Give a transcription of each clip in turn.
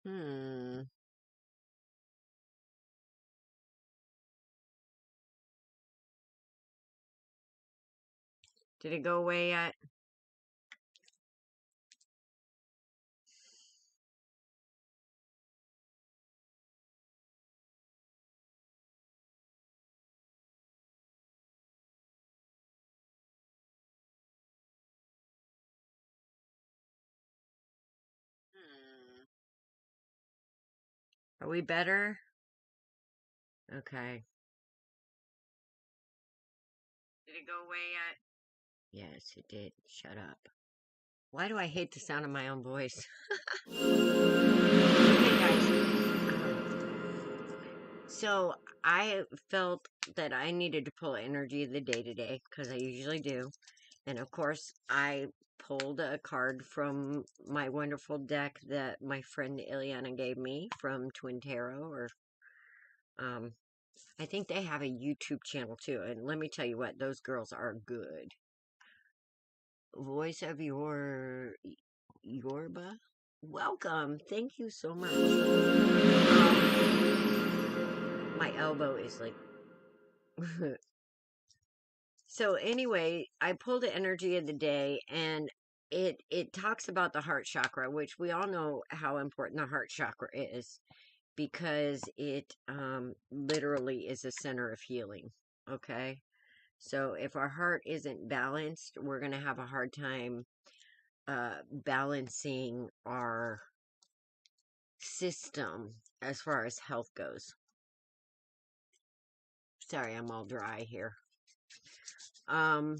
Hmm. Did it go away yet? Hmm. Are we better? Okay. Did it go away yet? Yes, it did. Shut up. Why do I hate the sound of my own voice? Okay, guys. So I felt that I needed to pull energy of the day today because I usually do. And of course, I pulled a card from my wonderful deck that my friend Ileana gave me from Twin Tarot, or um, I think they have a YouTube channel too. And let me tell you what, those girls are good. Voice of Yorba? Welcome. Thank you so much. My elbow is like. So anyway, I pulled the energy of the day, and it talks about the heart chakra, which we all know how important the heart chakra is because it literally is a center of healing. Okay? So if our heart isn't balanced, we're going to have a hard time balancing our system as far as health goes. Sorry, I'm all dry here. And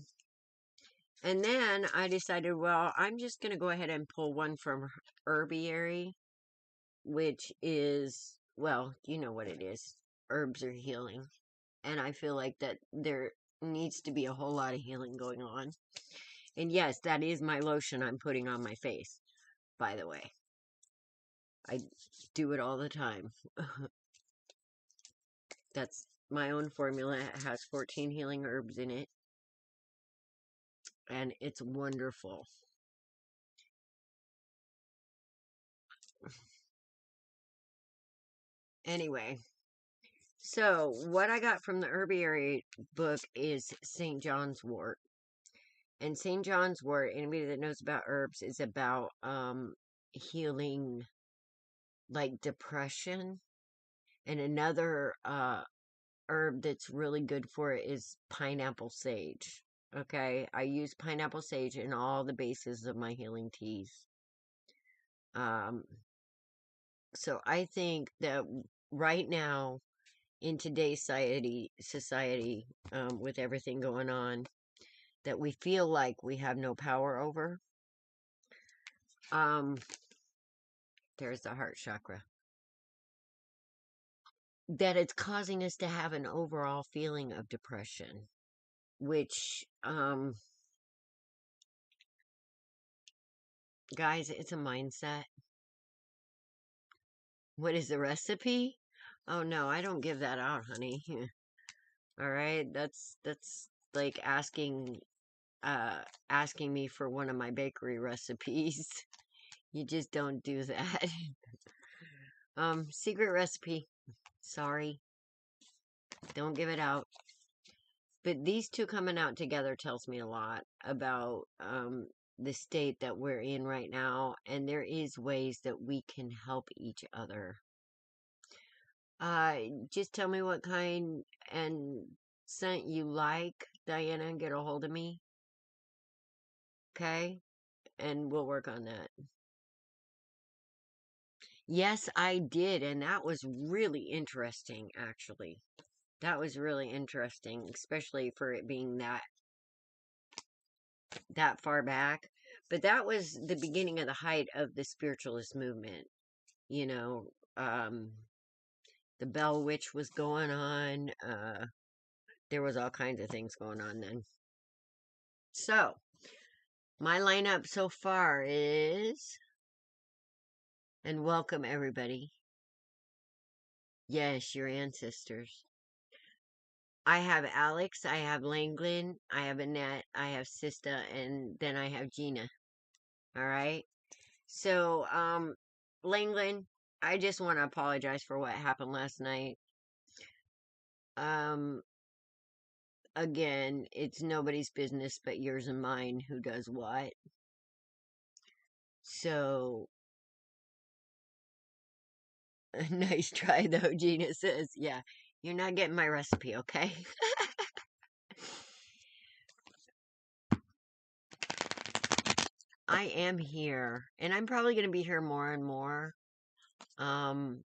then I decided, well, I'm just going to go ahead and pull one from Herbiary, which is, well, you know what it is. Herbs are healing. And I feel like that there needs to be a whole lot of healing going on. And yes, that is my lotion I'm putting on my face, by the way. I do it all the time. That's my own formula. It has 14 healing herbs in it. And it's wonderful. Anyway, so what I got from the Herbiary book is St. John's wort. And St. John's wort, anybody that knows about herbs, is about healing like depression. And another herb that's really good for it is pineapple sage. Okay, I use pineapple sage in all the bases of my healing teas. Um, so I think that right now in today's society, with everything going on, that we feel like we have no power over. Um, there's the heart chakra. That it's causing us to have an overall feeling of depression, which, guys, it's a mindset. What is the recipe? Oh no, I don't give that out, honey. All right, that's like asking me for one of my bakery recipes. You just don't do that. Secret recipe. Sorry. Don't give it out. But these two coming out together tells me a lot about the state that we're in right now, and there is ways that we can help each other. Just tell me what kind and scent you like, Diana, and get a hold of me. Okay? And we'll work on that. Yes, I did, and that was really interesting, actually. That was really interesting, especially for it being that far back. But that was the beginning of the height of the spiritualist movement. You know, the Bell Witch was going on. There was all kinds of things going on then. So, my lineup so far is, and welcome everybody. Yes, your ancestors. I have Alex, I have Langland, I have Annette, I have Sista, and then I have Gina. All right. So, Langland, I just want to apologize for what happened last night. Um, again, it's nobody's business but yours and mine who does what. So, nice try though, Gina says. Yeah, you're not getting my recipe, okay? I am here, and I'm probably going to be here more and more. Um,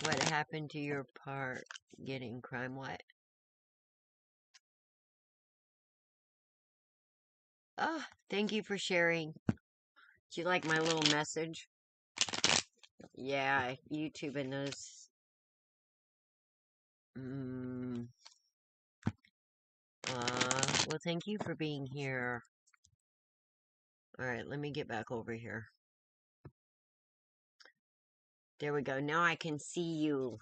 what happened to your part getting crime? What? Oh, thank you for sharing. Do you like my little message? Yeah, YouTube and those. Mm, well, thank you for being here. All right, let me get back over here. There we go. Now I can see you.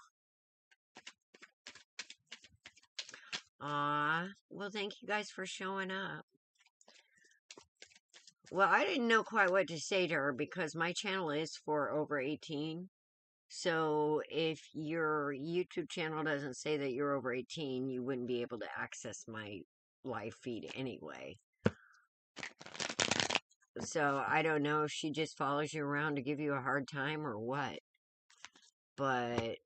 Well, thank you guys for showing up. Well, I didn't know quite what to say to her because my channel is for over 18. So if your YouTube channel doesn't say that you're over 18, you wouldn't be able to access my live feed anyway. So I don't know if she just follows you around to give you a hard time or what. But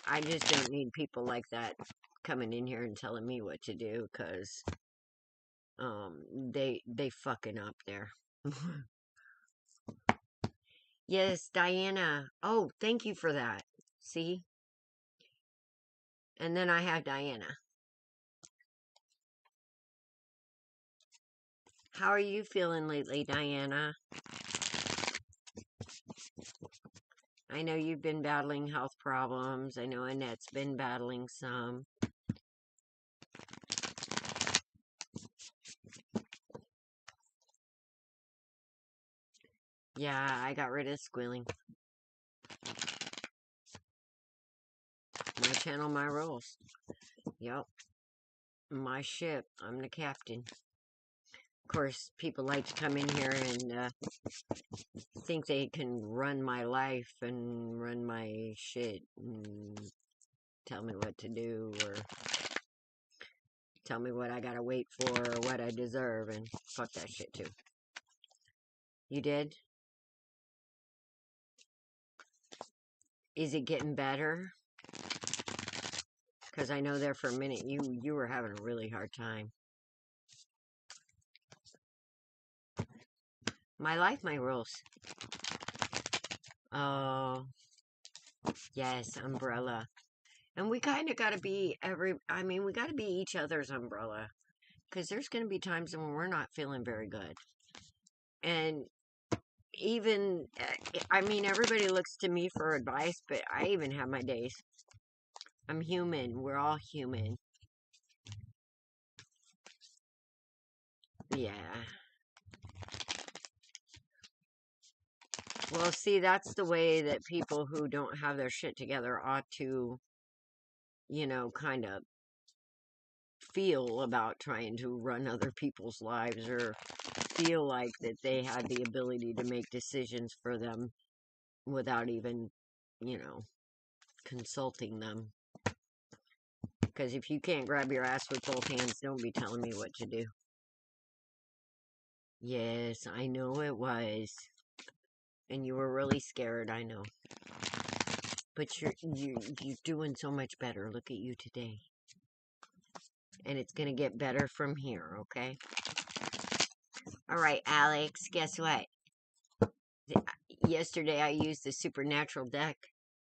I just don't need people like that coming in here and telling me what to do, because they fucking up there. Yes, Diana. Oh, thank you for that. See? And then I have Diana. How are you feeling lately, Diana? I know you've been battling health problems. I know Annette's been battling some. Yeah, I got rid of squealing. My channel, my rules. Yep. My ship. I'm the captain. Of course, people like to come in here and think they can run my life and run my shit and tell me what to do or tell me what I gotta wait for or what I deserve, and fuck that shit too. You did? Is it getting better? Because I know there for a minute you were having a really hard time. My life, my rules. Oh, yes, umbrella. And we kind of got to be we got to be each other's umbrella. Because there's going to be times when we're not feeling very good. And even, everybody looks to me for advice, but I even have my days. I'm human. We're all human. Yeah. Well, see, that's the way that people who don't have their shit together ought to, kind of feel about trying to run other people's lives, or feel like that they have the ability to make decisions for them without even, consulting them. Because if you can't grab your ass with both hands, don't be telling me what to do. Yes, I know it was. And you were really scared, I know. But you're doing so much better. Look at you today. And it's going to get better from here, okay? All right, Alex, guess what? Yesterday I used the Supernatural deck.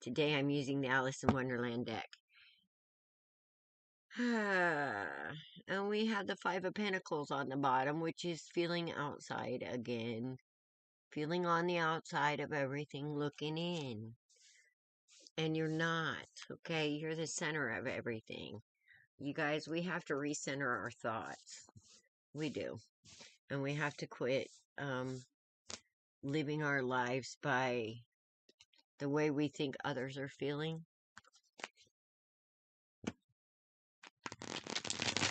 Today I'm using the Alice in Wonderland deck. And we have the Five of Pentacles on the bottom, which is feeling outside again. Feeling on the outside of everything, looking in. And you're not, okay? You're the center of everything. You guys, we have to recenter our thoughts. We do. And we have to quit living our lives by the way we think others are feeling.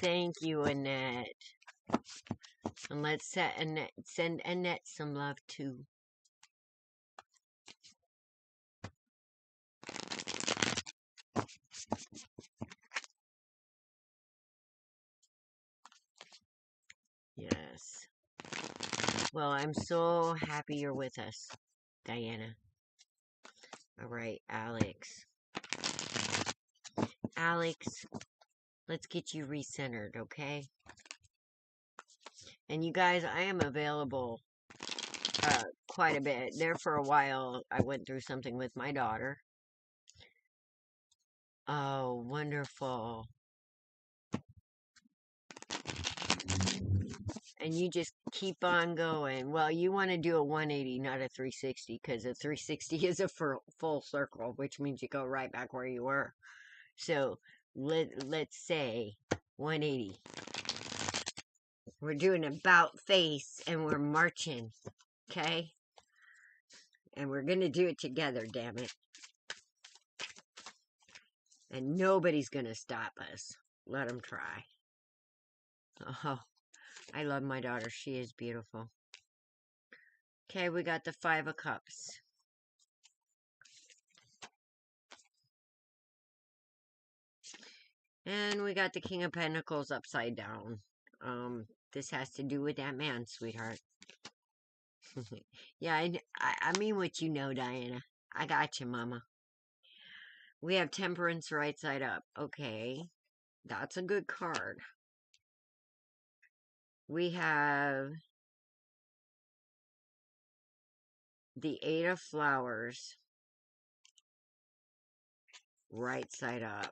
Thank you, Annette. And let's send Annette some love too. Well, I'm so happy you're with us, Diana. All right, Alex. Alex, let's get you recentered, okay? And you guys, I am available quite a bit. There for a while, I went through something with my daughter. Oh, wonderful. And you just keep on going. Well, you want to do a 180, not a 360, because a 360 is a full circle, which means you go right back where you were. So let's say 180. We're doing about face and we're marching, okay? And we're going to do it together, damn it. And nobody's going to stop us. Let them try. Oh, I love my daughter. She is beautiful. Okay, we got the 5 of Cups. And we got the King of Pentacles upside down. This has to do with that man, sweetheart. Yeah, I mean what you know, Diana. I got you, mama. We have Temperance right side up. Okay, that's a good card. We have the 8 of Flowers right side up.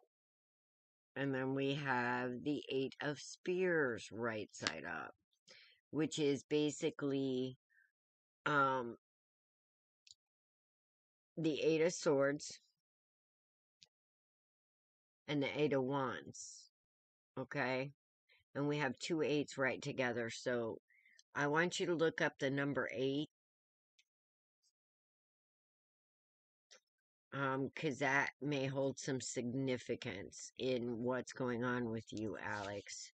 And then we have the 8 of Spears right side up, which is basically the 8 of Swords and the 8 of Wands. Okay? And we have 2 8s right together. So I want you to look up the number 8. Because that may hold some significance in what's going on with you, Alex.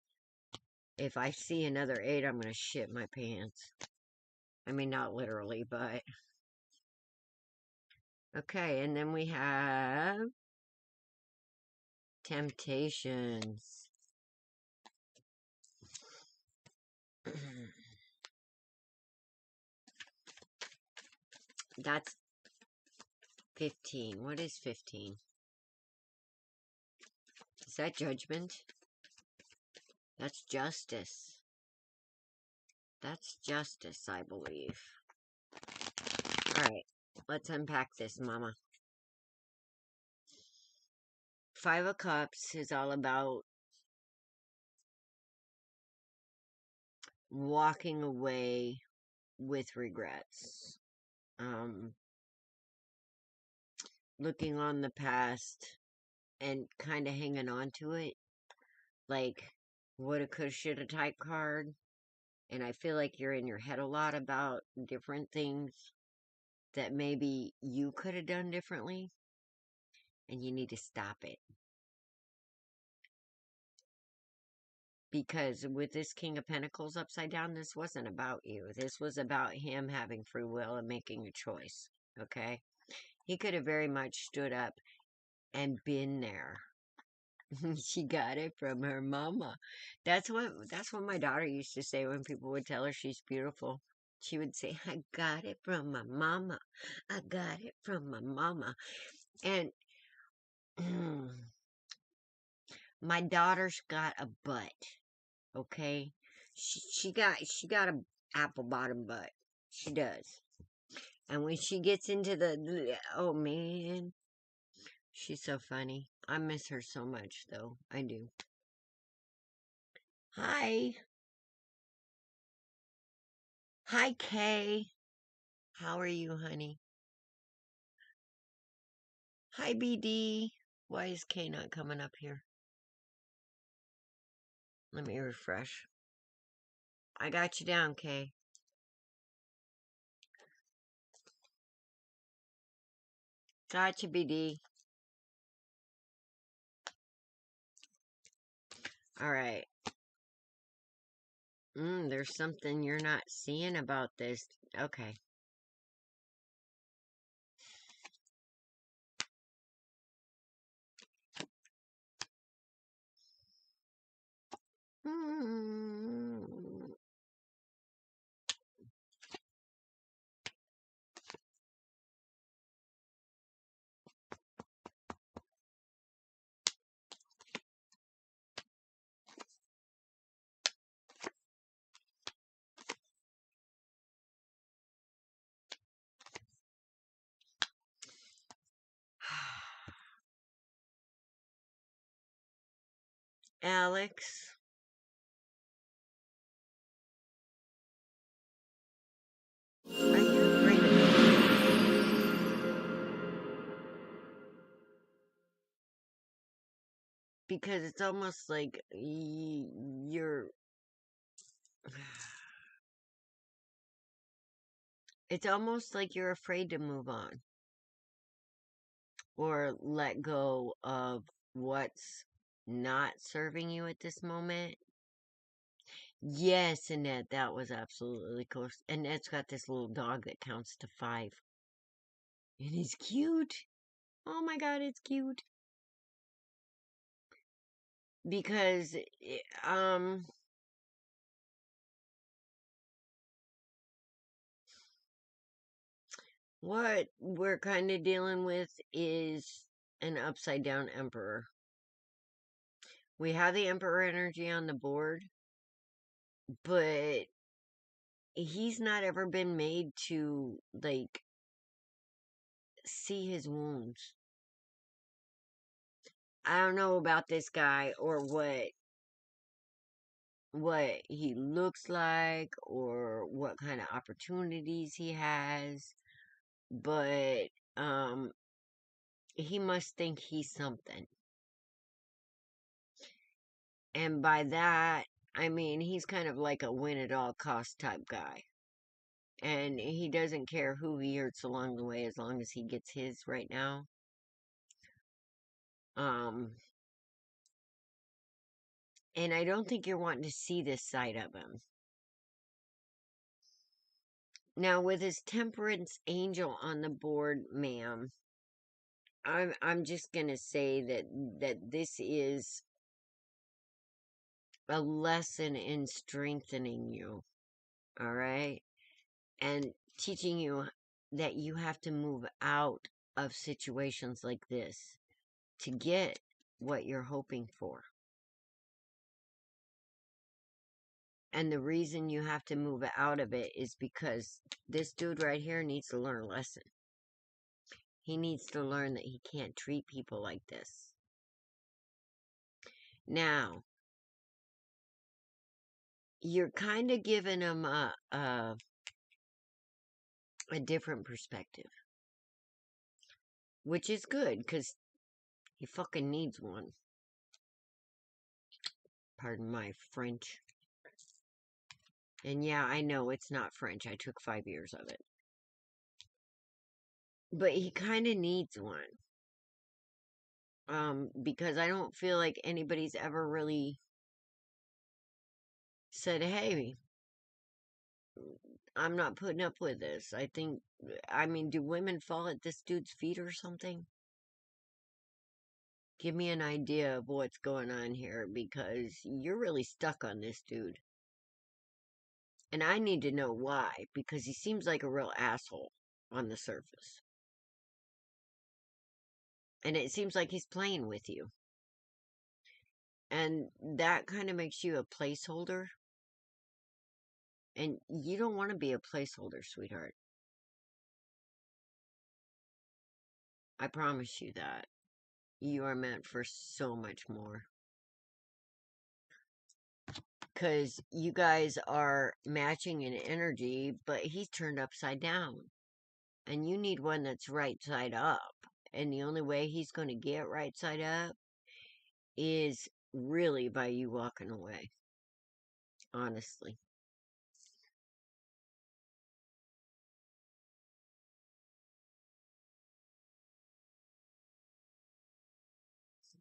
If I see another 8, I'm going to shit my pants. I mean, not literally, but... Okay, and then we have... Temptations. That's 15. What is 15? Is that judgment? That's justice. That's justice, I believe. Alright, let's unpack this, mama. 5 of Cups is all about walking away with regrets. Looking on the past and kind of hanging on to it. Like, woulda, coulda, shoulda type card. And I feel like you're in your head a lot about different things that maybe you could have done differently. And you need to stop it. Because with this King of Pentacles upside down, this wasn't about you. This was about him having free will and making a choice. Okay? He could have very much stood up and been there. She got it from her mama. That's what my daughter used to say when people would tell her she's beautiful. She would say, I got it from my mama. I got it from my mama. And my daughter's got a butt. Okay? She got a apple bottom butt. She does. And when she gets into oh man, she's so funny. I miss her so much though. I do. Hi. Hi, Kay. How are you, honey? Hi, BD. Why is Kay not coming up here? Let me refresh. I got you down, Kay. Got you, BD. Alright. There's something you're not seeing about this. Okay. Alex. Are you afraid of me? Because it's almost like you're. It's almost like you're afraid to move on or let go of what's not serving you at this moment. Yes, Annette, that was absolutely close. Annette's got this little dog that counts to 5. And he's cute. Oh my god, it's cute. Because, what we're kind of dealing with is an upside down emperor. We have the emperor energy on the board, but he's not ever been made to, like, see his wounds. I don't know about this guy or what he looks like or what kind of opportunities he has, but he must think he's something. And by that, I mean he's kind of like a win at all cost type guy. And he doesn't care who he hurts along the way as long as he gets his right now. And I don't think you're wanting to see this side of him. Now, with his temperance angel on the board, ma'am, I'm just gonna say that this is a lesson in strengthening you, all right? And teaching you that you have to move out of situations like this to get what you're hoping for. And the reason you have to move out of it is because this dude right here needs to learn a lesson. He needs to learn that he can't treat people like this. Now, you're kind of giving him a different perspective, which is good because he fucking needs one. Pardon my French. And yeah, I know it's not French. I took 5 years of it. But he kind of needs one. Because I don't feel like anybody's ever really said, hey, I'm not putting up with this. I mean, do women fall at this dude's feet or something? Give me an idea of what's going on here because you're really stuck on this dude. And I need to know why because he seems like a real asshole on the surface. And it seems like he's playing with you. And that kind of makes you a placeholder. And you don't want to be a placeholder, sweetheart. I promise you that. You are meant for so much more. Because you guys are matching in energy, but he's turned upside down. And you need one that's right side up. And the only way he's going to get right side up is really by you walking away. Honestly.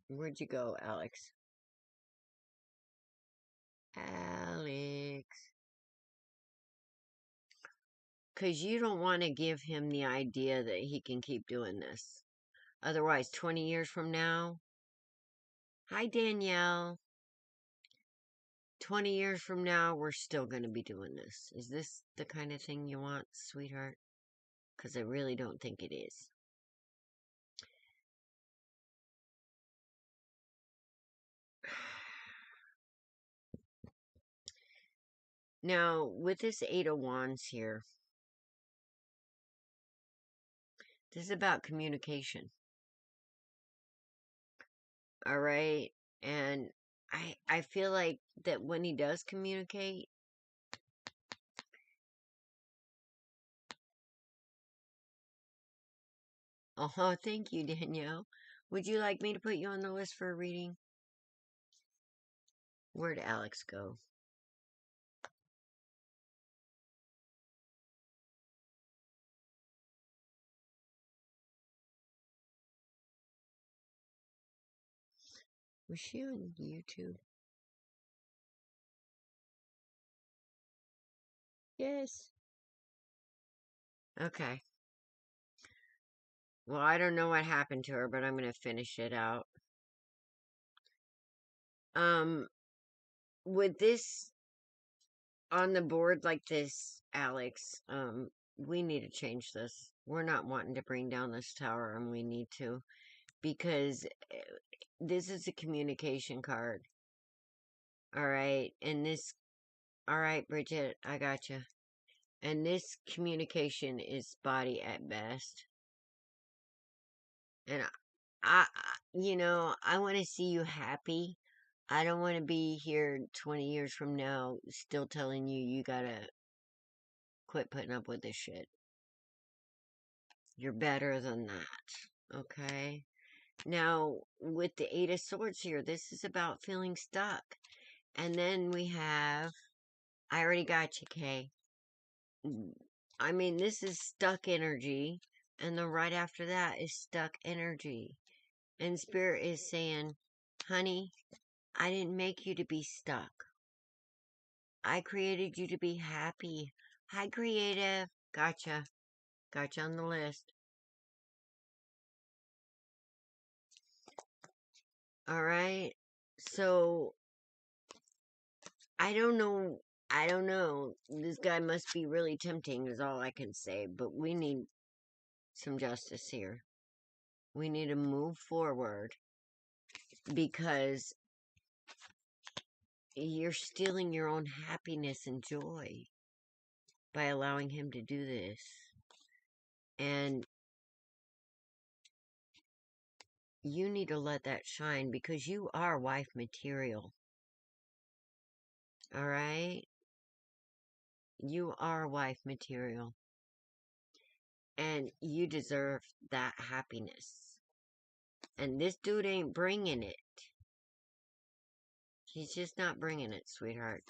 Where'd you go, Alex? Alex. Because you don't want to give him the idea that he can keep doing this. Otherwise, 20 years from now, hi, Danielle. 20 years from now, we're still going to be doing this. Is this the kind of thing you want, sweetheart? Because I really don't think it is. Now, with this 8 of Wands here, this is about communication. All right? And I feel like that when he does communicate, oh, thank you, Danielle. Would you like me to put you on the list for a reading? Where'd Alex go? Was she on YouTube? Yes. Okay. Well, I don't know what happened to her, but I'm gonna finish it out. Um, with this on the board like this, Alex, we need to change this. We're not wanting to bring down this tower, and we need to, because this is a communication card. All right, and this, all right, Bridget, I got you. And this communication is spotty at best. And I want to see you happy. I don't want to be here 20 years from now still telling you you gotta quit putting up with this shit. You're better than that, okay? Now, with the Eight of Swords here, this is about feeling stuck. And then we have, I already got you, Kay. I mean, this is stuck energy. And then right after that is stuck energy. And Spirit is saying, honey, I didn't make you to be stuck. I created you to be happy. Hi, creative. Gotcha. Gotcha on the list. All right. So, I don't know. I don't know. This guy must be really tempting, is all I can say. But we need some justice here. We need to move forward because you're stealing your own happiness and joy by allowing him to do this. And you need to let that shine because you are wife material. All right? You are wife material. And you deserve that happiness. And this dude ain't bringing it. He's just not bringing it, sweetheart.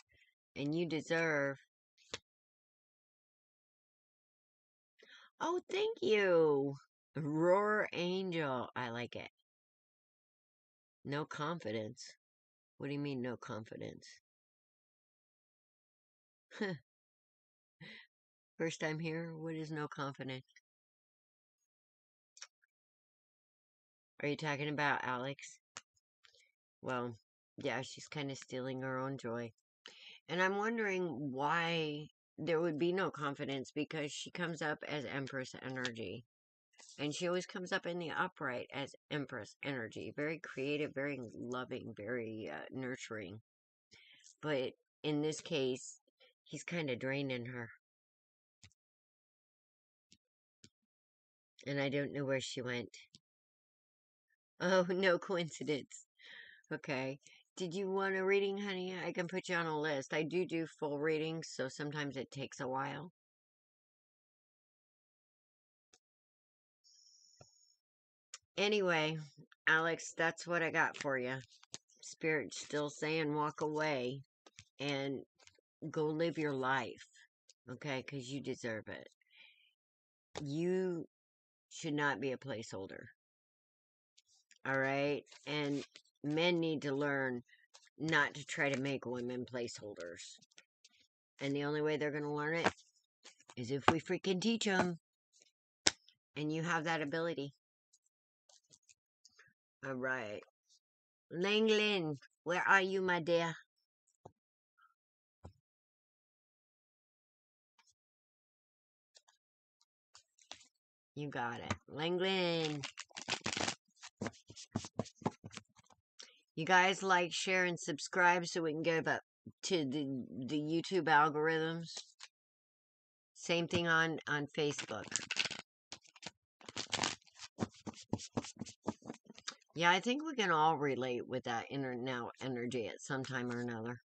And you deserve... Oh, thank you. Roar Angel. I like it. No confidence. What do you mean, no confidence? First time here? What is no confidence? Are you talking about Alex? Well, yeah, she's kind of stealing her own joy. And I'm wondering why there would be no confidence because she comes up as Empress energy. And she always comes up in the upright as Empress energy. Very creative, very loving, very nurturing. But in this case, he's kind of draining her. And I don't know where she went. Oh, no coincidence. Okay. Did you want a reading, honey? I can put you on a list. I do full readings, so sometimes it takes a while. Anyway, Alex, that's what I got for you. Spirit's still saying walk away and go live your life, okay? Because you deserve it. You should not be a placeholder, all right? And men need to learn not to try to make women placeholders. And the only way they're going to learn it is if we freaking teach them. And you have that ability. All right. Langlin, where are you, my dear? You got it. Langlin. You guys like, share, and subscribe so we can get up to the YouTube algorithms. Same thing on Facebook. Yeah, I think we can all relate with that in and out energy at some time or another.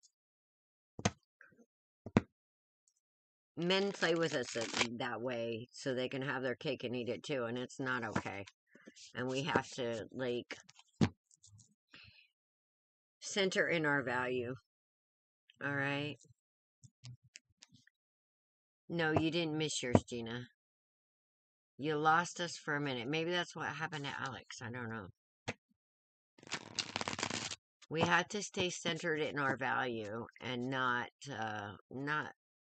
Men play with us that way so they can have their cake and eat it too, and it's not okay. And we have to, like, center in our value. All right? No, you didn't miss yours, Gina. You lost us for a minute. Maybe that's what happened to Alex. I don't know. We have to stay centered in our value and not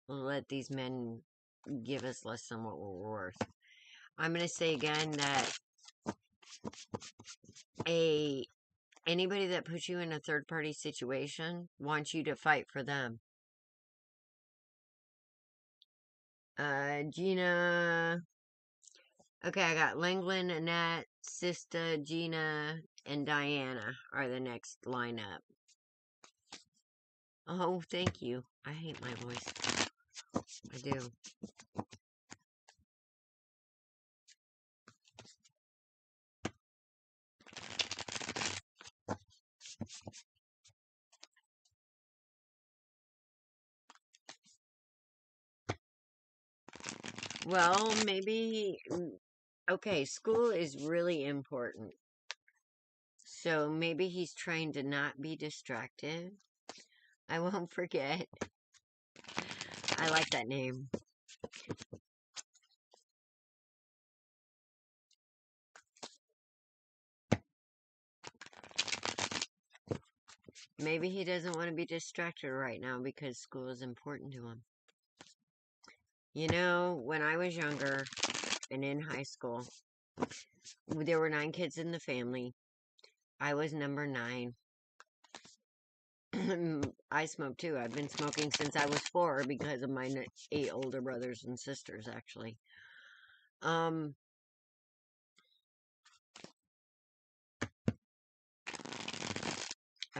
let these men give us less than what we're worth. I'm going to say again that anybody that puts you in a third party situation wants you to fight for them. Gina. Okay, I got Langland, Annette, Sista, Gina, and Diana are the next lineup. Oh, thank you. I hate my voice. I do. Well, maybe. Okay, school is really important. So maybe he's trying to not be distracted. I won't forget. I like that name. Maybe he doesn't want to be distracted right now because school is important to him. You know, when I was younger and in high school, there were 9 kids in the family. I was number 9. I smoke too. I've been smoking since I was 4 because of my 8 older brothers and sisters, actually. I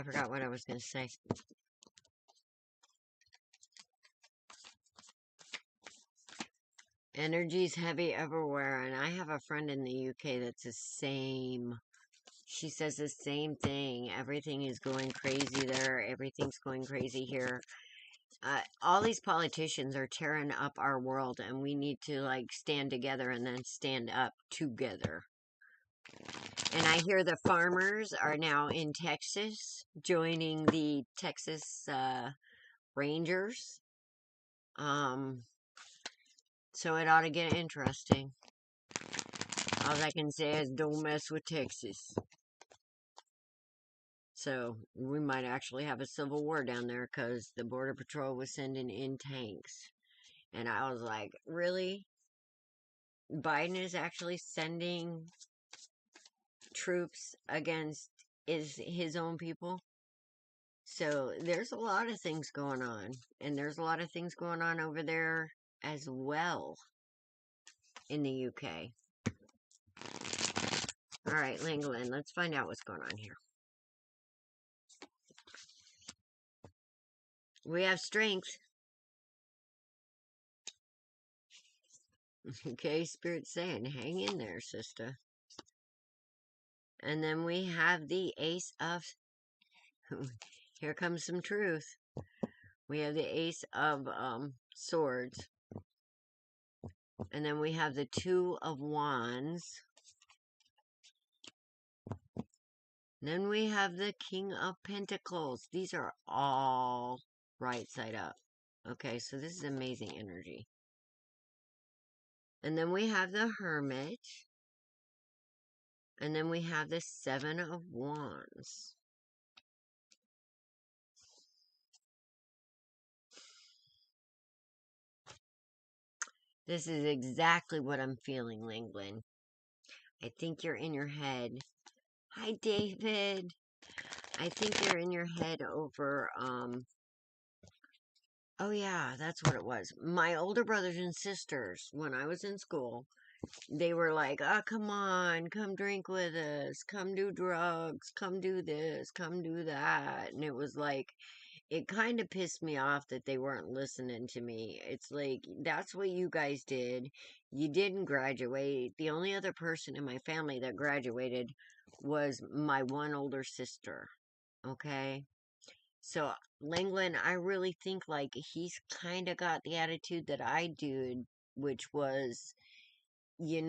forgot what I was going to say. Energy's heavy everywhere, and I have a friend in the UK that's the same. She says the same thing. Everything is going crazy there. Everything's going crazy here. All these politicians are tearing up our world, and we need to, like, stand together and then stand up together. And I hear the farmers are now in Texas, joining the Texas Rangers. So it ought to get interesting. All I can say is don't mess with Texas. So we might actually have a civil war down there because the Border Patrol was sending in tanks. And I was like, really? Biden is actually sending troops against his own people? So there's a lot of things going on. And there's a lot of things going on over there as well in the UK. All right, Langland, let's find out what's going on here. We have strength. Okay, Spirit's saying, hang in there, sister. And then we have the Ace of... Here comes some truth. We have the Ace of Swords. And then we have the 2 of Wands. Then we have the King of Pentacles. These are all right side up. Okay, so this is amazing energy. And then we have the Hermit. And then we have the 7 of Wands. This is exactly what I'm feeling, Langland. I think you're in your head. Hi, David. I think you're in your head over, oh yeah, that's what it was. My older brothers and sisters, when I was in school, they were like, oh, come on, come drink with us, come do drugs, come do this, come do that. And it was like, it kind of pissed me off that they weren't listening to me. It's like, that's what you guys did. You didn't graduate. The only other person in my family that graduated was my one older sister. Okay? So, Langland, I really think like he's kind of got the attitude that I do, which was, you're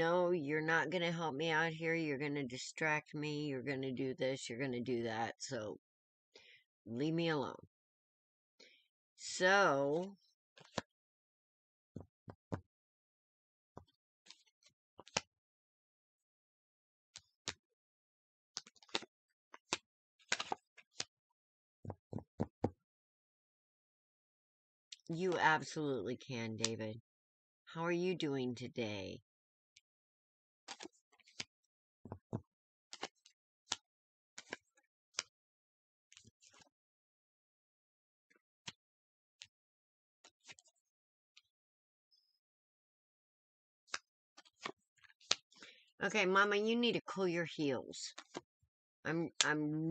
not going to help me out here. You're going to distract me. You're going to do this. You're going to do that. So, leave me alone. So, you absolutely can, David. How are you doing today? Okay, Mama, you need to cool your heels. I'm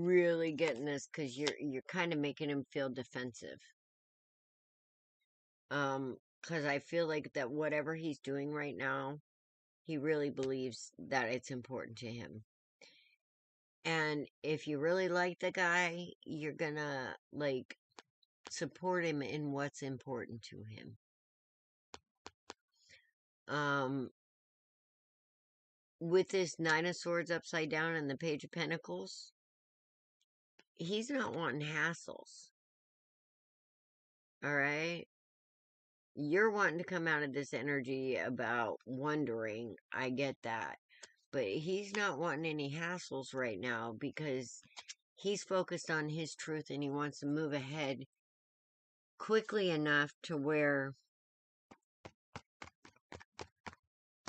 really getting this because you're kind of making him feel defensive. Because I feel like that whatever he's doing right now, he really believes that it's important to him. And if you really like the guy, you're gonna like support him in what's important to him. With this Nine of Swords upside down and the Page of Pentacles, he's not wanting hassles. Alright? You're wanting to come out of this energy about wondering. I get that. But he's not wanting any hassles right now because he's focused on his truth and he wants to move ahead quickly enough to where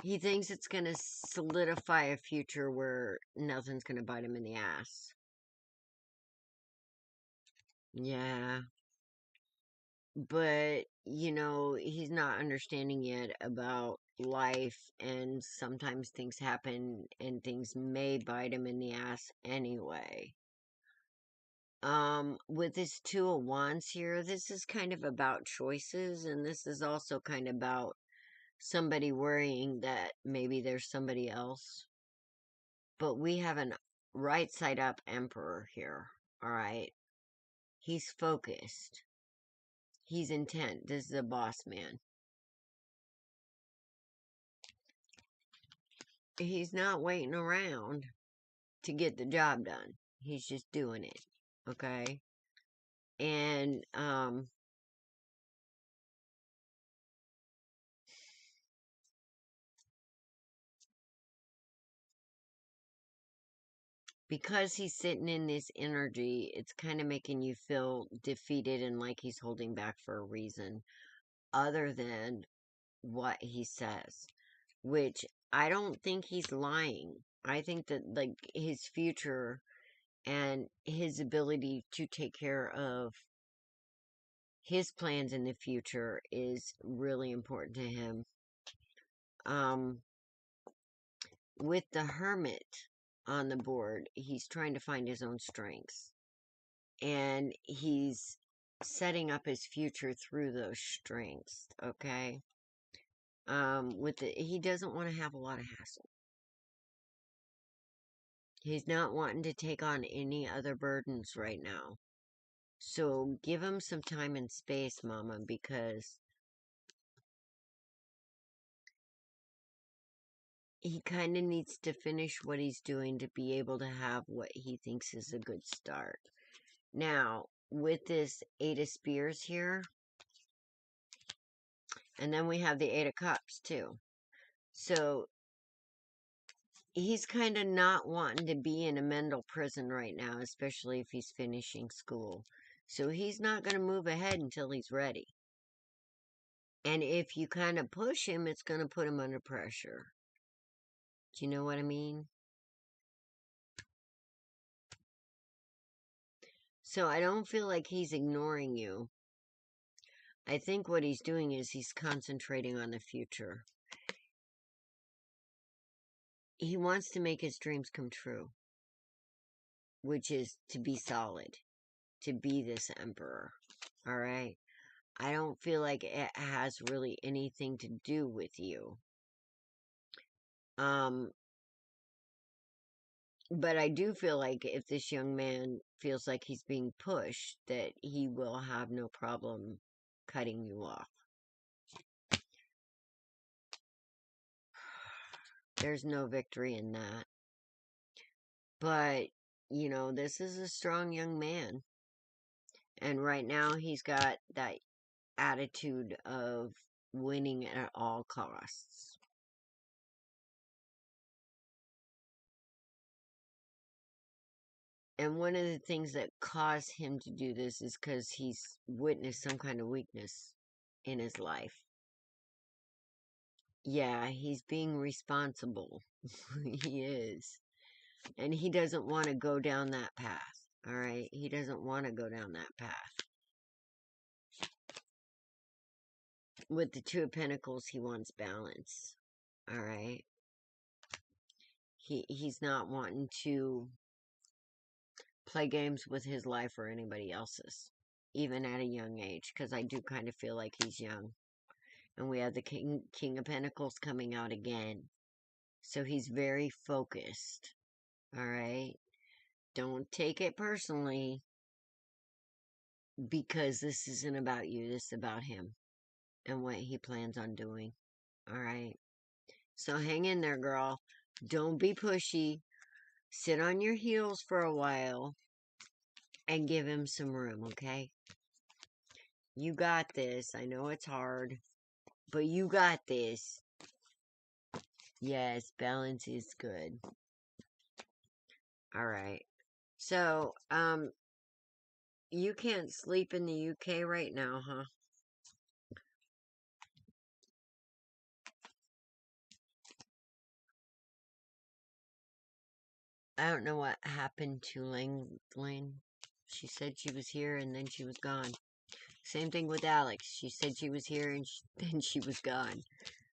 he thinks it's going to solidify a future where nothing's going to bite him in the ass. Yeah. But, he's not understanding yet about life, and sometimes things happen and things may bite him in the ass anyway. With this Two of Wands here, this is kind of about choices, and this is also kind of about somebody worrying that maybe there's somebody else. But we have an right side up Emperor here, alright? He's focused. He's intent. This is a boss man. He's not waiting around to get the job done. He's just doing it. Okay? And, because he's sitting in this energy, it's kind of making you feel defeated and like he's holding back for a reason other than what he says, which I don't think he's lying. I think that, like, his future and his ability to take care of his plans in the future is really important to him. With the Hermit on the board, he's trying to find his own strengths. And he's setting up his future through those strengths, okay? He doesn't want to have a lot of hassle. He's not wanting to take on any other burdens right now. So give him some time and space, Mama, because he kind of needs to finish what he's doing to be able to have what he thinks is a good start. Now, with this Eight of Spears here, and then we have the Eight of Cups too. So he's kind of not wanting to be in a mental prison right now, especially if he's finishing school. So he's not going to move ahead until he's ready. And if you kind of push him, it's going to put him under pressure. Do you know what I mean? So I don't feel like he's ignoring you. I think what he's doing is he's concentrating on the future. He wants to make his dreams come true, which is to be solid, to be this emperor. Alright? I don't feel like it has really anything to do with you. But I do feel like if this young man feels like he's being pushed, that he will have no problem cutting you off. There's no victory in that. But, you know, this is a strong young man. And right now he's got that attitude of winning at all costs. And one of the things that caused him to do this is because he's witnessed some kind of weakness in his life. Yeah, he's being responsible. He is. And he doesn't want to go down that path. Alright? He doesn't want to go down that path. With the Two of Pentacles, he wants balance. Alright? He's not wanting to play games with his life or anybody else's. Even at a young age. Because I do kind of feel like he's young. And we have the King of Pentacles coming out again. So he's very focused. Alright? Don't take it personally. Because this isn't about you. This is about him. And what he plans on doing. Alright? So hang in there, girl. Don't be pushy. Sit on your heels for a while. And give him some room, okay? You got this. I know it's hard. But you got this. Yes, balance is good. Alright. So, you can't sleep in the UK right now, huh? I don't know what happened to Lane. She said she was here and then she was gone. Same thing with Alex. She said she was here and then she was gone.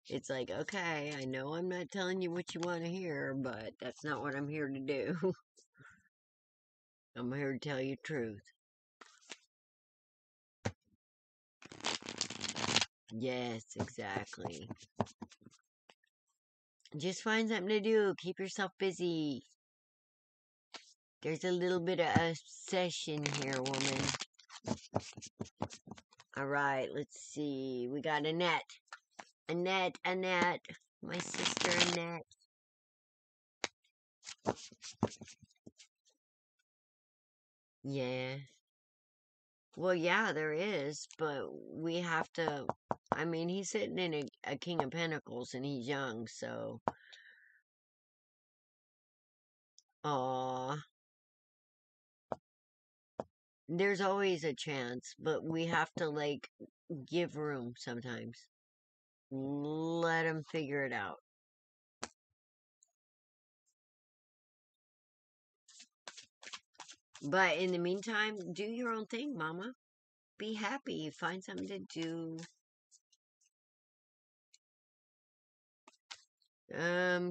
It's like, okay, I know I'm not telling you what you want to hear, but that's not what I'm here to do. I'm here to tell you the truth. Yes, exactly. Just find something to do. Keep yourself busy. There's a little bit of obsession here, woman. Alright, let's see. We got Annette. Annette. My sister Annette. Yeah. Well, yeah, there is, but we have to... I mean, he's sitting in a King of Pentacles, and he's young, so... Aww. There's always a chance, but we have to, like, give room sometimes. Let him figure it out. But in the meantime, do your own thing, mama. Be happy. Find something to do.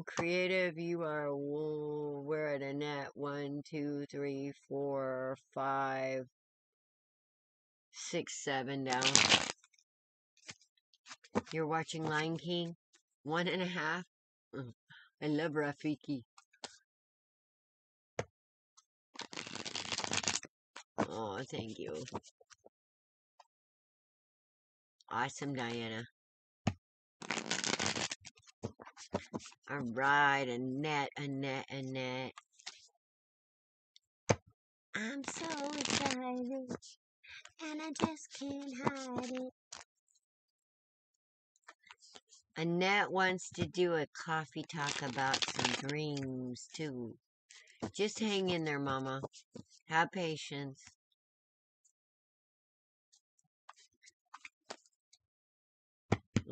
Creative, you are, we're at Annette. 1, 2, 3, 4, 5, 6, 7 down. You're watching Lion King? 1.5? I love Rafiki. Oh, thank you. Awesome, Diana. Alright, Annette. I'm so excited, and I just can't hide it. Annette wants to do a coffee talk about some dreams, too. Just hang in there, mama. Have patience.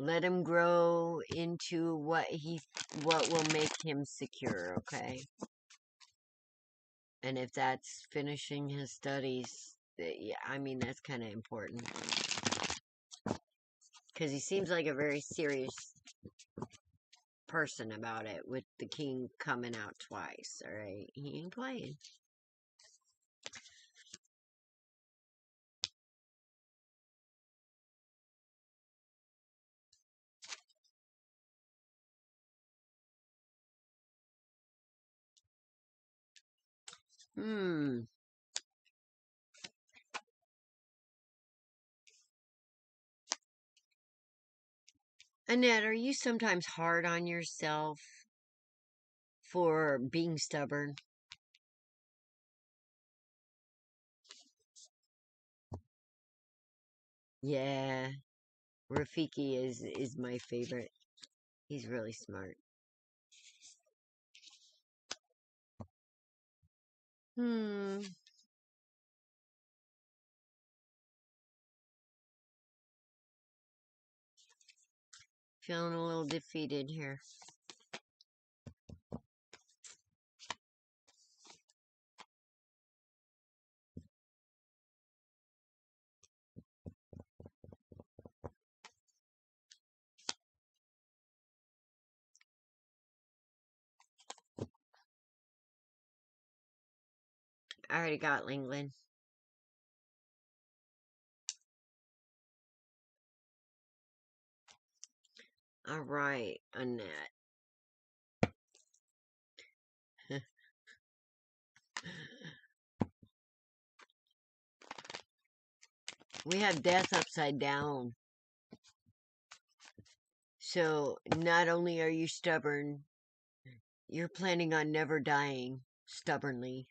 Let him grow into what will make him secure, okay? And if that's finishing his studies, yeah, I mean, that's kind of important. Because he seems like a very serious person about it, with the king coming out twice, alright? He ain't playing. Hmm. Annette, are you sometimes hard on yourself for being stubborn? Yeah. Rafiki is my favorite. He's really smart. Hmm. Feeling a little defeated here. I already got Lingland. All right, Annette. We have death upside down. So not only are you stubborn, you're planning on never dying stubbornly.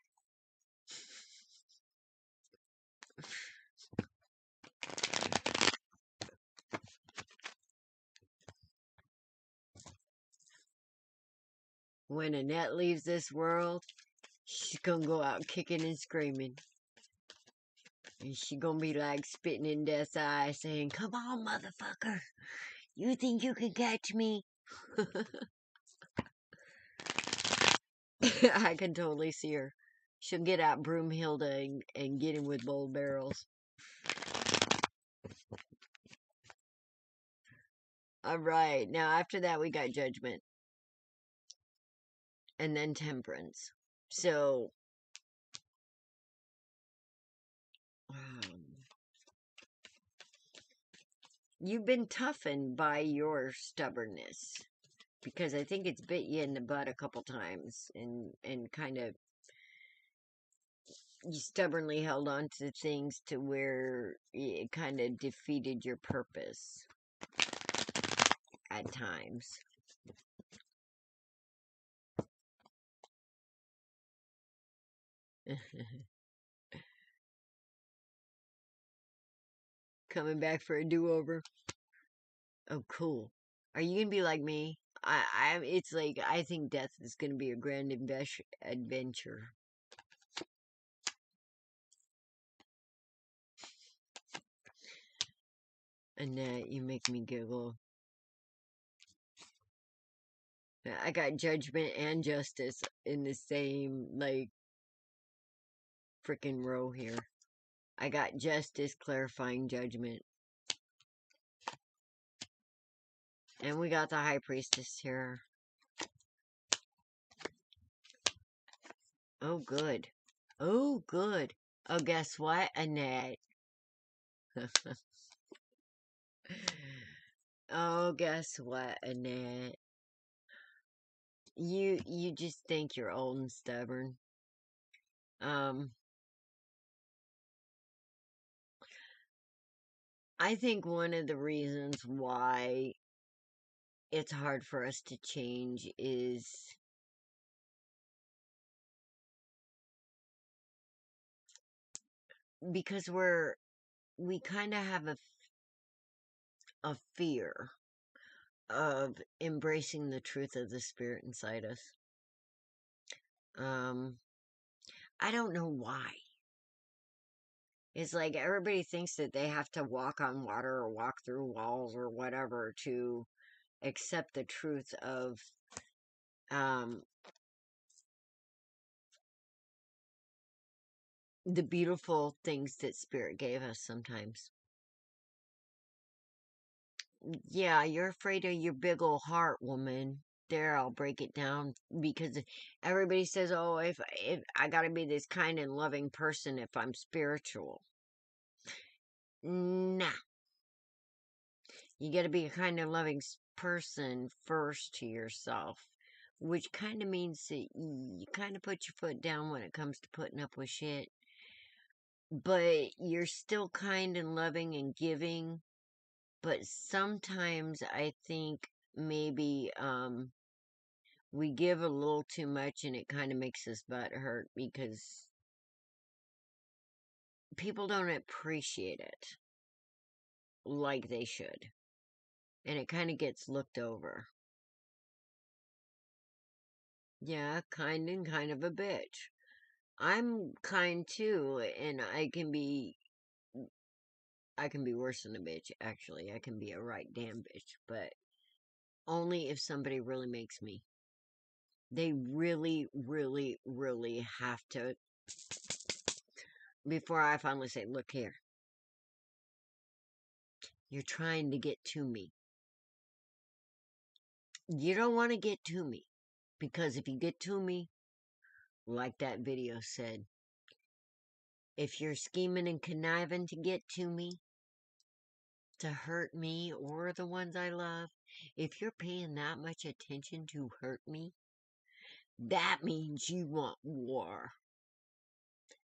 When Annette leaves this world, she's gonna go out kicking and screaming. And she gonna be like spitting in Death's eye saying, "Come on, motherfucker. You think you can catch me?" I can totally see her. She'll get out Broomhilda and get him with bold barrels. All right. Now, after that, we got Judgment. And then Temperance. So, you've been toughened by your stubbornness. Because I think it's bit you in the butt a couple times. And kind of, you stubbornly held on to things to where it kind of defeated your purpose. At times. Coming back for a do-over. Oh, cool. Are you gonna be like me? It's like, I think death is gonna be a grand adventure. Annette, you make me giggle. I got Judgment and Justice in the same, like, freaking row here. I got Justice clarifying Judgment. And we got the High Priestess here. Oh, good. Oh, good. Oh, guess what, Annette? Oh, guess what, Annette? You just think you're old and stubborn. I think one of the reasons why it's hard for us to change is because we kind of have a fear of embracing the truth of the spirit inside us. I don't know why. It's like everybody thinks that they have to walk on water or walk through walls or whatever to accept the truth of the beautiful things that spirit gave us sometimes. Yeah, you're afraid of your big old heart, woman. There, I'll break it down because everybody says, "Oh, if I got to be this kind and loving person if I'm spiritual." Nah, you got to be a kind and loving person first to yourself which kind of means that you kind of put your foot down when it comes to putting up with shit, but you're still kind and loving and giving. But sometimes I think maybe we give a little too much and it kind of makes us butt hurt because people don't appreciate it like they should. And it kind of gets looked over. Yeah, kind and kind of a bitch. I'm kind too, and I can be worse than a bitch, actually. I can be a right damn bitch, but only if somebody really makes me. They really, really, really have to, before I finally say, look here, you're trying to get to me. You don't want to get to me, because if you get to me, like that video said, if you're scheming and conniving to get to me, to hurt me or the ones I love, if you're paying that much attention to hurt me, that means you want war.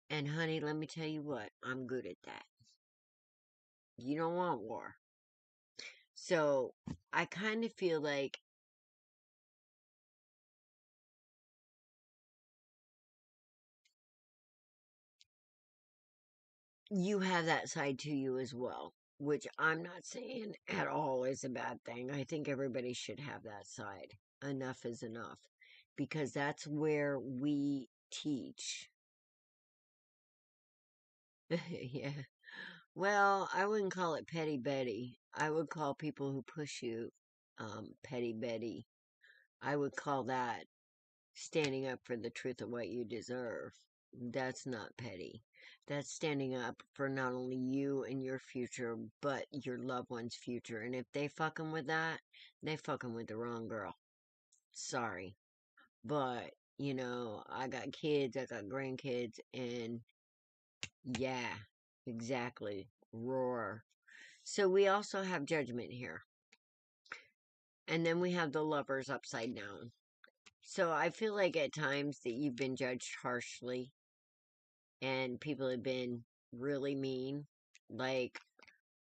And honey, let me tell you what, I'm good at that. You don't want war. So, I kind of feel like you have that side to you as well, which I'm not saying at all is a bad thing. I think everybody should have that side. Enough is enough. Because that's where we teach. Yeah. Well, I wouldn't call it petty Betty. I would call people who push you petty Betty. I would call that standing up for the truth of what you deserve. That's not petty. That's standing up for not only you and your future, but your loved one's future. And if they fucking with that, they fucking with the wrong girl. Sorry. But, I got kids, I got grandkids, and yeah, exactly. Roar. So we also have judgment here. And then we have the lovers upside down. So I feel like at times that you've been judged harshly and people have been really mean. Like,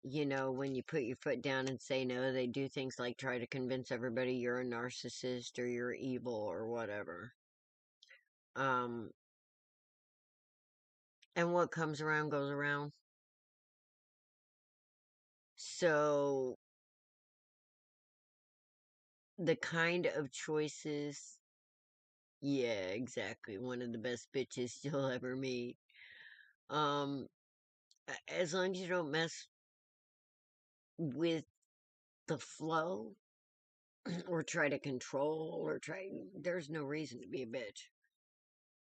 when you put your foot down and say no, they do things like try to convince everybody you're a narcissist or you're evil or whatever. Um, and what comes around goes around. So the kind of choices, yeah, exactly. One of the best bitches you'll ever meet. Um, as long as you don't mess with the flow or try to control there's no reason to be a bitch.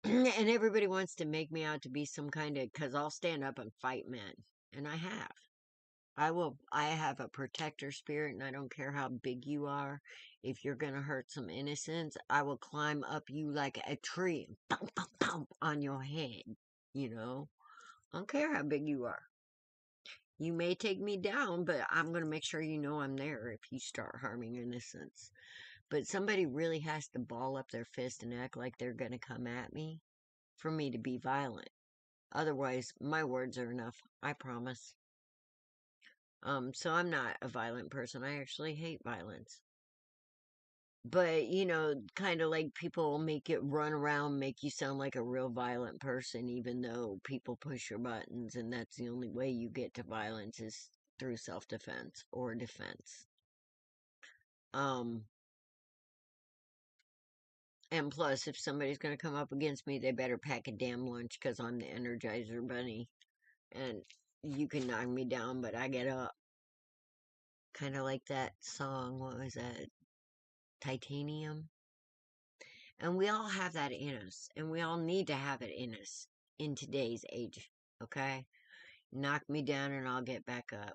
And everybody wants to make me out to be some kind of, because I'll stand up and fight men. And I have. I have a protector spirit, and I don't care how big you are. If you're going to hurt some innocents, I will climb up you like a tree and thump, thump, thump on your head. I don't care how big you are. You may take me down, but I'm going to make sure you know I'm there if you start harming innocents. But somebody really has to ball up their fist and act like they're going to come at me for me to be violent. Otherwise, my words are enough. I promise. So I'm not a violent person. I actually hate violence. But, kind of like people make it run around, make you sound like a real violent person, even though people push your buttons, and that's the only way you get to violence is through self-defense or defense. Um, and plus, if somebody's going to come up against me, they better pack a damn lunch because I'm the Energizer Bunny. And you can knock me down, but I get up. Kind of like that song, what was that? Titanium? And we all have that in us, and we all need to have it in us in today's age, okay? Knock me down and I'll get back up.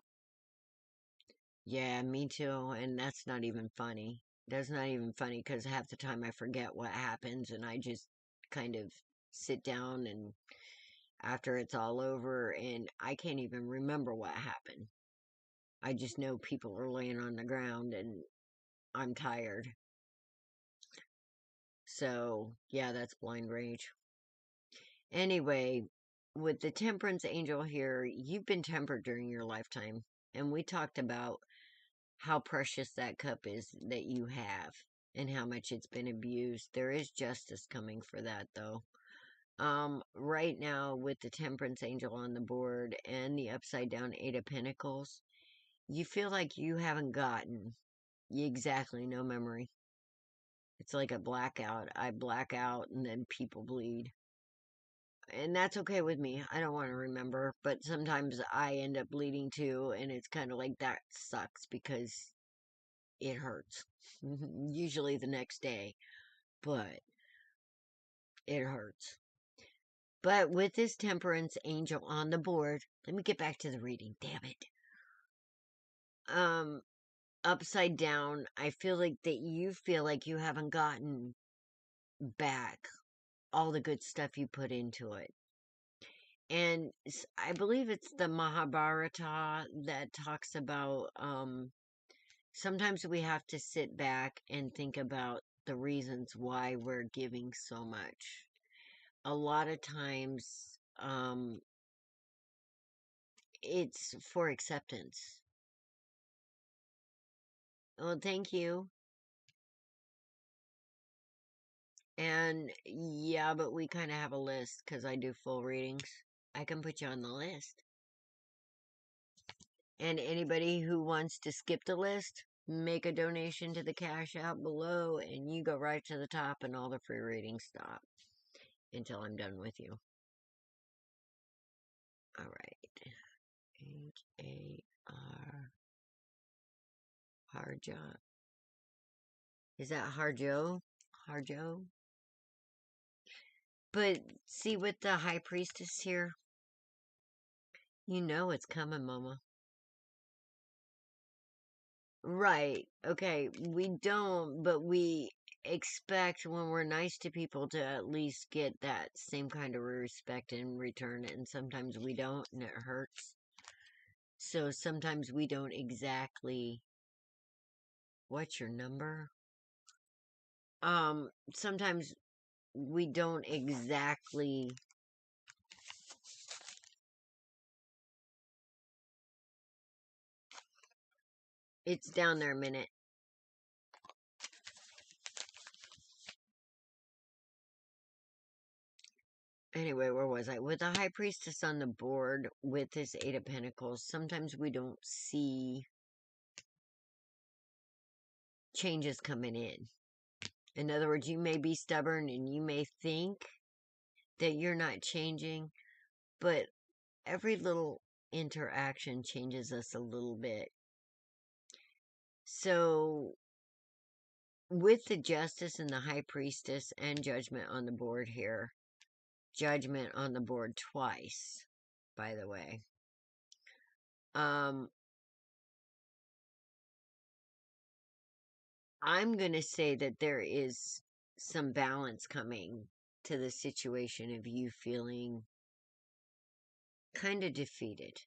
Yeah, me too, and that's not even funny. That's not even funny because half the time I forget what happens and I just kind of sit down and after it's all over and I can't even remember what happened. I just know people are laying on the ground and I'm tired. So, yeah, that's blind rage. Anyway, with the temperance angel here, you've been tempered during your lifetime. And we talked about how precious that cup is that you have and how much it's been abused. There is justice coming for that, though. Right now, with the temperance angel on the board and the upside down Eight of Pentacles, you feel like you haven't gotten exactly no memory. It's like a blackout. I black out and then people bleed. And that's okay with me. I don't want to remember, but sometimes I end up bleeding too, and it's kind of like that sucks because it hurts. Usually the next day, but it hurts. But with this temperance angel on the board, let me get back to the reading. Damn it. Um, Upside down, I feel like that you feel like you haven't gotten back all the good stuff you put into it. And I believe it's the Mahabharata that talks about sometimes we have to sit back and think about the reasons why we're giving so much. A lot of times it's for acceptance. Well, thank you. And yeah, but we kind of have a list because I do full readings. I can put you on the list. And anybody who wants to skip the list, make a donation to the cash out below, and you go right to the top, and all the free readings stop until I'm done with you. All right. H-A-R. Harjo. Is that Harjo? Harjo? But see, with the High Priestess here, you know it's coming, Mama. Right. Okay. We don't, but we expect when we're nice to people to at least get that same kind of respect in return, and sometimes we don't, and it hurts. So sometimes we don't exactly. What's your number? Sometimes we don't exactly. It's down there a minute. Anyway, where was I? With the High Priestess on the board with this Eight of Pentacles, sometimes we don't see changes coming in. In other words, you may be stubborn and you may think that you're not changing, but every little interaction changes us a little bit. So, with the Justice and the High Priestess and Judgment on the board here, Judgment on the board twice, by the way. I'm going to say that there is some balance coming to the situation of you feeling kind of defeated.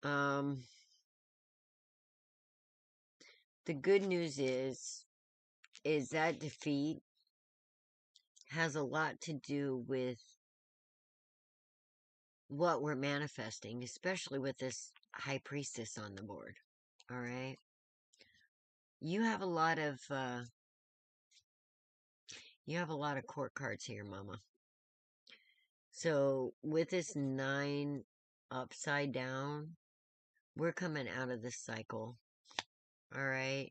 The good news is that defeat has a lot to do with what we're manifesting, especially with this High Priestess on the board. All right. You have a lot of court cards here, Mama. So with this 9 upside down, we're coming out of this cycle. All right.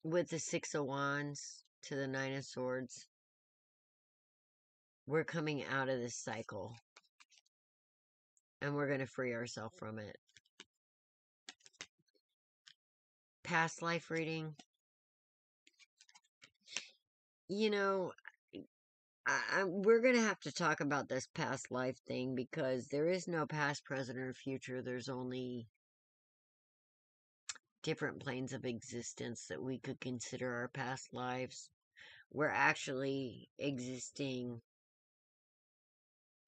With the 6 of Wands to the 9 of Swords, we're coming out of this cycle. And we're going to free ourselves from it. Past life reading. You know, we're going to have to talk about this past life thing because there is no past, present, or future. There's only different planes of existence that we could consider our past lives. We're actually existing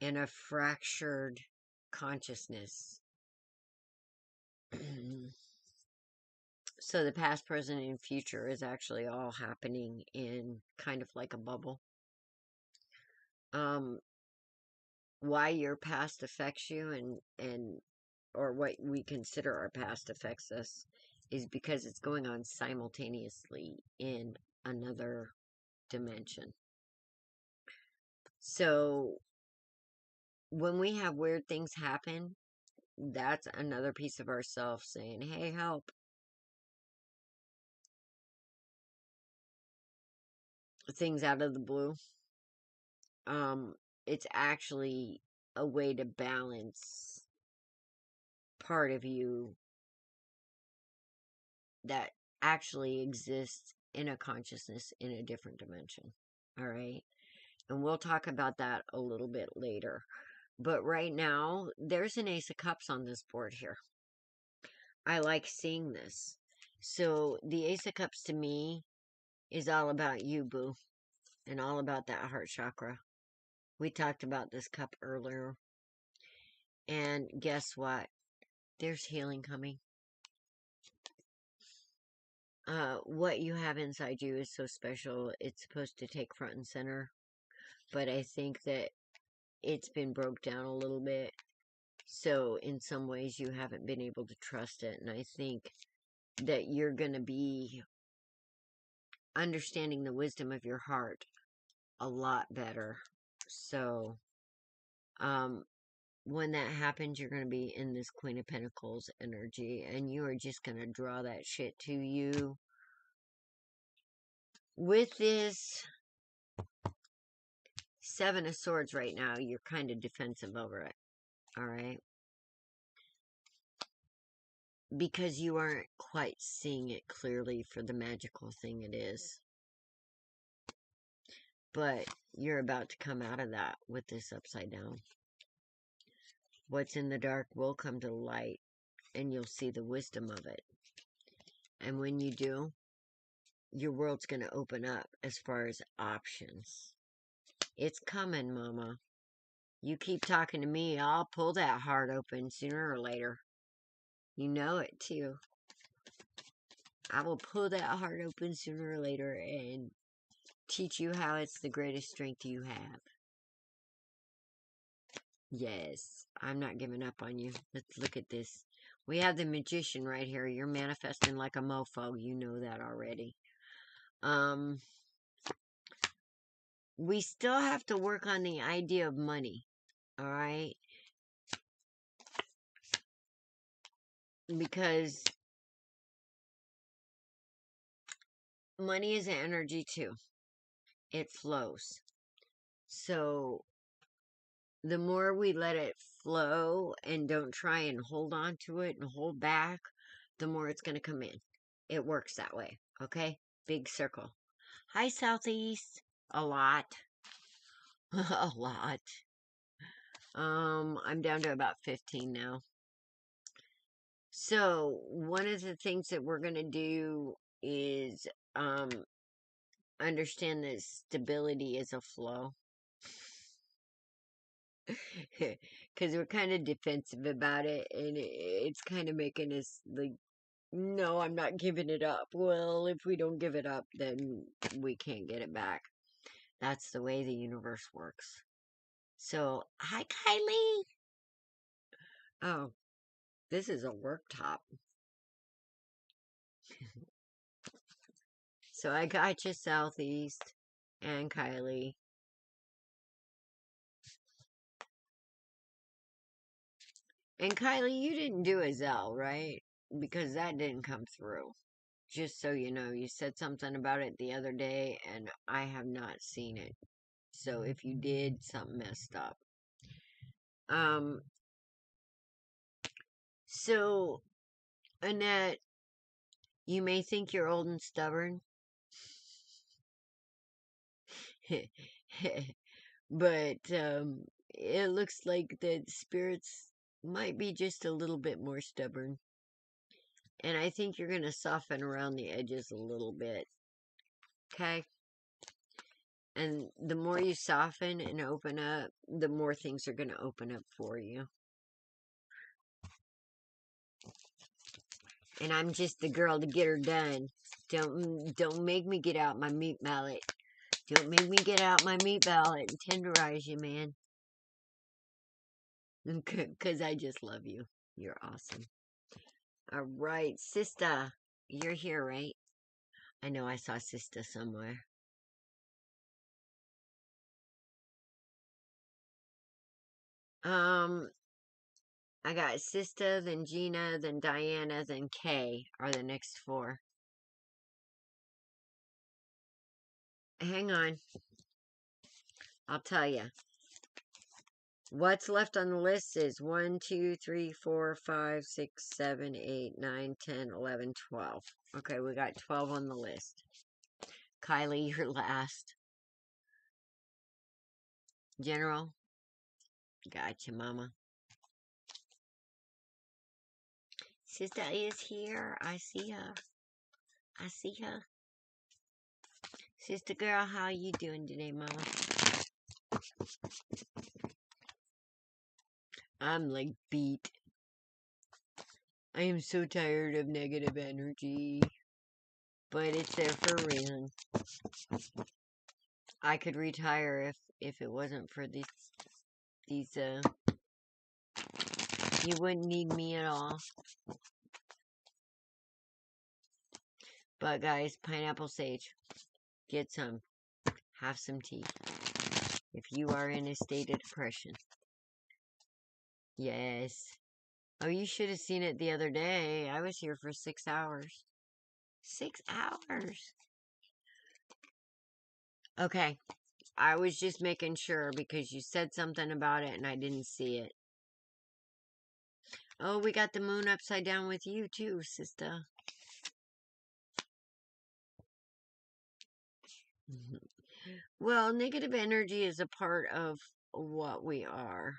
in a fractured consciousness. So the past, present, and future is actually all happening in kind of like a bubble. Um, why your past affects you and or what we consider our past affects us is because it's going on simultaneously in another dimension. So when we have weird things happen, that's another piece of ourselves saying, hey, help. Things out of the blue. It's actually a way to balance part of you that actually exists in a consciousness in a different dimension. All right. And we'll talk about that a little bit later. But right now, there's an Ace of Cups on this board here. I like seeing this. So the Ace of Cups to me is all about you, boo, and all about that heart chakra. We talked about this cup earlier. And guess what? There's healing coming. What you have inside you is so special. It's supposed to take front and center. But I think that it's been broke down a little bit. So in some ways you haven't been able to trust it. And I think that you're going to be understanding the wisdom of your heart a lot better. So, when that happens, you're going to be in this Queen of Pentacles energy, and you are just going to draw that shit to you. With this Seven of Swords right now, you're kind of defensive over it. All right? Because you aren't quite seeing it clearly for the magical thing it is. But you're about to come out of that with this upside down. What's in the dark will come to the light, and you'll see the wisdom of it. And when you do, your world's going to open up as far as options. It's coming, mama. You keep talking to me, I'll pull that heart open sooner or later. You know it, too. I will pull that heart open sooner or later and teach you how it's the greatest strength you have. Yes, I'm not giving up on you. Let's look at this. We have the Magician right here. You're manifesting like a mofo. You know that already. We still have to work on the idea of money. All right? Because money is an energy too. It flows. So the more we let it flow and don't try and hold on to it and hold back, the more it's going to come in. It works that way. Okay? Big circle. Hi, Southeast. A lot. A lot. I'm down to about 15 now. So, one of the things that we're going to do is understand that stability is a flow. Because we're kind of defensive about it, and it's kind of making us like, no, I'm not giving it up. Well, if we don't give it up, then we can't get it back. That's the way the universe works. So, hi, Kylie. Oh, this is a worktop. So I got you, Southeast and Kylie. And Kylie, you didn't do a Zelle, right? Because that didn't come through. Just so you know, you said something about it the other day, and I have not seen it. So if you did, something messed up. So, Annette, you may think you're old and stubborn. But, it looks like the spirits might be just a little bit more stubborn. And I think you're going to soften around the edges a little bit. Okay? And the more you soften and open up, the more things are going to open up for you. And I'm just the girl to get her done. Don't make me get out my meat mallet. Don't make me get out my meat mallet and tenderize you, man. Because I just love you. You're awesome. All right, sister. You're here, right? I know I saw sister somewhere. I got sister, then Gina, then Diana, then Kay are the next four. Hang on. I'll tell you. What's left on the list is 1, 2, 3, 4, 5, 6, 7, 8, 9, 10, 11, 12. Okay, we got 12 on the list. Kylie, you're last. General. Gotcha, mama. Sister is here. I see her. I see her. Sister girl, how you doing today, mama? I'm like beat. I am so tired of negative energy. But it's there for a reason. I could retire if it wasn't for these you wouldn't need me at all. But guys, pineapple sage. Get some. Have some tea. If you are in a state of depression. Yes. Oh, you should have seen it the other day. I was here for 6 hours. 6 hours. Okay. I was just making sure because you said something about it and I didn't see it. Oh, we got the moon upside down with you too, sister. Well, negative energy is a part of what we are.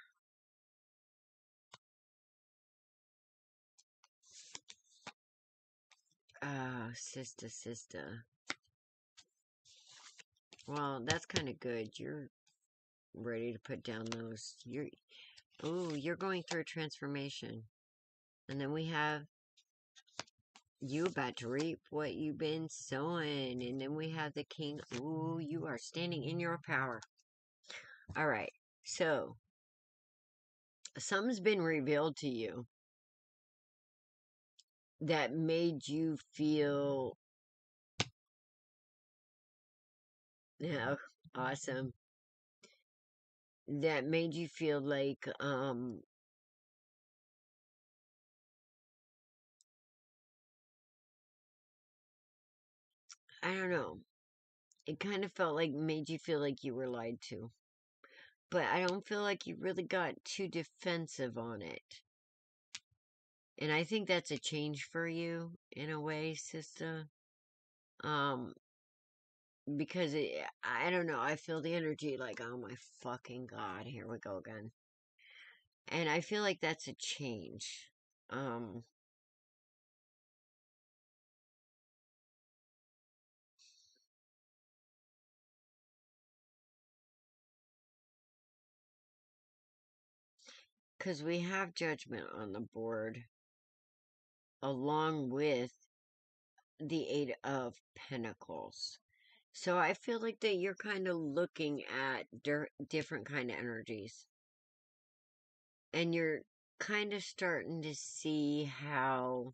Sister. Well, that's kind of good. You're ready to put down those. You're going through a transformation. And then we have you about to reap what you've been sowing. And then we have the king. Ooh, you are standing in your power. All right. So, something's been revealed to you that made you feel, awesome. That made you feel like, I don't know. It kind of felt like made you feel like you were lied to. But I don't feel like you really got too defensive on it. And I think that's a change for you, in a way, sister. Because I don't know, I feel the energy like, oh my fucking God, here we go again. And I feel like that's a change. Because we have judgment on the board, along with the Eight of Pentacles. So I feel like that you're kind of looking at different kind of energies. And you're kind of starting to see how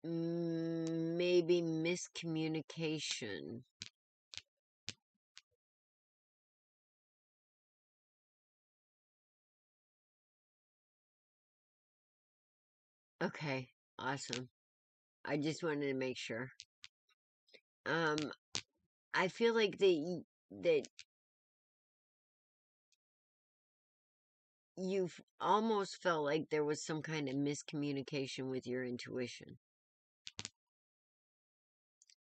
maybe miscommunication. Okay, awesome. I just wanted to make sure. I feel like that you've almost felt like there was some kind of miscommunication with your intuition.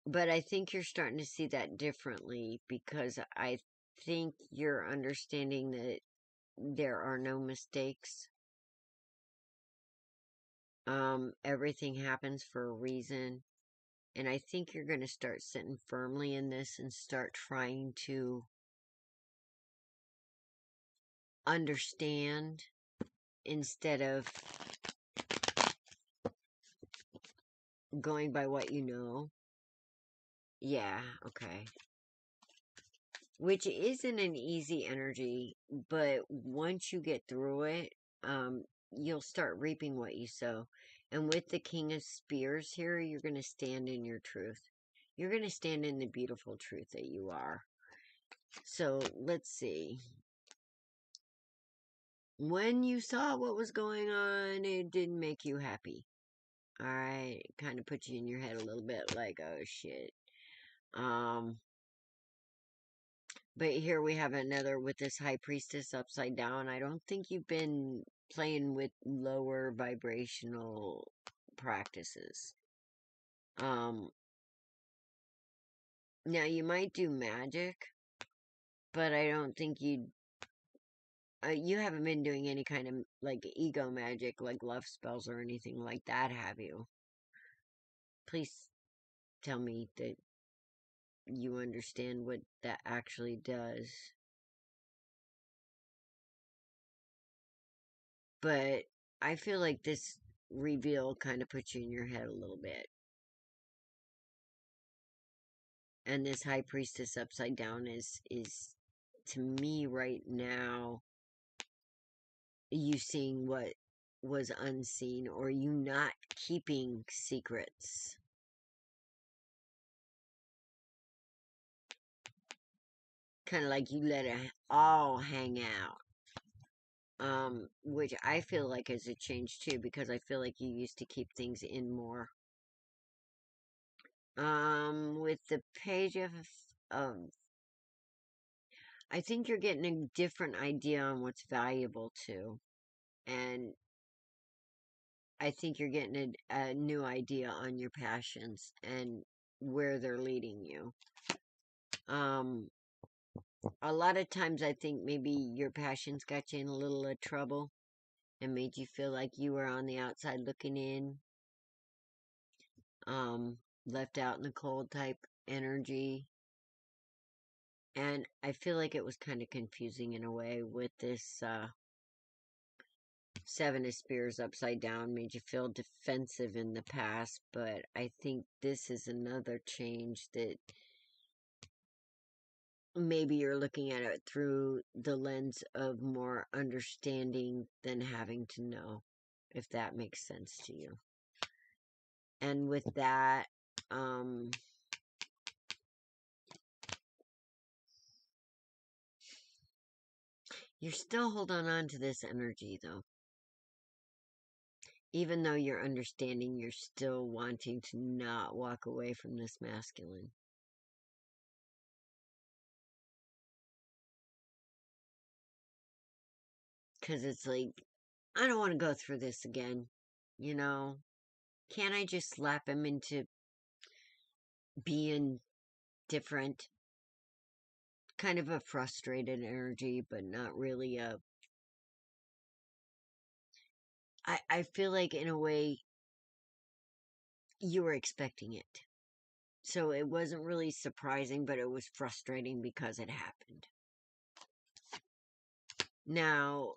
But I think you're starting to see that differently because I think you're understanding that there are no mistakes. Everything happens for a reason. And I think you're going to start sitting firmly in this and start trying to understand instead of going by what you know. Yeah, okay. Which isn't an easy energy, but once you get through it, you'll start reaping what you sow. And with the King of Spears here, you're going to stand in your truth. You're going to stand in the beautiful truth that you are. So, let's see. When you saw what was going on, it didn't make you happy. Alright? It kind of put you in your head a little bit like, oh shit. But here we have another with this High Priestess upside down. I don't think you've been playing with lower vibrational practices. Now you might do magic, but I don't think you haven't been doing any kind of, like, ego magic, like love spells or anything like that, have you? Please tell me that you understand what that actually does. But I feel like this reveal kind of puts you in your head a little bit. And this High Priestess upside down is to me right now, you seeing what was unseen, or you not keeping secrets. Kind of like you let it all hang out. Which I feel like is a change too, because I feel like you used to keep things in more. With the page of, I think you're getting a different idea on what's valuable too. And I think you're getting a new idea on your passions and where they're leading you. A lot of times I think maybe your passions got you in a little trouble and made you feel like you were on the outside looking in. Left out in the cold type energy. And I feel like it was kind of confusing in a way with this, Seven of Spears upside down, made you feel defensive in the past, but I think this is another change that maybe you're looking at it through the lens of more understanding than having to know, if that makes sense to you. And with that, you're still holding on to this energy, though. Even though you're understanding, you're still wanting to not walk away from this masculine. Because it's like, I don't want to go through this again. You know? Can't I just slap him into being different? Kind of a frustrated energy, but not really a... I feel like, in a way, you were expecting it. So it wasn't really surprising, but it was frustrating because it happened. Now,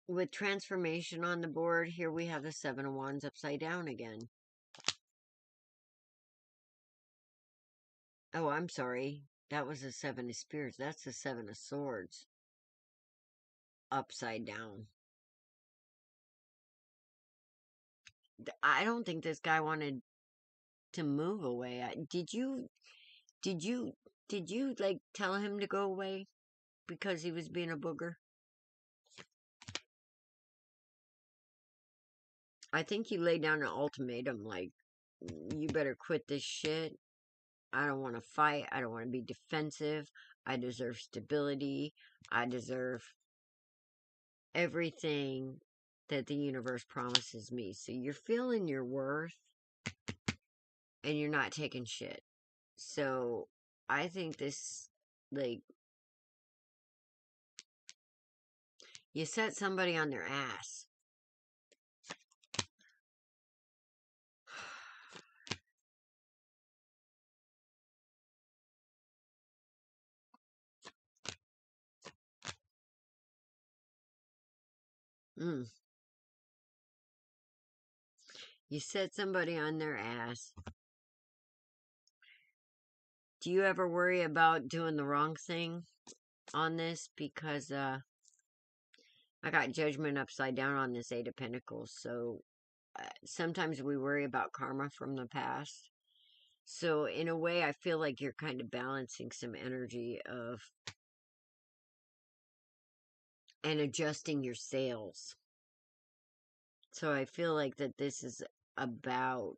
with transformation on the board, here we have the Seven of Wands upside down again. Oh, I'm sorry. That was the Seven of Spears. That's the Seven of Swords upside down. I don't think this guy wanted to move away. Did you, like, tell him to go away because he was being a booger? I think you laid down an ultimatum, like, you better quit this shit. I don't want to fight. I don't want to be defensive. I deserve stability. I deserve everything that the universe promises me. So you're feeling your worth and you're not taking shit. So I think this, like, you set somebody on their ass. Mm. You set somebody on their ass. Do you ever worry about doing the wrong thing on this? Because I got judgment upside down on this Eight of Pentacles. So sometimes we worry about karma from the past. So in a way, I feel like you're kind of balancing some energy of and adjusting your sails. So I feel like that this is about,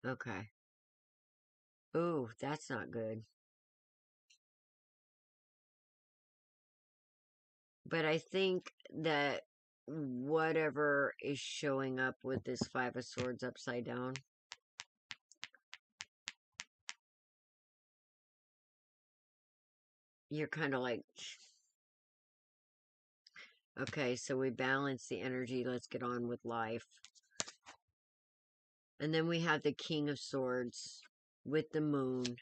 okay. Ooh, that's not good. But I think that whatever is showing up with this Five of Swords upside down, you're kind of like, okay, so we balance the energy. Let's get on with life. And then we have the King of Swords with the Moon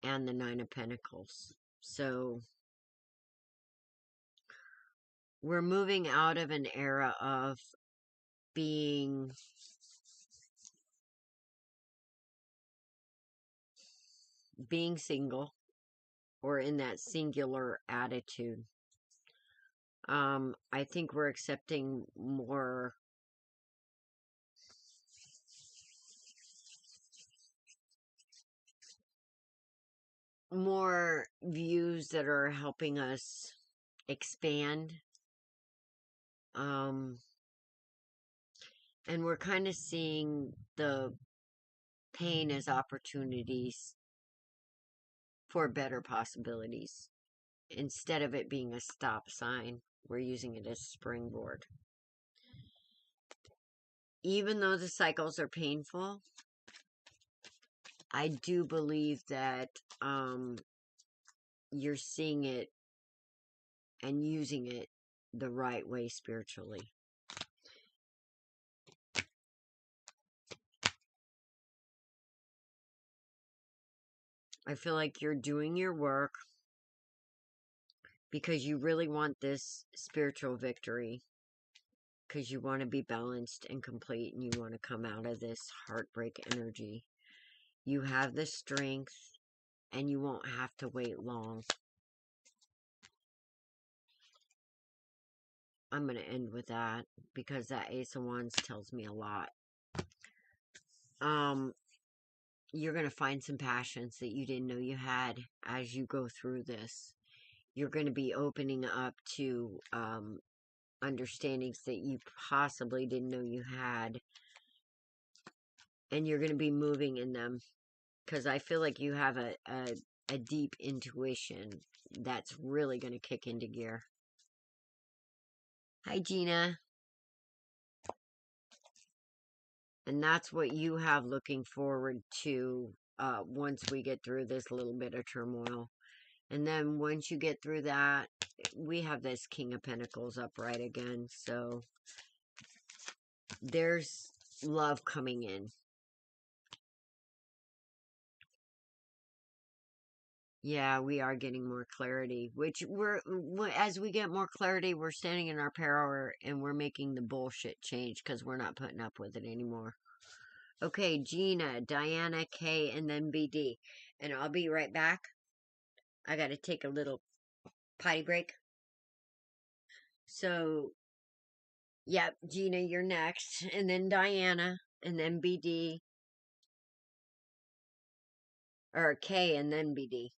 and the Nine of Pentacles. So we're moving out of an era of being single or in that singular attitude. I think we're accepting more views that are helping us expand. And we're kind of seeing the pain as opportunities for better possibilities. Instead of it being a stop sign, we're using it as a springboard. Even though the cycles are painful, I do believe that you're seeing it and using it the right way spiritually. I feel like you're doing your work because you really want this spiritual victory, because you want to be balanced and complete, and you want to come out of this heartbreak energy. You have the strength, and you won't have to wait long. I'm going to end with that, because that Ace of Wands tells me a lot. You're going to find some passions that you didn't know you had as you go through this. You're going to be opening up to understandings that you possibly didn't know you had. And you're going to be moving in them. Because I feel like you have a deep intuition that's really going to kick into gear. Hi, Gina. And that's what you have looking forward to once we get through this little bit of turmoil. And then once you get through that, we have this King of Pentacles upright again. So there's love coming in. Yeah, we are getting more clarity, which as we get more clarity, we're standing in our power and we're making the bullshit change because we're not putting up with it anymore. Okay, Gina, Diana, K, and then BD. And I'll be right back. I got to take a little potty break. So, yep, Gina, you're next. And then Diana, and then BD. Or K, and then BD.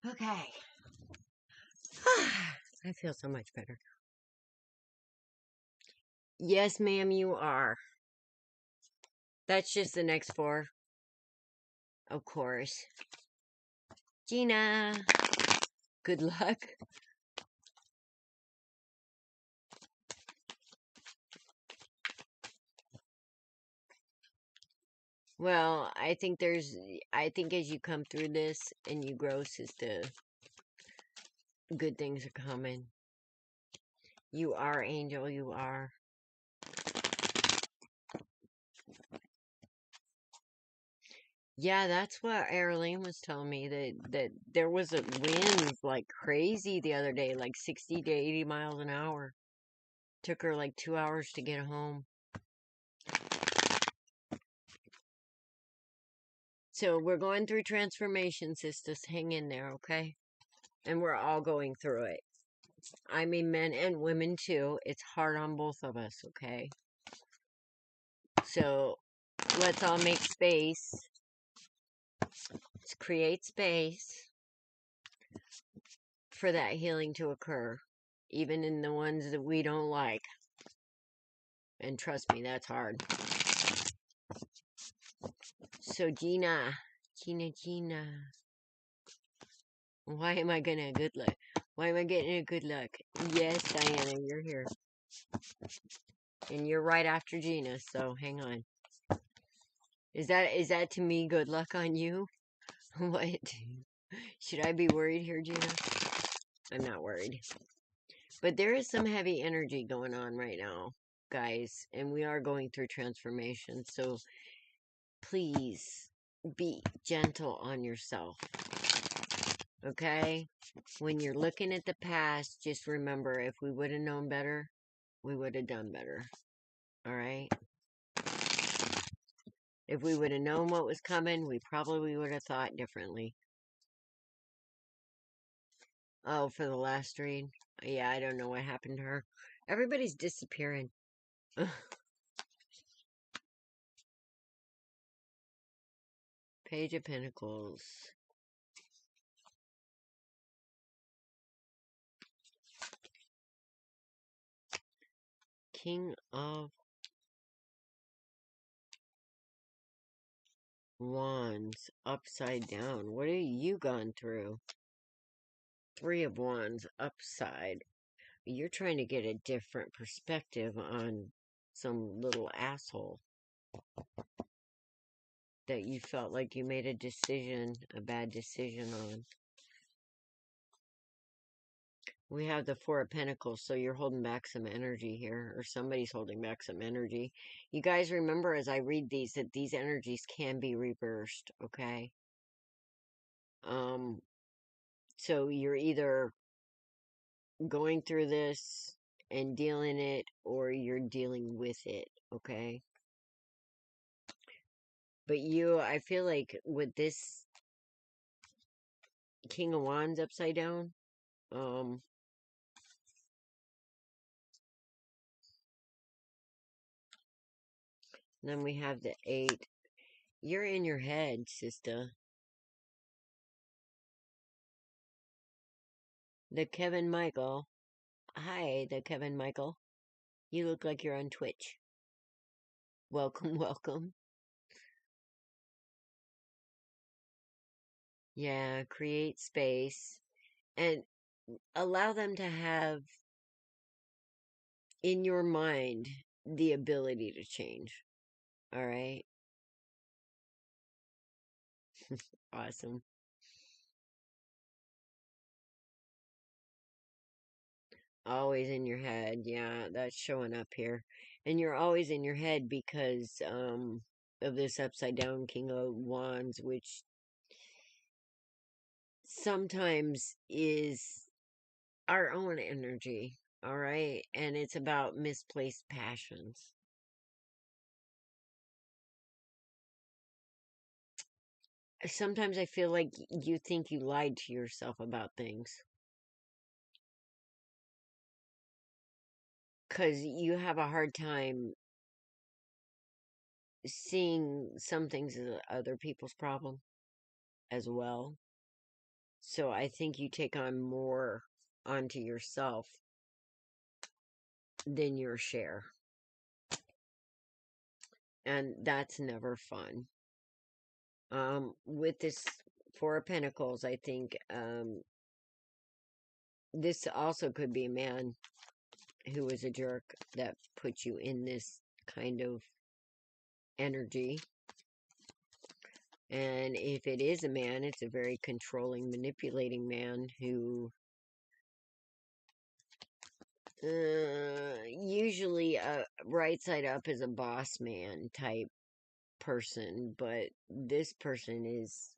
Okay. I feel so much better. Yes, ma'am, you are. That's just the next 4. Of course. Gina, good luck. Well, I think as you come through this and you grow, sister, good things are coming. You are, Angel, you are. Yeah, that's what Arlene was telling me, that there was a wind like crazy the other day, like 60 to 80 miles an hour. Took her like 2 hours to get home. So we're going through transformation, sisters. Hang in there, okay? And we're all going through it. I mean, men and women too. It's hard on both of us, okay? So let's all make space. Let's create space for that healing to occur, even in the ones that we don't like. And trust me, that's hard. So Gina. Why am I getting a good luck? Why am I getting a good luck? Yes, Diana, you're here. And you're right after Gina, so hang on. Is that to me good luck on you? What? Should I be worried here, Gina? I'm not worried. But there is some heavy energy going on right now, guys, and we are going through transformation, so please be gentle on yourself. Okay? When you're looking at the past, just remember, if we would have known better, we would have done better. Alright? If we would have known what was coming, we probably would have thought differently. Oh, for the last read? Yeah, I don't know what happened to her. Everybody's disappearing. Page of Pentacles. King of Wands upside down. What have you gone through? 3 of Wands upside. You're trying to get a different perspective on some little asshole that you felt like you made a bad decision on. We have the 4 of Pentacles, so you're holding back some energy here, or somebody's holding back some energy. You guys remember as I read these that these energies can be reversed, okay? So you're either going through this and dealing it, or you're dealing with it, okay? But I feel like with this King of Wands upside down, then we have the 8. You're in your head, sister. The Kevin Michael. Hi, the Kevin Michael. You look like you're on Twitch. Welcome, welcome. Yeah, create space and allow them to have in your mind the ability to change. All right? Awesome. Always in your head. Yeah, that's showing up here. And you're always in your head because of this upside down King of Wands, which sometimes is our own energy, all right? And it's about misplaced passions. Sometimes I feel like you think you lied to yourself about things. Because you have a hard time seeing some things as other people's problem as well. So I think you take on more onto yourself than your share. And that's never fun. With this Four of Pentacles, I think this also could be a man who is a jerk that puts you in this kind of energy. And if it is a man, it's a very controlling, manipulating man who usually right side up is a boss man type person, but this person is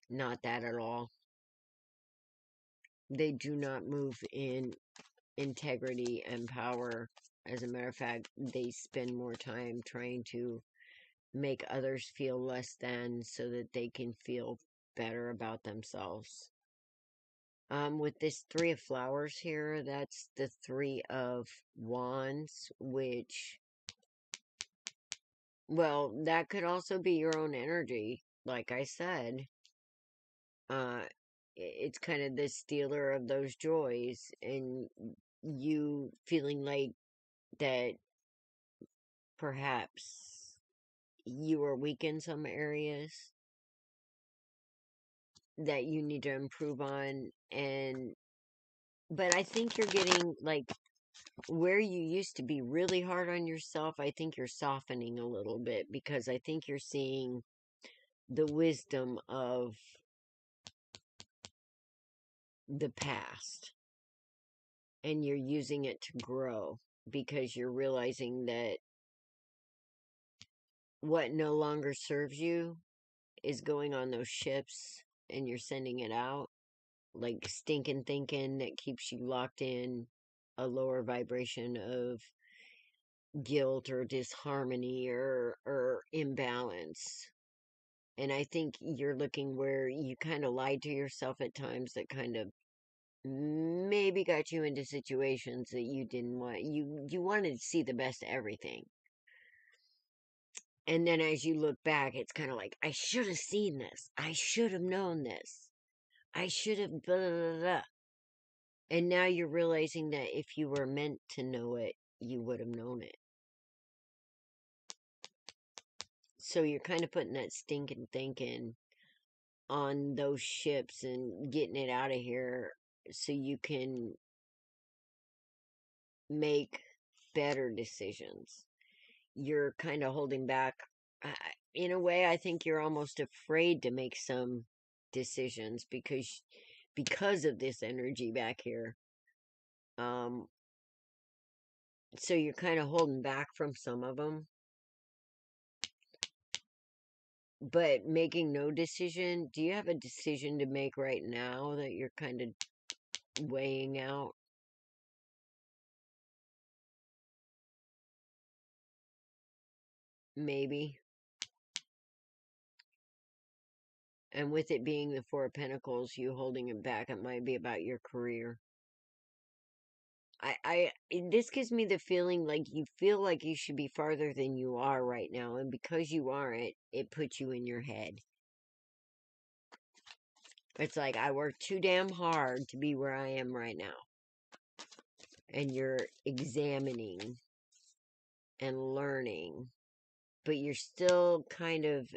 not that at all. They do not move in integrity and power. As a matter of fact, they spend more time trying to make others feel less than so that they can feel better about themselves. With this Three of Flowers here, that's the Three of Wands, which, well, that could also be your own energy. Like I said, it's kind of the stealer of those joys, and you feeling like that perhaps you are weak in some areas that you need to improve on. But I think you're getting, like, where you used to be really hard on yourself, I think you're softening a little bit, because I think you're seeing the wisdom of the past and you're using it to grow, because you're realizing that what no longer serves you is going on those ships, and you're sending it out, like stinking thinking that keeps you locked in a lower vibration of guilt or disharmony or imbalance. And I think you're looking where you kind of lied to yourself at times that kind of maybe got you into situations that you didn't want. You wanted to see the best of everything. And then as you look back, it's kind of like, I should have seen this. I should have known this. I should have blah, blah, blah, blah. And now you're realizing that if you were meant to know it, you would have known it. So you're kind of putting that stinking thinking on those ships and getting it out of here so you can make better decisions. You're kind of holding back. In a way, I think you're almost afraid to make some decisions because of this energy back here. So you're kind of holding back from some of them. But making no decision, do you have a decision to make right now that you're kind of weighing out? Maybe. And with it being the Four of Pentacles, you holding it back, it might be about your career. This gives me the feeling like you feel like you should be farther than you are right now, and because you aren't, it puts you in your head. It's like, I worked too damn hard to be where I am right now. And you're examining and learning, but you're still kind of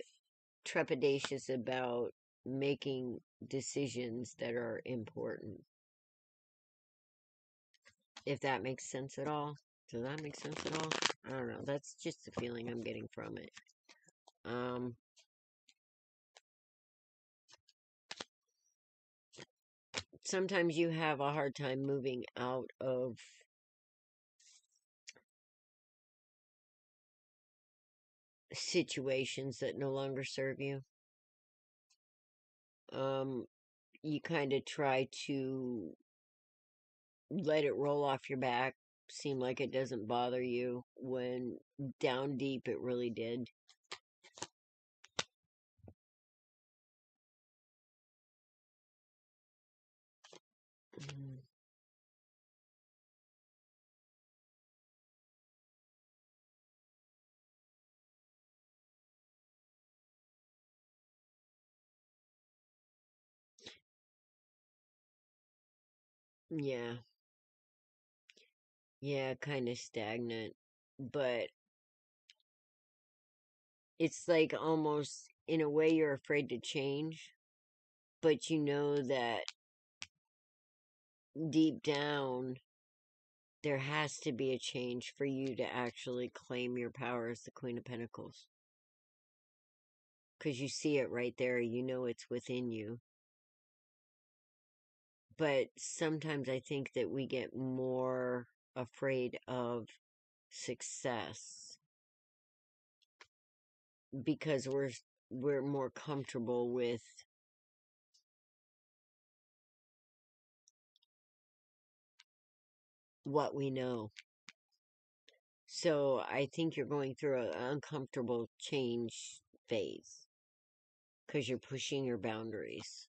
trepidatious about making decisions that are important. If that makes sense at all. Does that make sense at all? I don't know. That's just the feeling I'm getting from it. Sometimes you have a hard time moving out of situations that no longer serve you. You kind of try to let it roll off your back, seem like it doesn't bother you, when down deep it really did. Yeah. Yeah, kind of stagnant. But it's like almost in a way you're afraid to change, but you know that deep down there has to be a change for you to actually claim your power as the Queen of Pentacles. Because you see it right there, you know it's within you. But sometimes I think that we get more afraid of success because we're more comfortable with what we know. So I think you're going through an uncomfortable change phase because you're pushing your boundaries.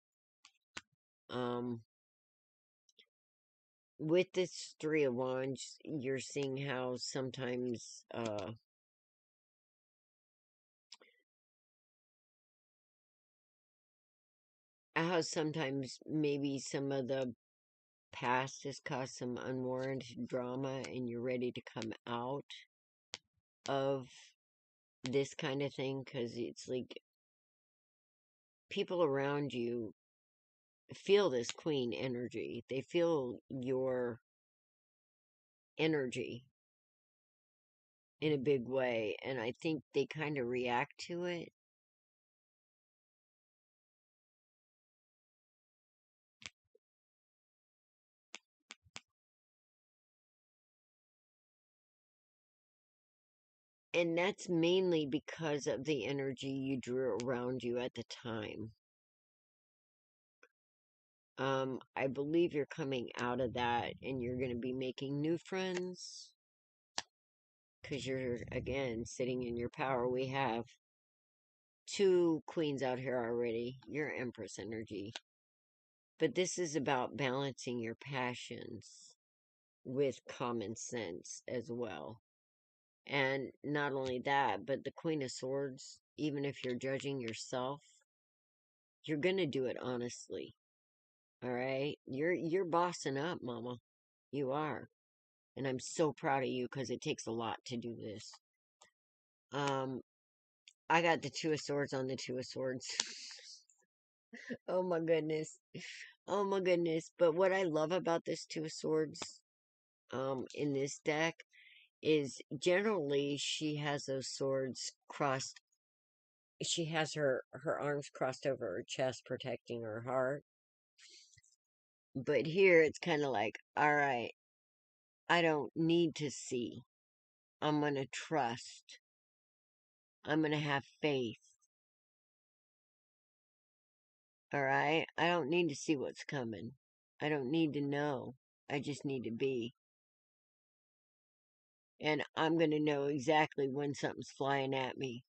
With this Three of Wands, you're seeing how sometimes, maybe some of the past has caused some unwarranted drama and you're ready to come out of this kind of thing, because it's like people around you feel this queen energy. They feel your energy in a big way, and I think they kind of react to it. And that's mainly because of the energy you drew around you at the time. I believe you're coming out of that and you're going to be making new friends because you're, again, sitting in your power. We have two queens out here already. You're Empress energy. But this is about balancing your passions with common sense as well. And not only that, but the Queen of Swords, even if you're judging yourself, you're going to do it honestly. All right? You're bossing up, mama. You are. And I'm so proud of you because it takes a lot to do this. I got the Two of Swords on the Two of Swords. Oh my goodness. Oh my goodness. But what I love about this Two of Swords, in this deck is generally she has those swords crossed. She has her arms crossed over her chest, protecting her heart. But here it's kind of like, all right, I don't need to see. I'm going to trust. I'm going to have faith. All right? I don't need to see what's coming. I don't need to know. I just need to be. And I'm going to know exactly when something's flying at me.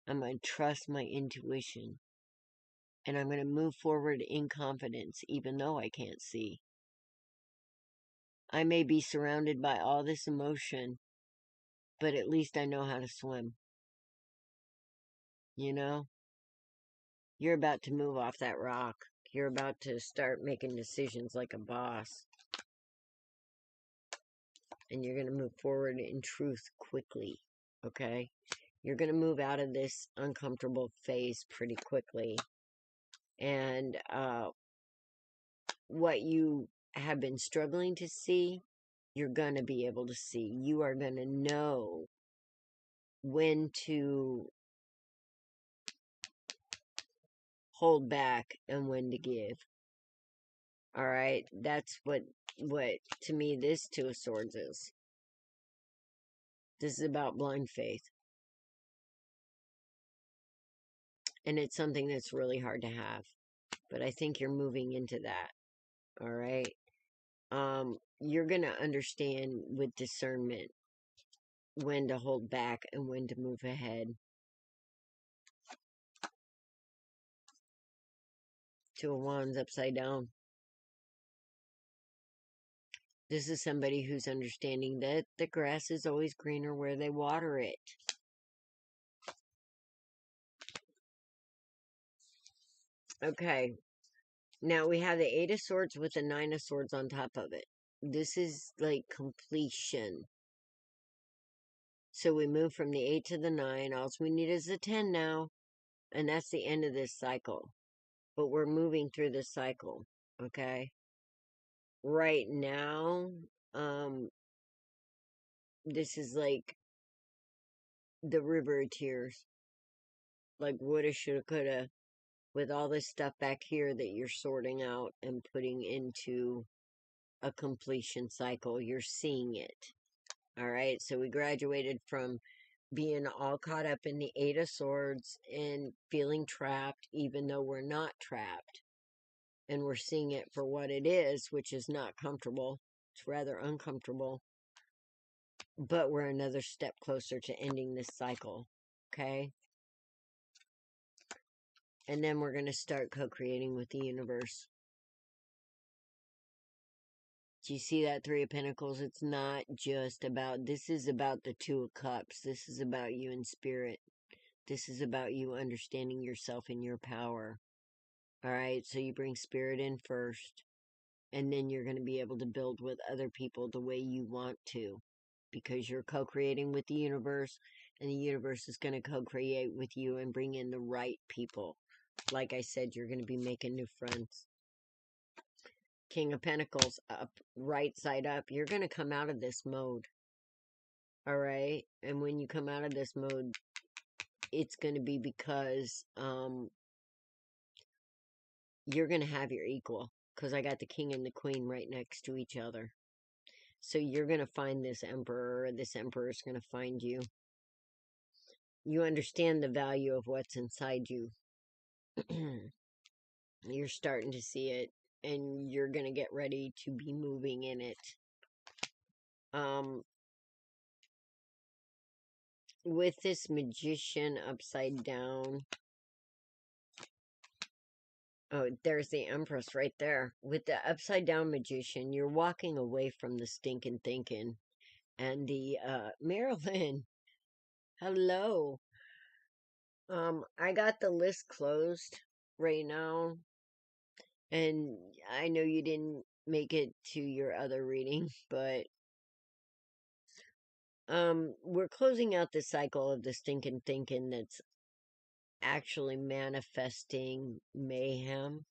I'm going to trust my intuition. And I'm going to move forward in confidence, even though I can't see. I may be surrounded by all this emotion, but at least I know how to swim. You know? You're about to move off that rock. You're about to start making decisions like a boss. And you're going to move forward in truth quickly. Okay? You're going to move out of this uncomfortable phase pretty quickly. And what you have been struggling to see, you're going to be able to see. You are going to know when to hold back and when to give. All right? That's what to me this Two of Swords is. This is about blind faith. And it's something that's really hard to have. But I think you're moving into that. All right? You're going to understand with discernment when to hold back and when to move ahead. Two of Wands upside down. This is somebody who's understanding that the grass is always greener where they water it. Okay. Now we have the Eight of Swords with the Nine of Swords on top of it. This is like completion. So we move from the 8 to the 9. All we need is the 10 now. And that's the end of this cycle. But we're moving through this cycle. Okay? Right now, this is like the river of tears. Like woulda, shoulda, coulda. With all this stuff back here that you're sorting out and putting into a completion cycle. You're seeing it. All right? So we graduated from being all caught up in the Eight of Swords and feeling trapped, even though we're not trapped. And we're seeing it for what it is, which is not comfortable. It's rather uncomfortable. But we're another step closer to ending this cycle. Okay? And then we're going to start co-creating with the universe. Do you see that Three of Pentacles? It's not just about, this is about the Two of Cups. This is about you in spirit. This is about you understanding yourself and your power. All right, so you bring spirit in first, and then you're going to be able to build with other people the way you want to, because you're co-creating with the universe, and the universe is going to co-create with you and bring in the right people. Like I said, you're going to be making new friends. King of Pentacles up, right side up. You're going to come out of this mode. All right, and when you come out of this mode, it's going to be because you're going to have your equal, because I got the king and the queen right next to each other. So you're going to find this emperor, or this emperor is going to find you. You understand the value of what's inside you. You're starting to see it, and you're going to get ready to be moving in it. With this magician upside down, oh, there's the Empress right there. With the upside down magician, you're walking away from the stinking thinking. And the, Marilyn, hello. I got the list closed right now. And I know you didn't make it to your other reading, but, we're closing out the cycle of the stinking thinking that's actually manifesting mayhem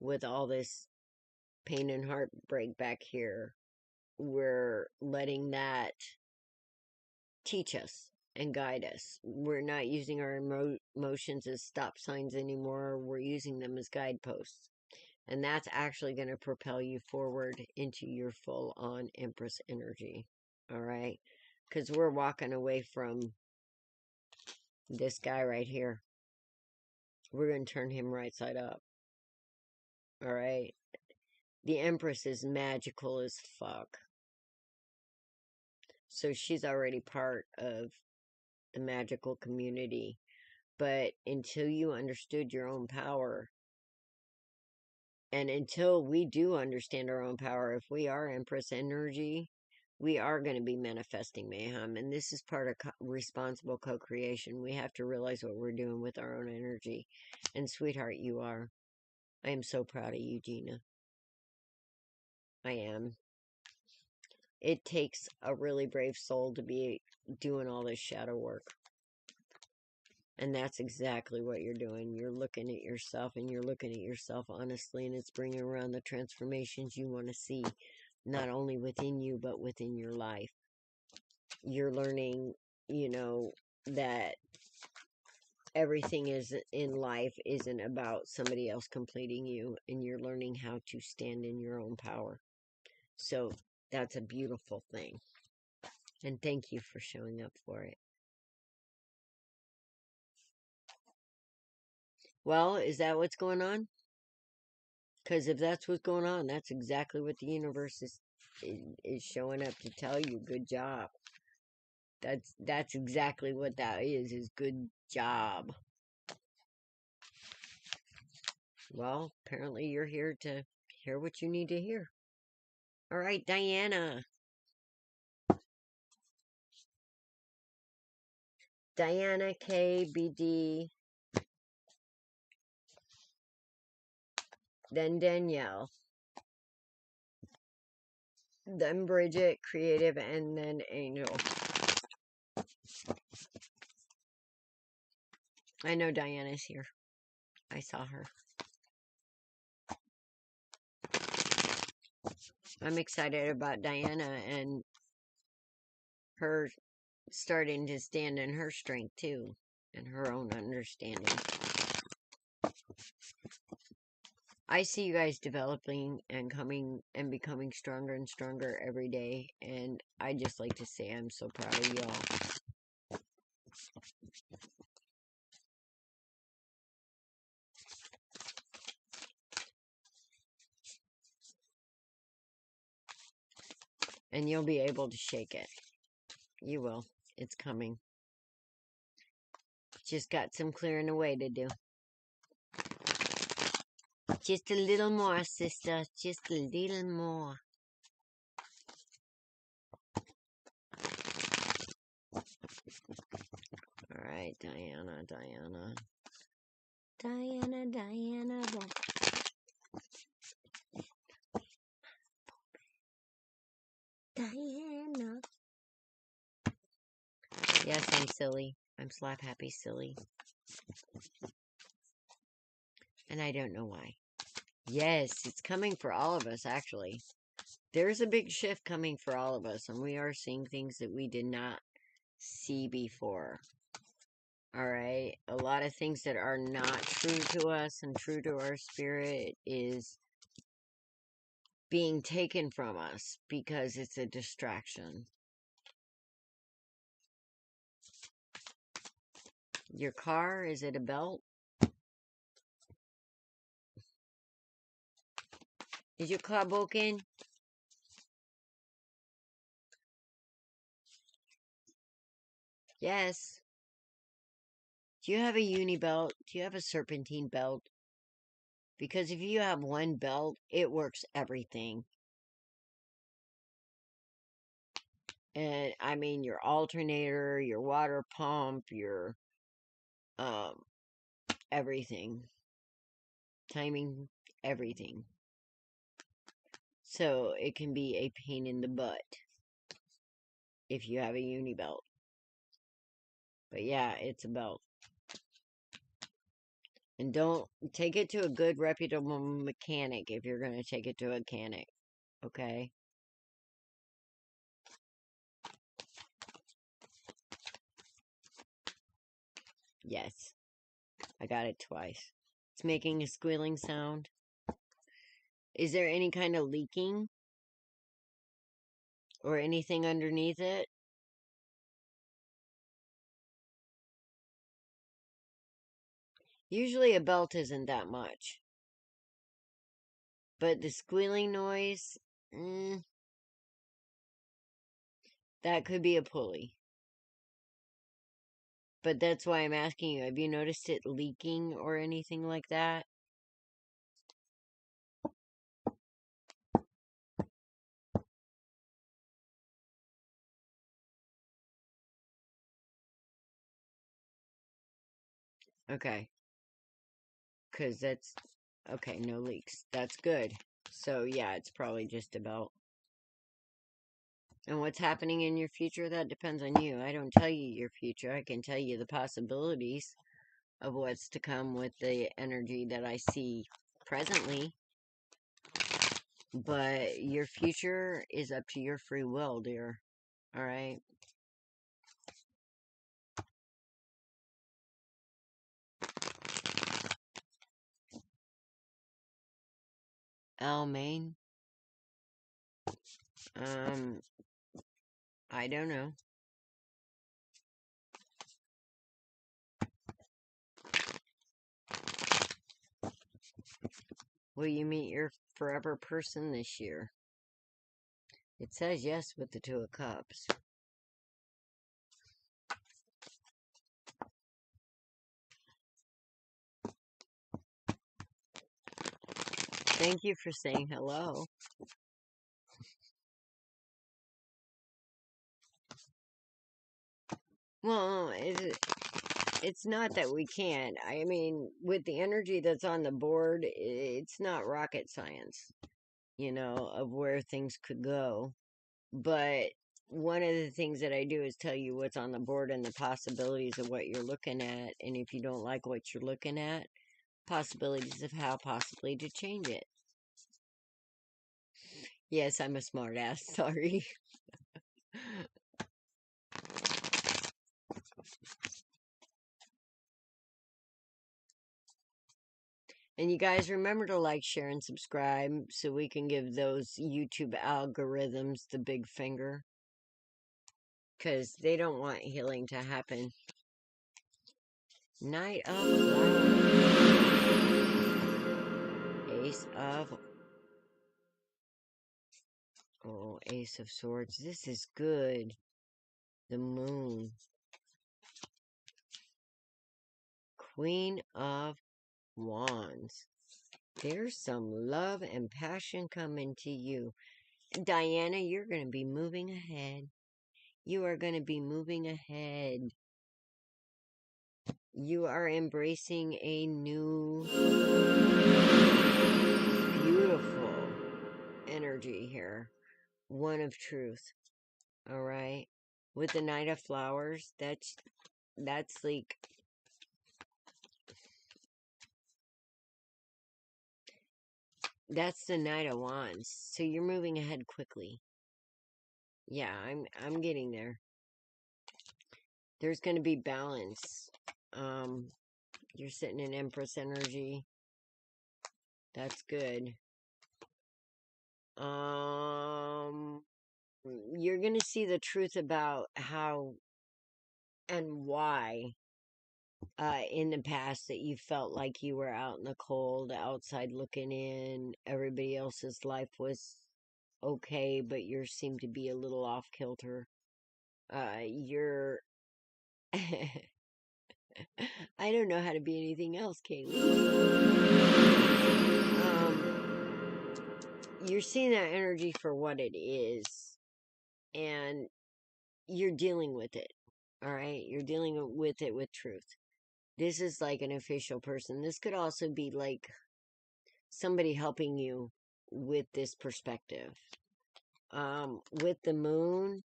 with all this pain and heartbreak back here. We're letting that teach us and guide us. We're not using our emotions as stop signs anymore. We're using them as guideposts. And that's actually going to propel you forward into your full-on Empress energy. All right? Because we're walking away from this guy right here. We're going to turn him right side up. All right? The Empress is magical as fuck. So she's already part of the magical community. But until you understood your own power, and until we do understand our own power, if we are Empress energy, we are going to be manifesting mayhem. And this is part of responsible co-creation. We have to realize what we're doing with our own energy. And sweetheart, you are. I am so proud of you, Gina. I am. It takes a really brave soul to be doing all this shadow work. And that's exactly what you're doing. You're looking at yourself, and you're looking at yourself honestly, and it's bringing around the transformations you want to see, not only within you, but within your life. You're learning, you know, that everything is in life isn't about somebody else completing you, and you're learning how to stand in your own power. So that's a beautiful thing. And thank you for showing up for it. Well, is that what's going on? Because if that's what's going on, that's exactly what the universe is showing up to tell you. Good job. That's exactly what that is good job. Well, apparently you're here to hear what you need to hear. All right, Diana. Diana KBD. then Danielle, then Bridget, Creative, and then Angel. I know Diana's here. I saw her. I'm excited about Diana and her starting to stand in her strength too, and her own understanding. I see you guys developing and coming and becoming stronger and stronger every day, and I just like to say I'm so proud of y'all. And you'll be able to shake it. You will. It's coming. Just got some clearing away to do. Just a little more, sister. Just a little more. Alright, Diana. Diana. Yes, I'm silly. I'm slap happy silly. And I don't know why. Yes, it's coming for all of us, actually. There's a big shift coming for all of us, and we are seeing things that we did not see before. Alright? A lot of things that are not true to us and true to our spirit is being taken from us because it's a distraction. Your car, is it a belt? Is your car broken? Yes. Do you have a uni belt? Do you have a serpentine belt? Because if you have one belt, it works everything. And I mean your alternator, your water pump, your everything. Timing, everything. So it can be a pain in the butt if you have a uni belt. But yeah, it's a belt. And don't take it to a good reputable mechanic if you're going to take it to a mechanic. Okay? Yes. I got it twice. It's making a squealing sound. Is there any kind of leaking? Or anything underneath it? Usually a belt isn't that much. But the squealing noise, that could be a pulley. But that's why I'm asking you, have you noticed it leaking or anything like that? Okay. Because that's, okay, no leaks. That's good. So, yeah, it's probably just a belt. And what's happening in your future, that depends on you. I don't tell you your future. I can tell you the possibilities of what's to come with the energy that I see presently. But your future is up to your free will, dear. All right? Maine? I don't know. Will you meet your forever person this year? It says yes with the Two of Cups. Thank you for saying hello. Well, it's not that we can't. I mean, with the energy that's on the board, it's not rocket science, of where things could go. But one of the things that I do is tell you what's on the board and the possibilities of what you're looking at. And if you don't like what you're looking at, possibilities of how possibly to change it. Yes, I'm a smart ass. Sorry. And you guys remember to like, share, and subscribe so we can give those YouTube algorithms the big finger. Because they don't want healing to happen. Knight of Flowers. Ace of... Oh, Ace of Swords. This is good. The Moon. Queen of Wands. There's some love and passion coming to you. Diana, you're going to be moving ahead. You are going to be moving ahead. You are embracing a new, beautiful energy here. One of truth. All right? With the Knight of Flowers, that's like... That's the Knight of Wands. So you're moving ahead quickly. Yeah, I'm getting there. There's going to be balance. You're sitting in Empress energy. That's good. You're going to see the truth about how and why in the past that you felt like you were out in the cold, outside looking in. Everybody else's life was okay, but yours seemed to be a little off kilter. You're... I don't know how to be anything else, Kaylee. You're seeing that energy for what it is, and you're dealing with it, all right? You're dealing with it with truth. This is like an official person. This could also be like somebody helping you with this perspective. With the Moon,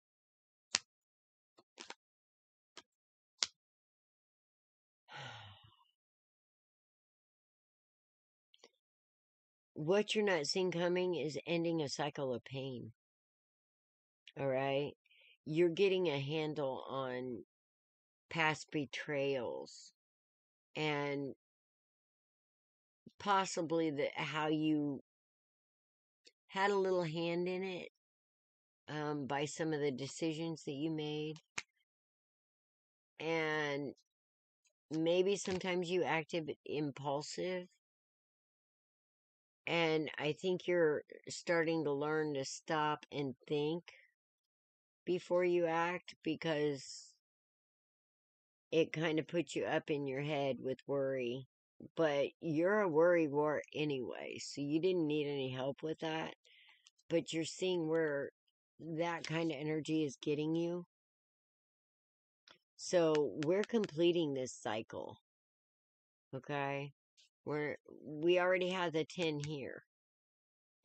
what you're not seeing coming is ending a cycle of pain. All right? You're getting a handle on past betrayals and possibly how you had a little hand in it by some of the decisions that you made. And maybe sometimes you acted impulsive. And I think you're starting to learn to stop and think before you act, because it kind of puts you up in your head with worry. But you're a worry wart anyway, so you didn't need any help with that. But you're seeing where that kind of energy is getting you. So we're completing this cycle. Okay? We already have the 10 here.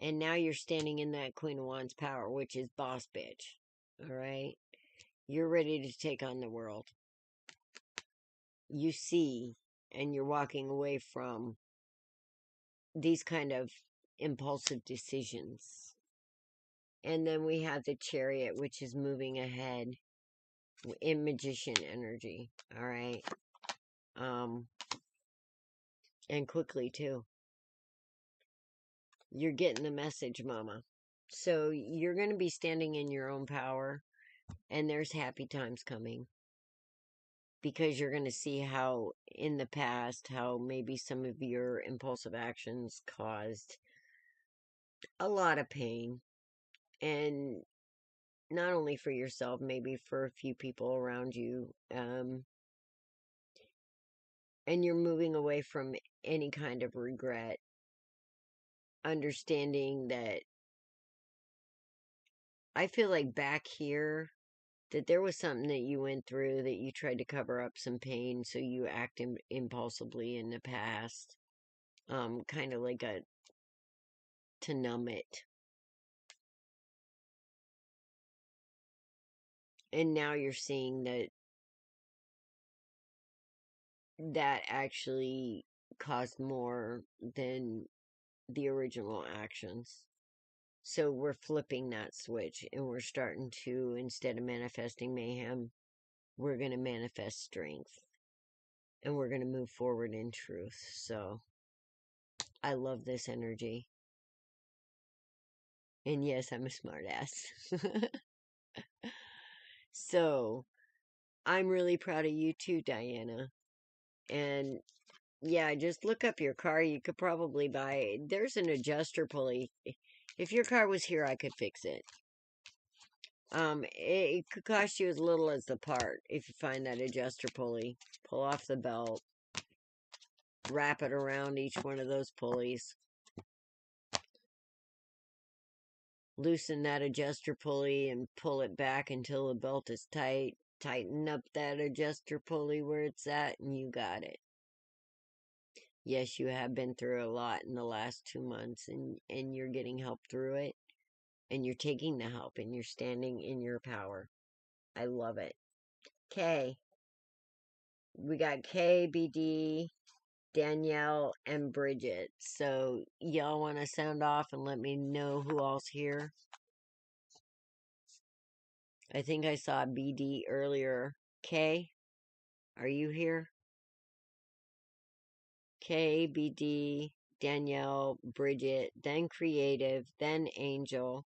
And now you're standing in that Queen of Wands power, which is boss bitch. Alright? You're ready to take on the world. You see, and you're walking away from these kind of impulsive decisions. And then we have the Chariot, which is moving ahead in Magician energy. Alright? And quickly, too. You're getting the message, Mama. So you're going to be standing in your own power, and there's happy times coming. Because you're going to see how, in the past, how maybe some of your impulsive actions caused a lot of pain. And not only for yourself, maybe for a few people around you. And you're moving away from any kind of regret. Understanding that I feel like back here, that there was something that you went through that you tried to cover up some pain, so you act impulsively in the past, kind of like to numb it. And now you're seeing that actually caused more than the original actions. So we're flipping that switch, and we're starting to, instead of manifesting mayhem, we're going to manifest strength. And we're going to move forward in truth. So I love this energy. And yes, I'm a smart ass. So I'm really proud of you too, Diana. And yeah, just look up your car. You could probably buy, there's an adjuster pulley. If your car was here, I could fix it. It could cost you as little as the part if you find that adjuster pulley. Pull off the belt, wrap it around each one of those pulleys. Loosen that adjuster pulley and pull it back until the belt is tight. Tighten up that adjuster pulley where it's at, and you got it. Yes, you have been through a lot in the last 2 months, and you're getting help through it, and you're taking the help, and you're standing in your power. I love it. Okay. We got K, BD, Danielle, and Bridget. So, y'all want to sound off and let me know who all's here? I think I saw BD earlier. K, are you here? K, BD, Danielle, Bridget, then Creative, then Angel,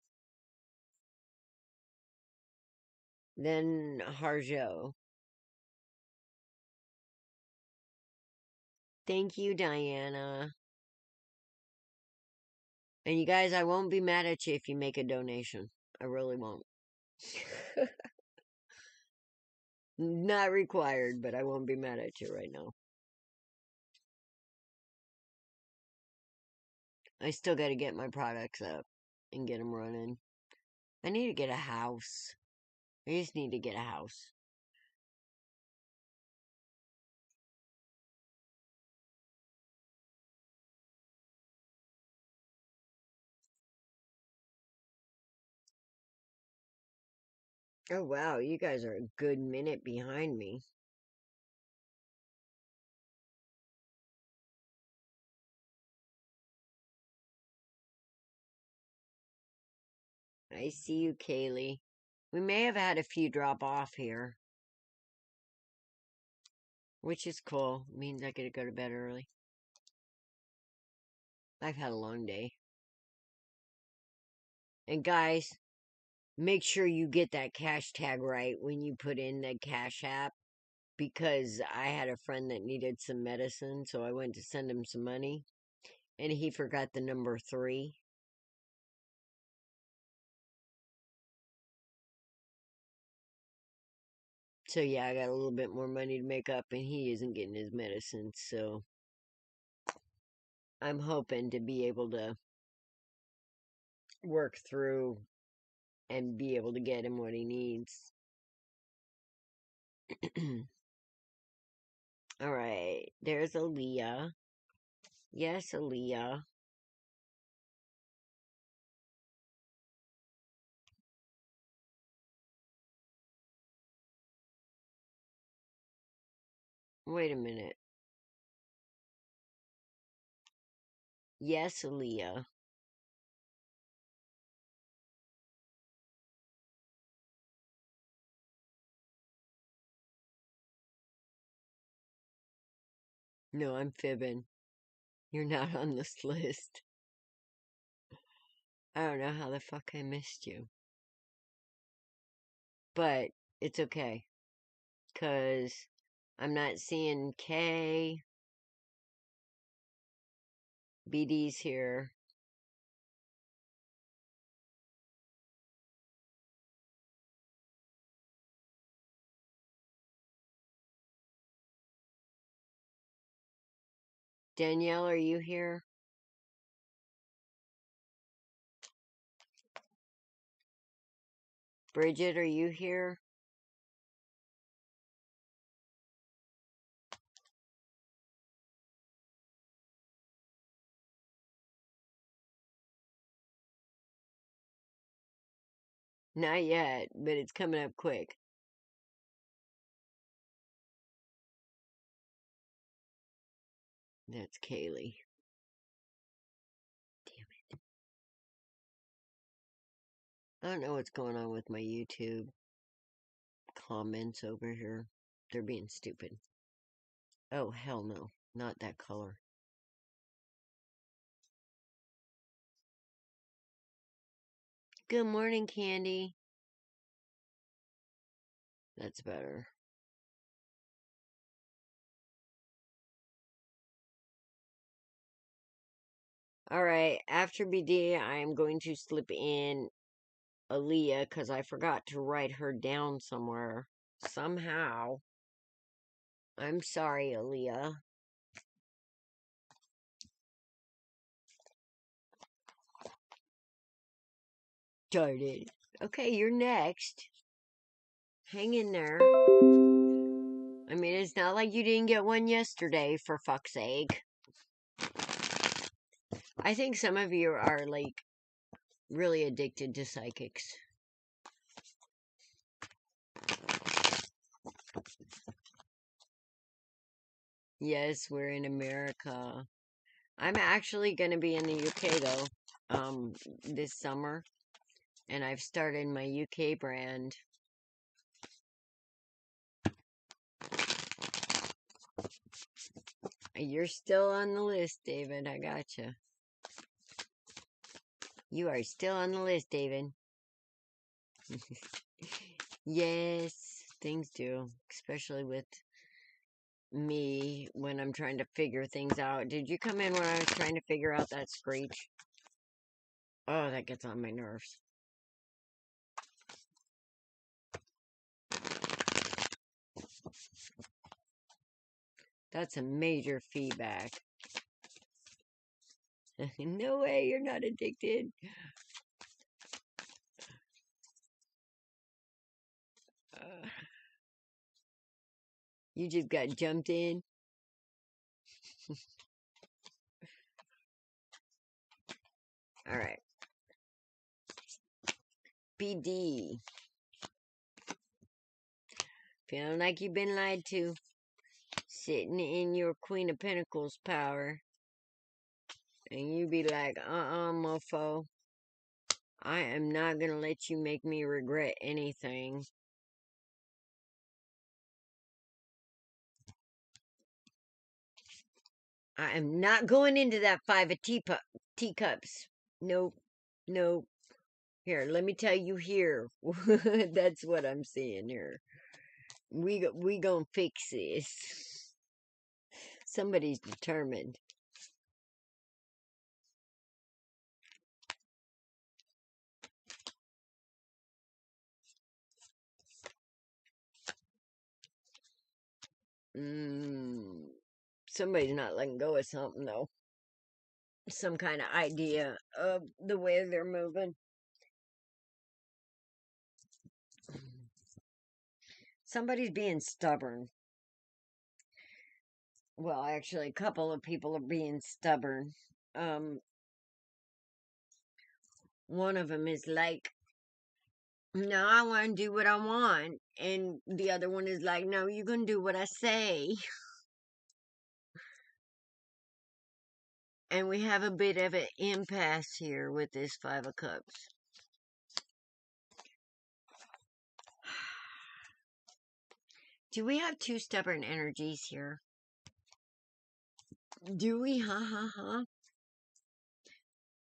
then Harjo. Thank you, Diana. And you guys, I won't be mad at you if you make a donation. I really won't. Not required, but I won't be mad at you right now. I still got to get my products up and get them running. I need to get a house. I just need to get a house. Oh, wow. You guys are a good minute behind me. I see you, Kaylee. We may have had a few drop off here, which is cool. It means I get to go to bed early. I've had a long day. And guys, make sure you get that cash tag right when you put in the Cash App, because I had a friend that needed some medicine, so I went to send him some money, and he forgot the number 3. So yeah, I got a little bit more money to make up, and he isn't getting his medicine, so I'm hoping to be able to work through and be able to get him what he needs. All right, there's Aaliyah. Yes, Aaliyah. Wait a minute. Yes, Aaliyah. No, I'm fibbing. You're not on this list. I don't know how the fuck I missed you. But it's okay, 'cause I'm not seeing K. BD's here. Danielle, are you here? Bridget, are you here? Not yet, but it's coming up quick. That's Kaylee. Damn it. I don't know what's going on with my YouTube comments over here. They're being stupid. Oh, hell no. Not that color. Good morning, Candy. That's better. Alright, after BD, I am going to slip in Aaliyah because I forgot to write her down somewhere. Somehow. I'm sorry, Aaliyah. Darn it. Okay, you're next. Hang in there. I mean, it's not like you didn't get one yesterday, for fuck's sake. I think some of you are, like, really addicted to psychics. Yes, we're in America. I'm actually going to be in the UK, though, this summer. And I've started my UK brand. You're still on the list, David. I gotcha. You are still on the list, David. Yes, things do. Especially with me when I'm trying to figure things out. Did you come in when I was trying to figure out that screech? Oh, that gets on my nerves. That's a major feedback. No way, you're not addicted. You just got jumped in. All right. BD. Feeling like you've been lied to. Sitting in your Queen of Pentacles power. And you be like, mofo. I am not going to let you make me regret anything. I am not going into that 5 of teacups. Nope. Nope. Here, let me tell you here. That's what I'm seeing here. We gonna fix this. Somebody's determined. Somebody's not letting go of something, though. Some kind of idea of the way they're moving. Somebody's being stubborn. Well, actually, a couple of people are being stubborn. One of them is like, no, I want to do what I want. And the other one is like, no, you're going to do what I say. And we have a bit of an impasse here with this 5 of Cups. Do we have 2 stubborn energies here? Do we? Ha.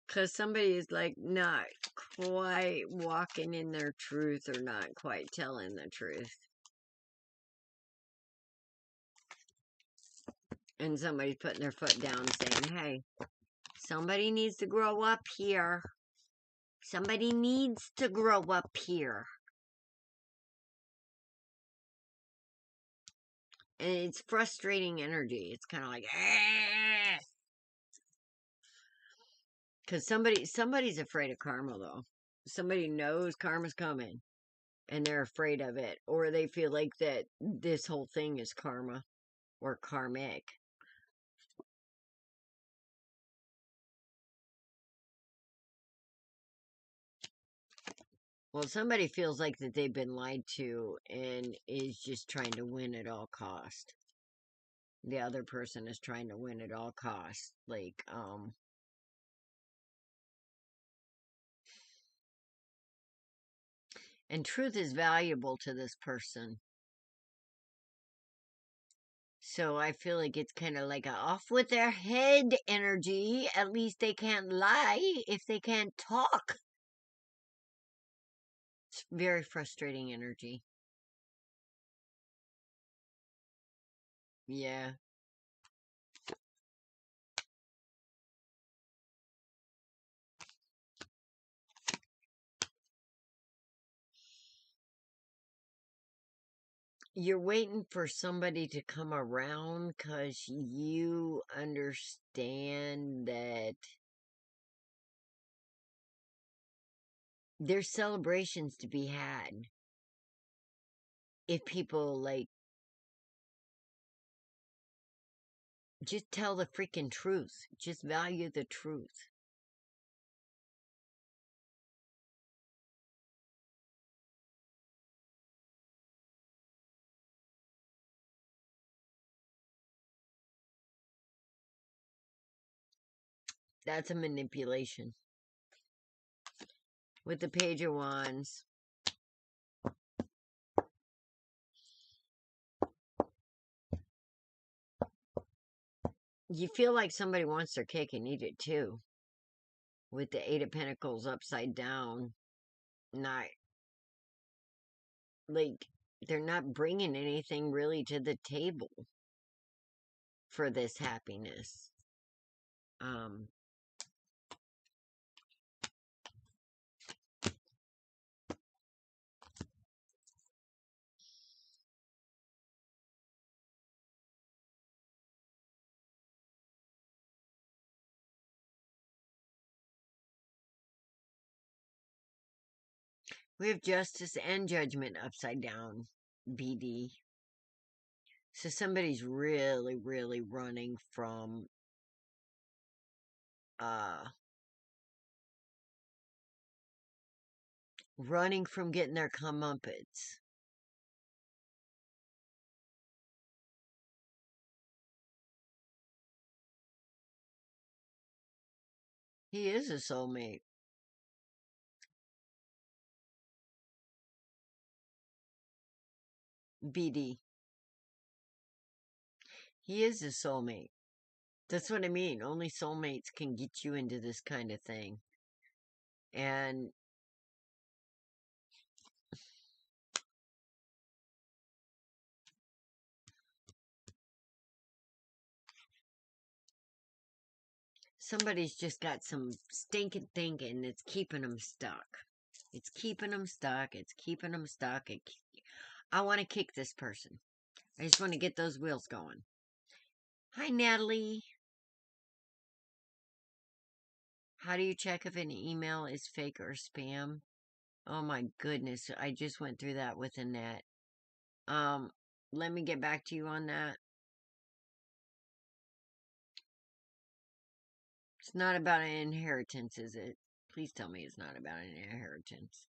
Because somebody is like not quite walking in their truth or not quite telling the truth. And somebody's putting their foot down saying, hey, somebody needs to grow up here. Somebody needs to grow up here. And it's frustrating energy. It's kind of like, because somebody's afraid of karma, though. Somebody knows karma's coming, and they're afraid of it. Or they feel like that this whole thing is karma or karmic. Well, somebody feels like that they've been lied to and is just trying to win at all cost. The other person is trying to win at all costs. Like, and truth is valuable to this person. So I feel like it's kind of like a off with their head energy. At least they can't lie if they can't talk. It's very frustrating energy. Yeah. You're waiting for somebody to come around because you understand that there's celebrations to be had if people, like, just tell the freaking truth. Just value the truth. That's a manipulation. With the Page of Wands, you feel like somebody wants their cake and eat it too. With the Eight of Pentacles upside down, not like they're not bringing anything really to the table for this happiness. We have Justice and Judgment upside down, BD. So somebody's really, really running from getting their comeuppance. He is a soulmate. BD. He is a soulmate. That's what I mean. Only soulmates can get you into this kind of thing. And somebody's just got some stinking thinking that's keeping them stuck. It's keeping them stuck. It's keeping them stuck. I want to kick this person. I just want to get those wheels going. Hi, Natalie. How do you check if an email is fake or spam? Oh my goodness. I just went through that with Annette. Let me get back to you on that. It's not about an inheritance, is it? Please tell me it's not about an inheritance.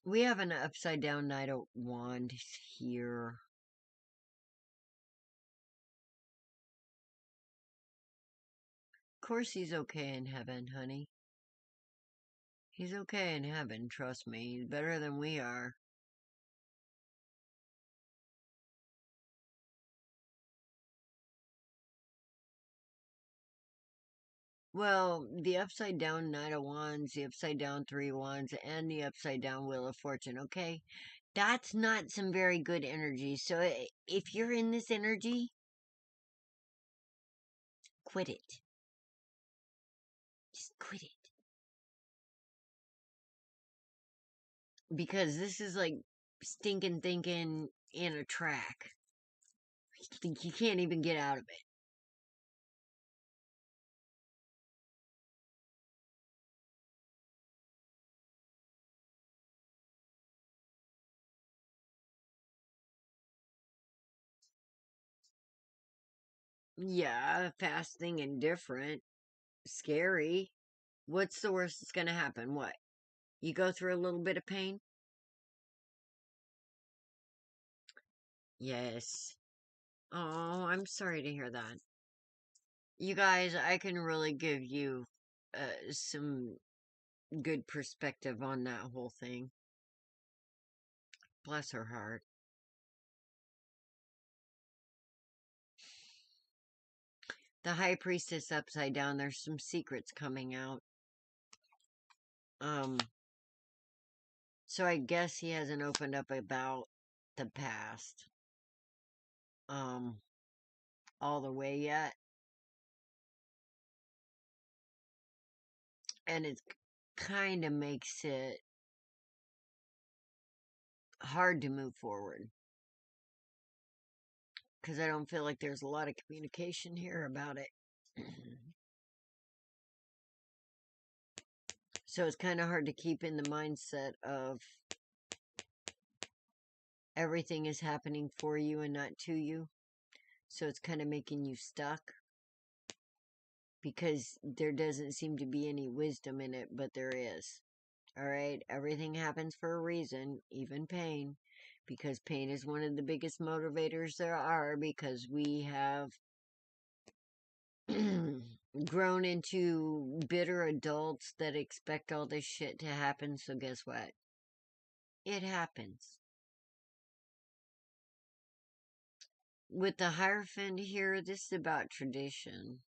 We have an upside down Knight of Wands here. Of course he's okay in heaven, honey. He's okay in heaven, trust me. He's better than we are. Well, the upside down Knight of Wands, the upside down Three of Wands, and the upside down Wheel of Fortune, okay? That's not some very good energy. So if you're in this energy, quit it. Just quit it. Because this is like stinking thinking in a track. You can't even get out of it. Yeah, fasting and different. scary. What's the worst that's going to happen? What? You go through a little bit of pain? Yes. Oh, I'm sorry to hear that. You guys, I can really give you some good perspective on that whole thing. Bless her heart. The high priestess upside down, there's some secrets coming out. So I guess he hasn't opened up about the past, all the way yet. And it kind of makes it hard to move forward. Because I don't feel like there's a lot of communication here about it. So it's kind of hard to keep in the mindset of everything is happening for you and not to you. So it's kind of making you stuck. Because there doesn't seem to be any wisdom in it, but there is. Alright? Everything happens for a reason, even pain. Because pain is one of the biggest motivators there are, because we have grown into bitter adults that expect all this shit to happen, so guess what? It happens. With the Hierophant here, this is about tradition.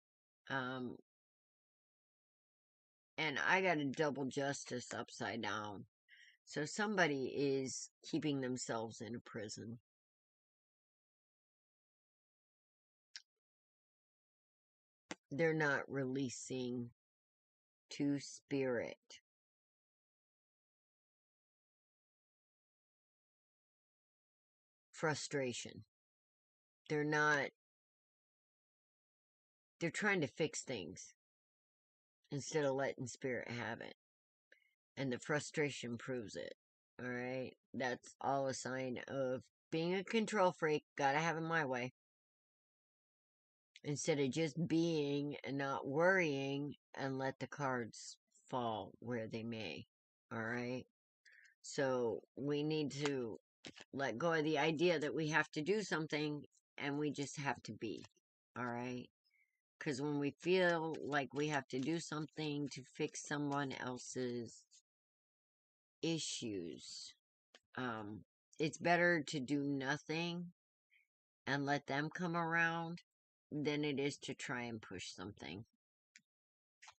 And I got a double justice upside down. So somebody is keeping themselves in a prison. They're not releasing to spirit. Frustration. They're trying to fix things instead of letting spirit have it. And the frustration proves it. Alright? That's all a sign of being a control freak. Gotta have it my way. Instead of just being and not worrying and let the cards fall where they may. Alright? So we need to let go of the idea that we have to do something and we just have to be. Alright? Because when we feel like we have to do something to fix someone else's issues, it's better to do nothing and let them come around than it is to try and push something.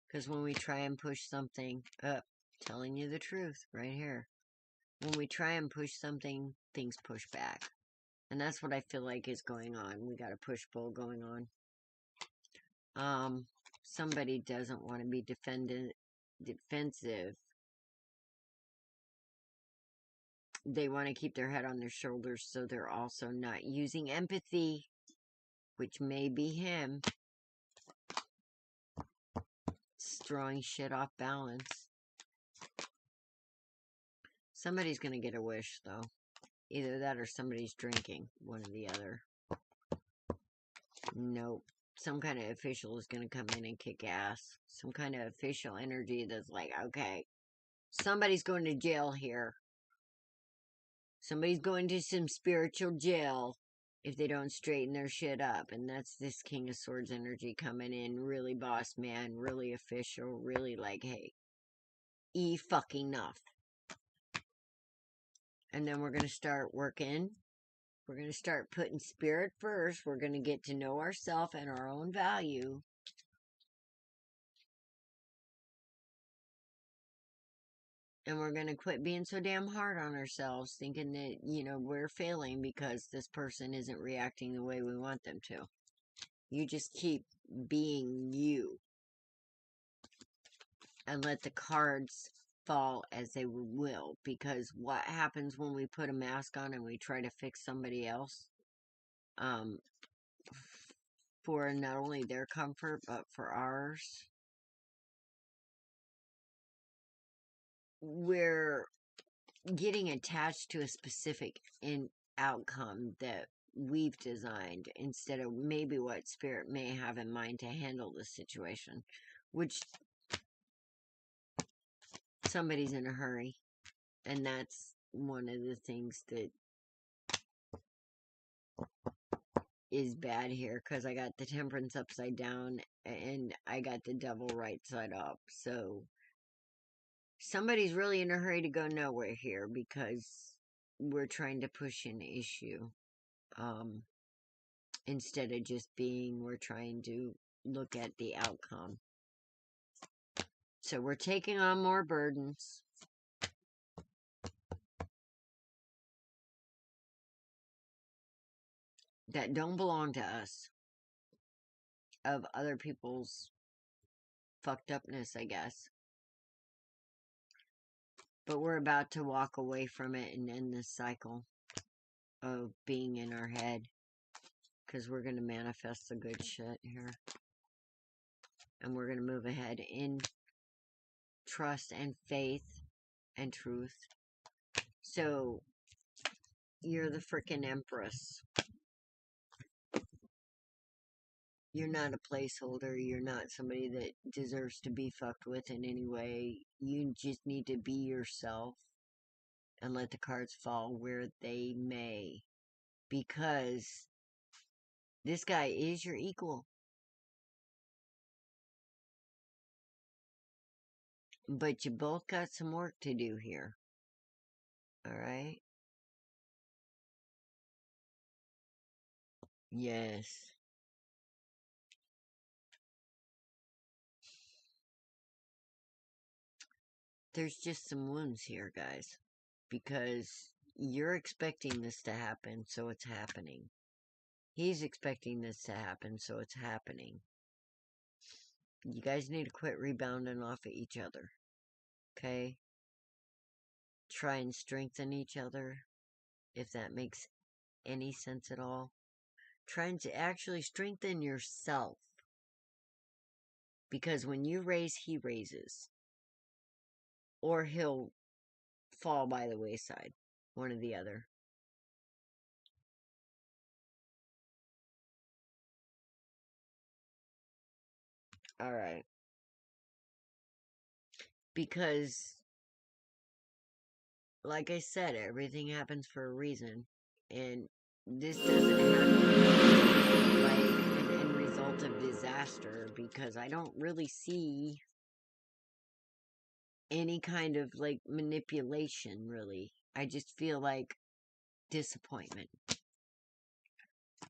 Because when we try and push something, telling you the truth right here. When we try and push something, things push back. And that's what I feel like is going on. We got a push-pull going on. Somebody doesn't want to be defensive. They want to keep their head on their shoulders, so they're also not using empathy, which may be him. It's throwing shit off balance. Somebody's gonna get a wish, though. Either that or somebody's drinking. One or the other. Nope. Some kind of official is gonna come in and kick ass. Some kind of official energy that's like, okay, somebody's going to jail here. Somebody's going to some spiritual jail if they don't straighten their shit up. And that's this King of Swords energy coming in. Really boss man, really official, really like, hey, fucking enough. And then we're going to start working. We're going to start putting spirit first. We're going to get to know ourselves and our own value. And we're going to quit being so damn hard on ourselves, thinking that, we're failing because this person isn't reacting the way we want them to. You just keep being you. And let the cards fall as they will. Because what happens when we put a mask on and we try to fix somebody else? For not only their comfort, but for ours. We're getting attached to a specific outcome that we've designed instead of maybe what spirit may have in mind to handle the situation. which somebody's in a hurry. And that's one of the things that is bad here, because I got the Temperance upside down and I got the Devil right side up. So somebody's really in a hurry to go nowhere here because we're trying to push an issue. Instead of just being, we're trying to look at the outcome. So we're taking on more burdens. That don't belong to us. Of other people's fucked upness, I guess. But we're about to walk away from it and end this cycle of being in our head. Because we're going to manifest the good shit here. And we're going to move ahead in trust and faith and truth. So, you're the frickin' Empress. You're not a placeholder. You're not somebody that deserves to be fucked with in any way. You just need to be yourself and let the cards fall where they may. Because this guy is your equal. But you both got some work to do here. Alright? Yes. There's just some wounds here, guys. Because you're expecting this to happen, so it's happening. He's expecting this to happen, so it's happening. You guys need to quit rebounding off of each other. Okay? Try and strengthen each other, if that makes any sense at all. Trying to actually strengthen yourself. Because when you raise, he raises. Or he'll fall by the wayside. One or the other. Alright. Because, like I said, everything happens for a reason. And this doesn't happen like an end result of disaster. Because I don't really see any kind of, like, manipulation, really. I just feel like disappointment.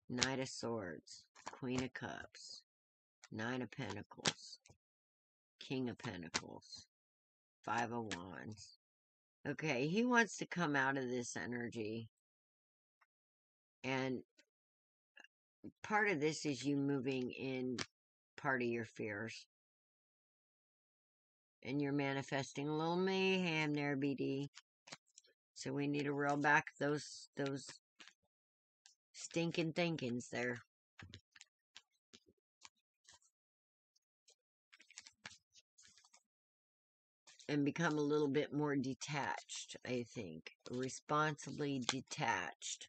Knight of Swords. Queen of Cups. Nine of Pentacles. King of Pentacles. Five of Wands. Okay, he wants to come out of this energy. And part of this is you moving in part of your fears. And you're manifesting a little mayhem there, BD. So we need to reel back those stinking thinkings there. And become a little bit more detached, I think. Responsibly detached.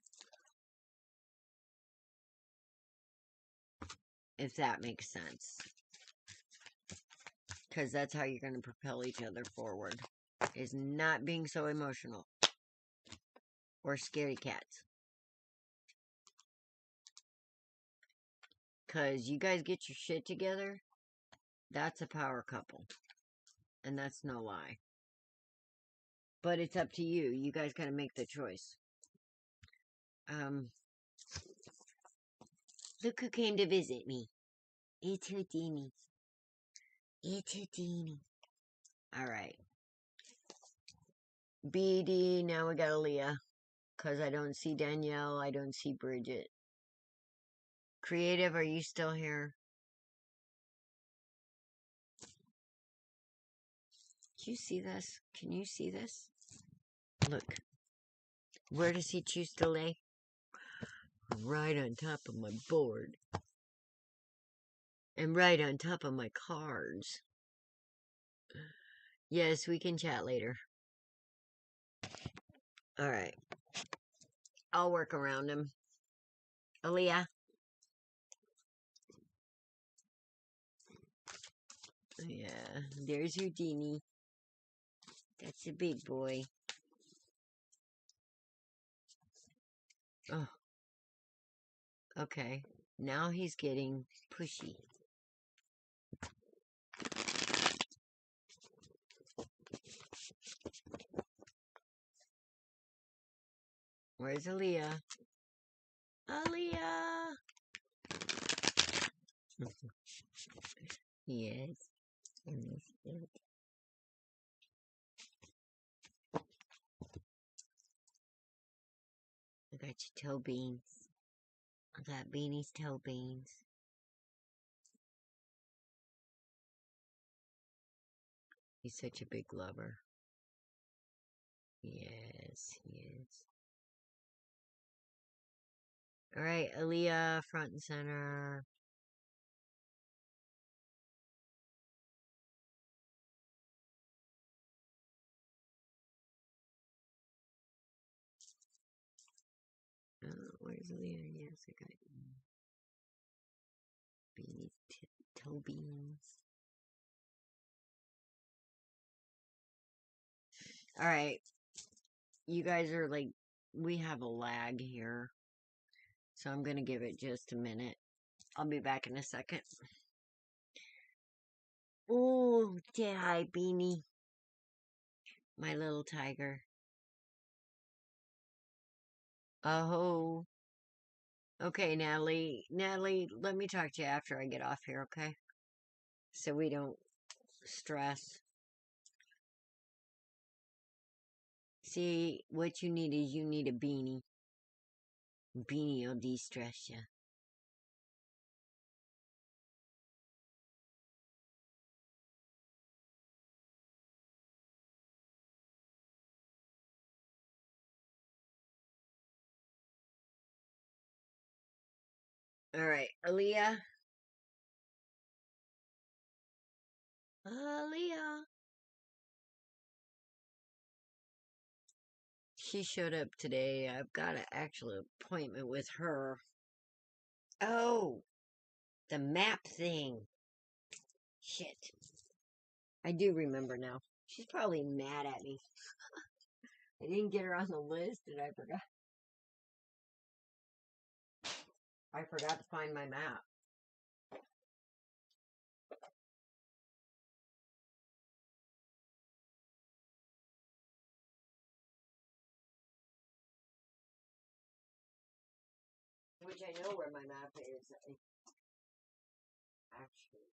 If that makes sense. Because that's how you're going to propel each other forward. Is not being so emotional. Or scaredy cats. Because you guys get your shit together. That's a power couple. And that's no lie. But it's up to you. You guys gotta make the choice. Look who came to visit me. It's Houdini. It's Houdini. Alright. BD, now we got Aaliyah. Because I don't see Danielle. I don't see Bridget. Creative, are you still here? Do you see this? Can you see this? Look. Where does he choose to lay? Right on top of my board. And right on top of my cards. Yes, we can chat later. Alright. I'll work around him. Aaliyah. Yeah, there's Houdini. That's a big boy. Oh, okay. Now he's getting pushy. Where's Aaliyah? Aaliyah! Yes. I got your toe beans. I got Beanie's toe beans. He's such a big lover. Yes, he is. Alright, Aaliyah, front and center. Where's Aaliyah? Yes, I got Beanie's toe beans. Alright. You guys are like, we have a lag here. So I'm going to give it just a minute. I'll be back in a second. Oh, say hi, Beanie. My little tiger. Oh. Okay, Natalie. Natalie, let me talk to you after I get off here, okay? So we don't stress. See, what you need is you need a beanie. Beanie will de-stress you. Alright, Aaliyah. Aaliyah. She showed up today. I've got an actual appointment with her. Oh, the map thing. Shit. I do remember now. She's probably mad at me. I didn't get her on the list and I forgot. I forgot to find my map. Which I know where my map is. Actually.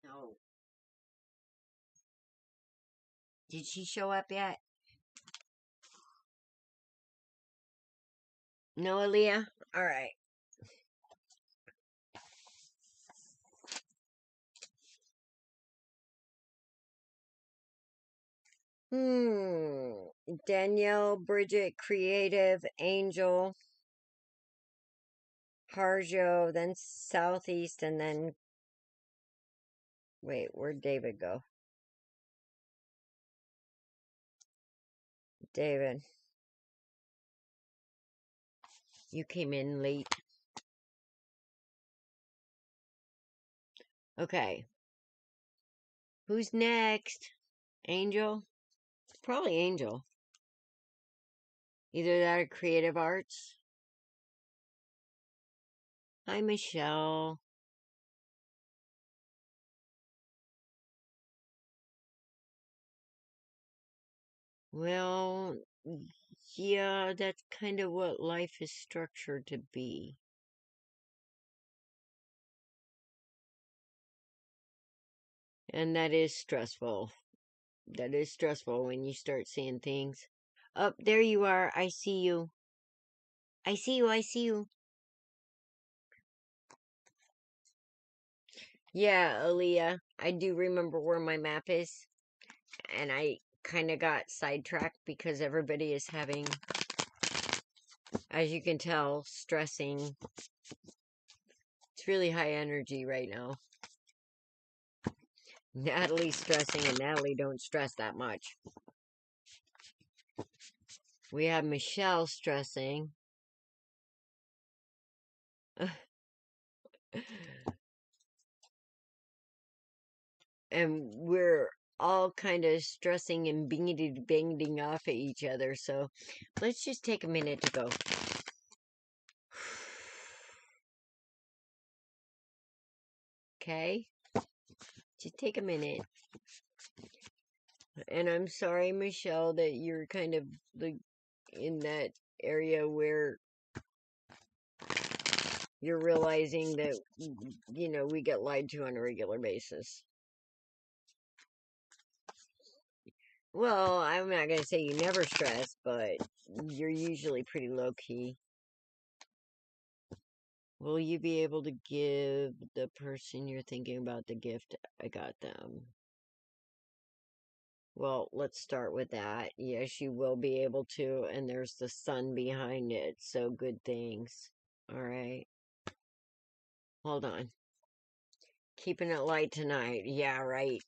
No. Did she show up yet? No, Aaliyah? Alright. Danielle, Bridget, Creative, Angel, Harjo, then Southeast, and then... Wait, where'd David go? David. You came in late. Okay. Who's next? Angel? Probably Angel. Either that or Creative Arts. Hi, Michelle. Well, yeah, that's kind of what life is structured to be. And that is stressful. That is stressful when you start seeing things. Up there you are. I see you. I see you. I see you. Yeah, Aaliyah. I do remember where my map is. And I kind of got sidetracked because everybody is having, as you can tell, stressing. It's really high energy right now. Natalie's stressing, and Natalie don't stress that much. We have Michelle stressing. And we're all kind of stressing and banging off at each other. So let's just take a minute to go. Okay? Just take a minute. And I'm sorry, Michelle, that you're kind of in that area where you're realizing that, you know, we get lied to on a regular basis. Well, I'm not going to say you never stress, but you're usually pretty low-key. Will you be able to give the person you're thinking about the gift I got them? Well, let's start with that. Yes, you will be able to, and there's the sun behind it, so good things. All right. Hold on. Keeping it light tonight. Yeah, right.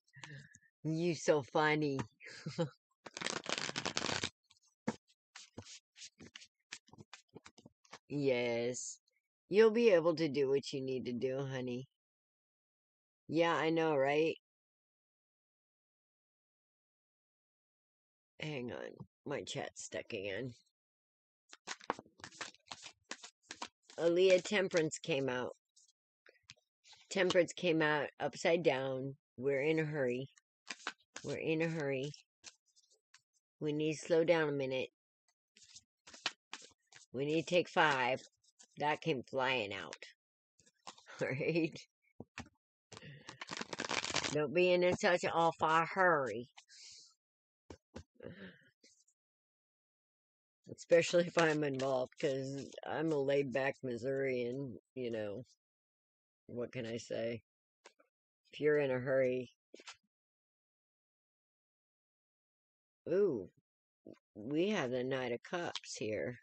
You so funny. Yes. You'll be able to do what you need to do, honey. Yeah, I know, right? Hang on. My chat's stuck again. Aaliyah Temperance came out. Temperance came out upside down. We're in a hurry. We're in a hurry. We need to slow down a minute. We need to take 5. That came flying out. Alright? Don't be in such an awful hurry. Especially if I'm involved, because I'm a laid-back Missourian, you know. What can I say? If you're in a hurry. Ooh, we have the Knight of Cups here.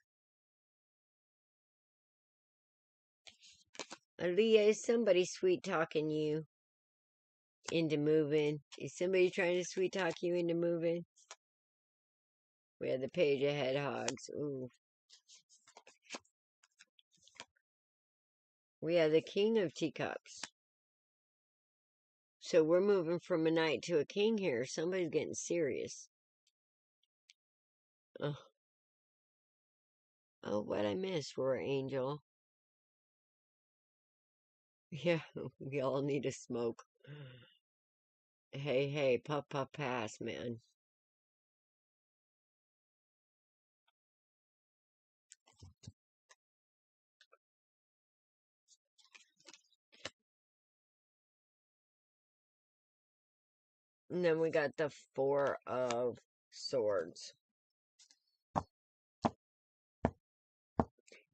Aaliyah, is somebody sweet-talking you into moving? Is somebody trying to sweet-talk you into moving? We have the Page of Hedgehogs. Ooh. We have the King of Teacups. So we're moving from a knight to a king here. Somebody's getting serious. Oh, what I missed, Roar Angel. Yeah, we all need to smoke. Hey, puff, puff, pass, man. And then we got the 4 of Swords.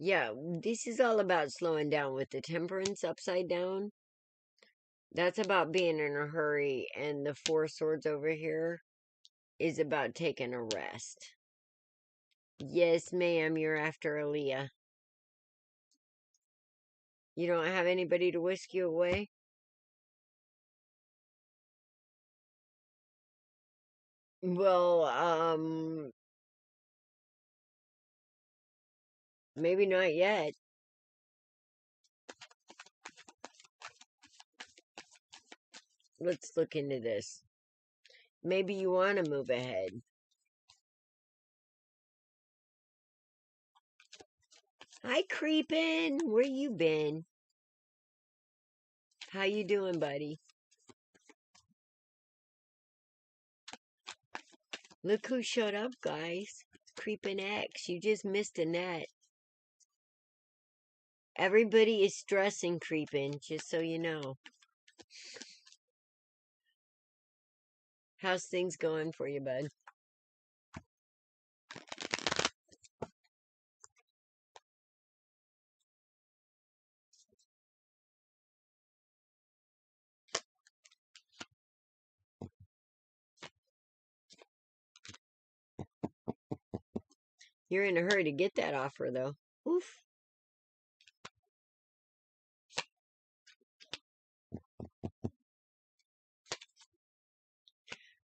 Yeah, this is all about slowing down with the Temperance upside down. That's about being in a hurry, and the 4 Swords over here is about taking a rest. Yes, ma'am, you're after Aaliyah. You don't have anybody to whisk you away? Well, maybe not yet. Let's look into this. Maybe you want to move ahead. Hi, Creepin'. Where you been? How you doing, buddy? Look who showed up, guys. Creepin' X. You just missed a net. Everybody is stressing Creepin', just so you know. How's things going for you, bud? You're in a hurry to get that offer, though. Oof.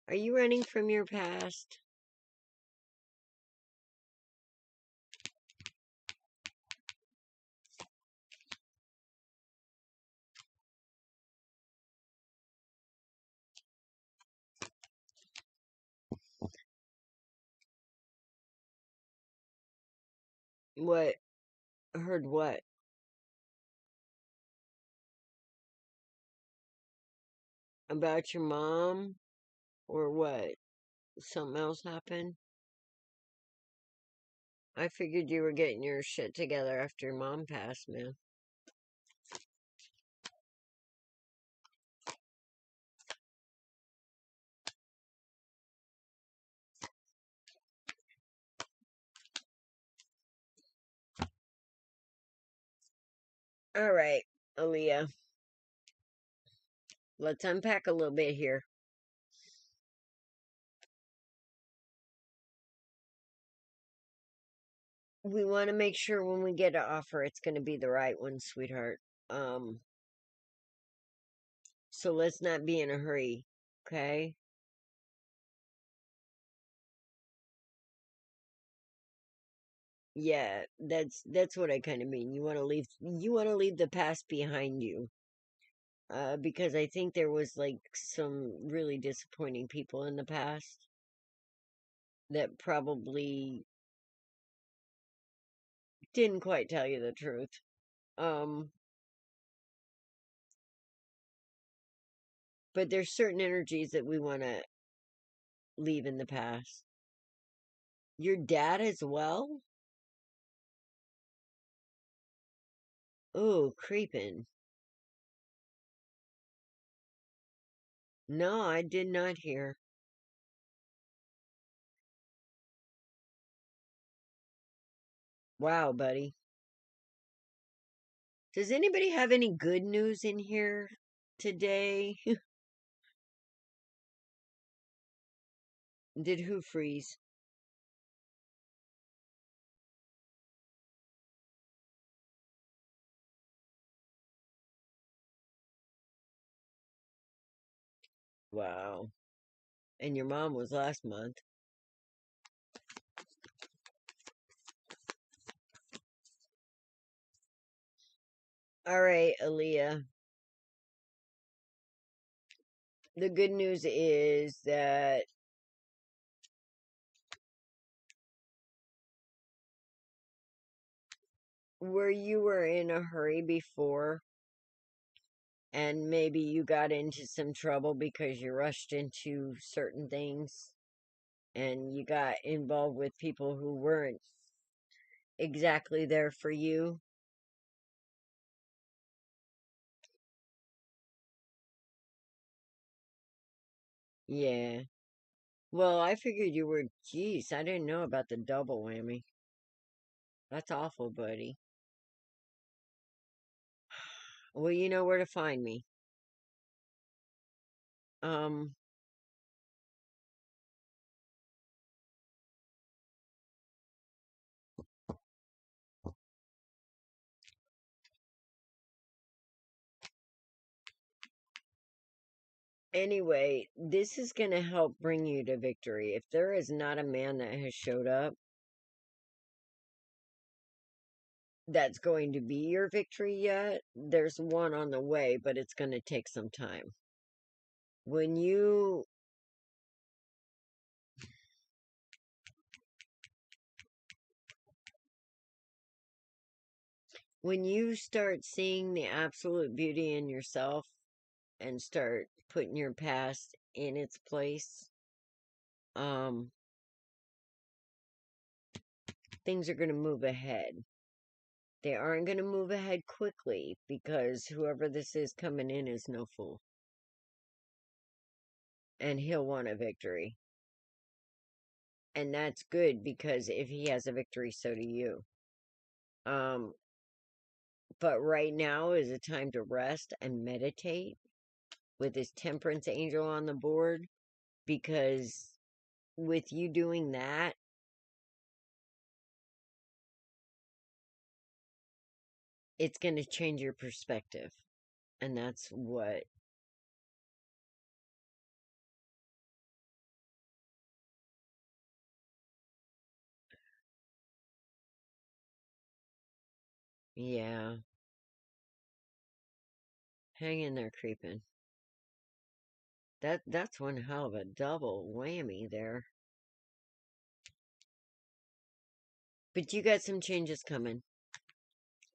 Are you running from your past? What? Heard what? About your mom? Or what? Something else happened? I figured you were getting your shit together after your mom passed, man. All right, Aaliyah. Let's unpack a little bit here. We want to make sure when we get an offer, it's going to be the right one, sweetheart. So let's not be in a hurry, okay? Yeah, that's what I kind of mean. You want to leave the past behind you. Because I think there was like some really disappointing people in the past that probably didn't quite tell you the truth. Um, but there's certain energies that we want to leave in the past. Your dad as well? Oh, creeping. No, I did not hear. Wow, buddy. Does anybody have any good news in here today? Did who freeze? Wow. And your mom was last month. All right, Aaliyah. The good news is that where you were in a hurry before, and maybe you got into some trouble because you rushed into certain things and you got involved with people who weren't exactly there for you. Yeah. Well, I figured you were, geez, I didn't know about the double whammy. That's awful, buddy. Well, you know where to find me. Um, anyway, this is going to help bring you to victory. If there is not a man that has showed up, that's going to be your victory yet. There's one on the way, but it's going to take some time. When you start seeing the absolute beauty in yourself and start putting your past in its place, um things are going to move ahead. They aren't going to move ahead quickly because whoever this is coming in is no fool. And he'll want a victory. And that's good because if he has a victory, so do you. Um, but right now is a time to rest and meditate with his temperance angel on the board because with you doing that, it's going to change your perspective. And that's what, yeah. Hang in there, creeping. That's one hell of a double whammy there. But you got some changes coming.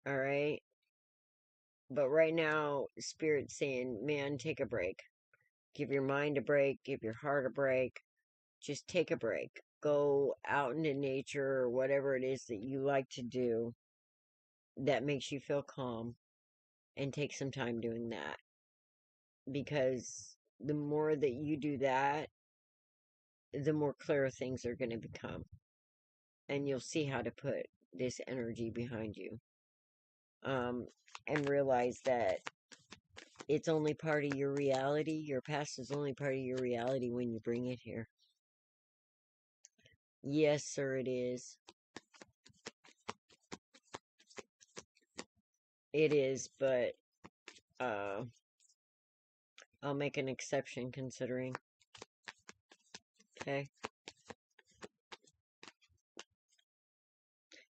All right. But right now, Spirit's saying, man, take a break. Give your mind a break. Give your heart a break. Just take a break. Go out into nature or whatever it is that you like to do that makes you feel calm, and take some time doing that. Because the more that you do that, the more clear things are going to become. And you'll see how to put this energy behind you. And realize that it's only part of your reality. Your past is only part of your reality when you bring it here. Yes, sir, it is. It is, but I'll make an exception considering. Okay.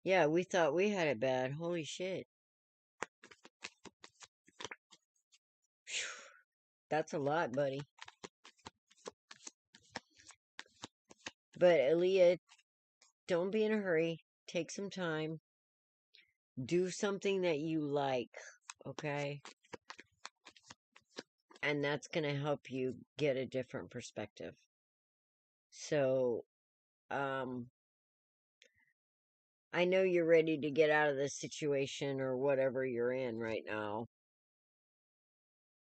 Yeah, we thought we had it bad. Holy shit. Whew. That's a lot, buddy. But Aaliyah, don't be in a hurry. Take some time. Do something that you like, okay? And that's going to help you get a different perspective. So, I know you're ready to get out of this situation or whatever you're in right now.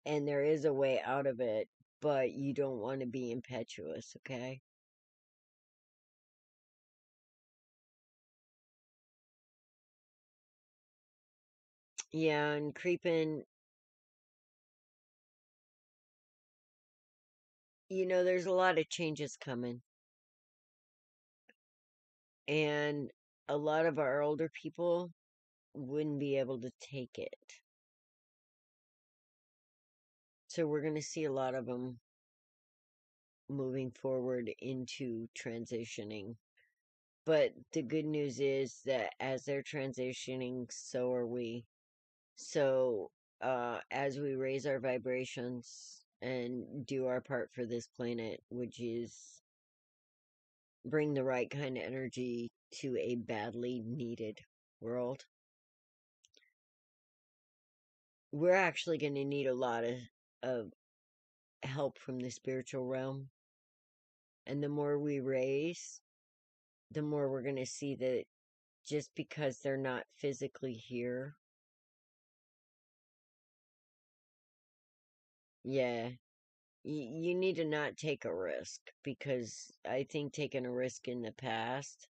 And there is a way out of it, but you don't want to be impetuous, okay? Yeah, and creeping, there's a lot of changes coming. And a lot of our older people wouldn't be able to take it. So we're going to see a lot of them moving forward into transitioning. But the good news is that as they're transitioning, so are we. So, as we raise our vibrations and do our part for this planet, which is bring the right kind of energy to a badly needed world, we're actually going to need a lot of help from the spiritual realm. And the more we raise, the more we're going to see that just because they're not physically here, yeah, you need to not take a risk, because I think taking a risk in the past,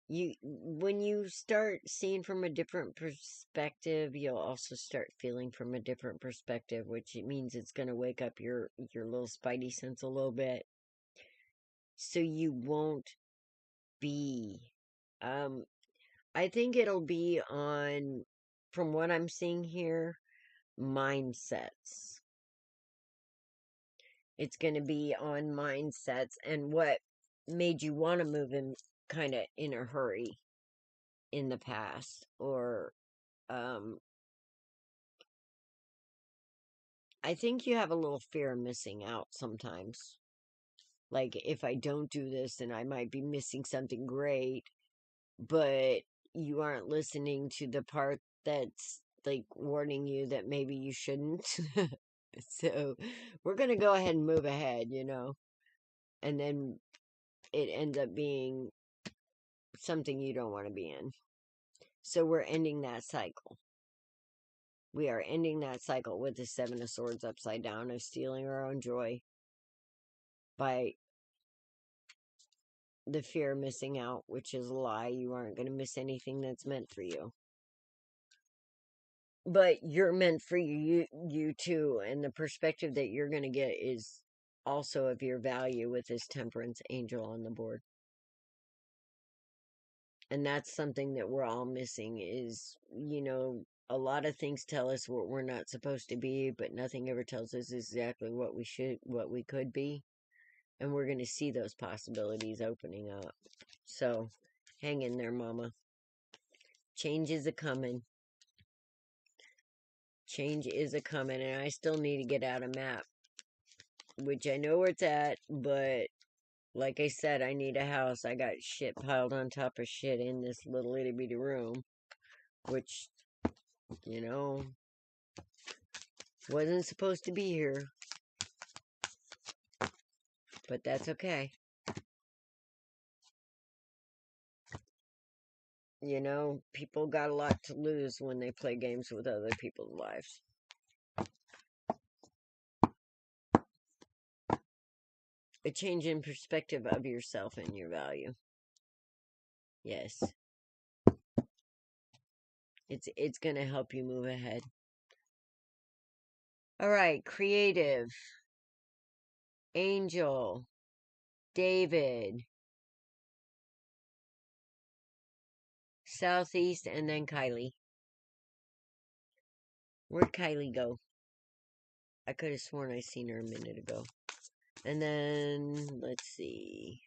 when you start seeing from a different perspective, you'll also start feeling from a different perspective, which it means it's going to wake up your little spidey sense a little bit, so you won't be. I think it'll be on, from what I'm seeing here, mindsets. It's going to be on mindsets and what made you want to move in kind of in a hurry in the past, or I think you have a little fear of missing out sometimes. Like, if I don't do this, then I might be missing something great, but you aren't listening to the part that's like warning you that maybe you shouldn't. So we're going to go ahead and move ahead, and then it ends up being something you don't want to be in. So we're ending that cycle. We are ending that cycle with the Seven of Swords upside down, of stealing our own joy by the fear of missing out, which is a lie. You aren't going to miss anything that's meant for you. But you're meant for you too, and the perspective that you're going to get is also of your value with this Temperance angel on the board. And that's something that we're all missing is, a lot of things tell us what we're not supposed to be, but nothing ever tells us exactly what we could be. And we're going to see those possibilities opening up. So, hang in there, mama. Change is a-coming. Change is a-coming, and I still need to get out a map, which I know where it's at, but like I said, I need a house. I got shit piled on top of shit in this little itty-bitty room, which, you know, wasn't supposed to be here, but that's okay. You know, people got a lot to lose when they play games with other people's lives. A change in perspective of yourself and your value. Yes. It's going to help you move ahead. All right, creative. Angel. David. Southeast, and then Kylie. Where'd Kylie go? I could have sworn I seen her a minute ago. And then, let's see.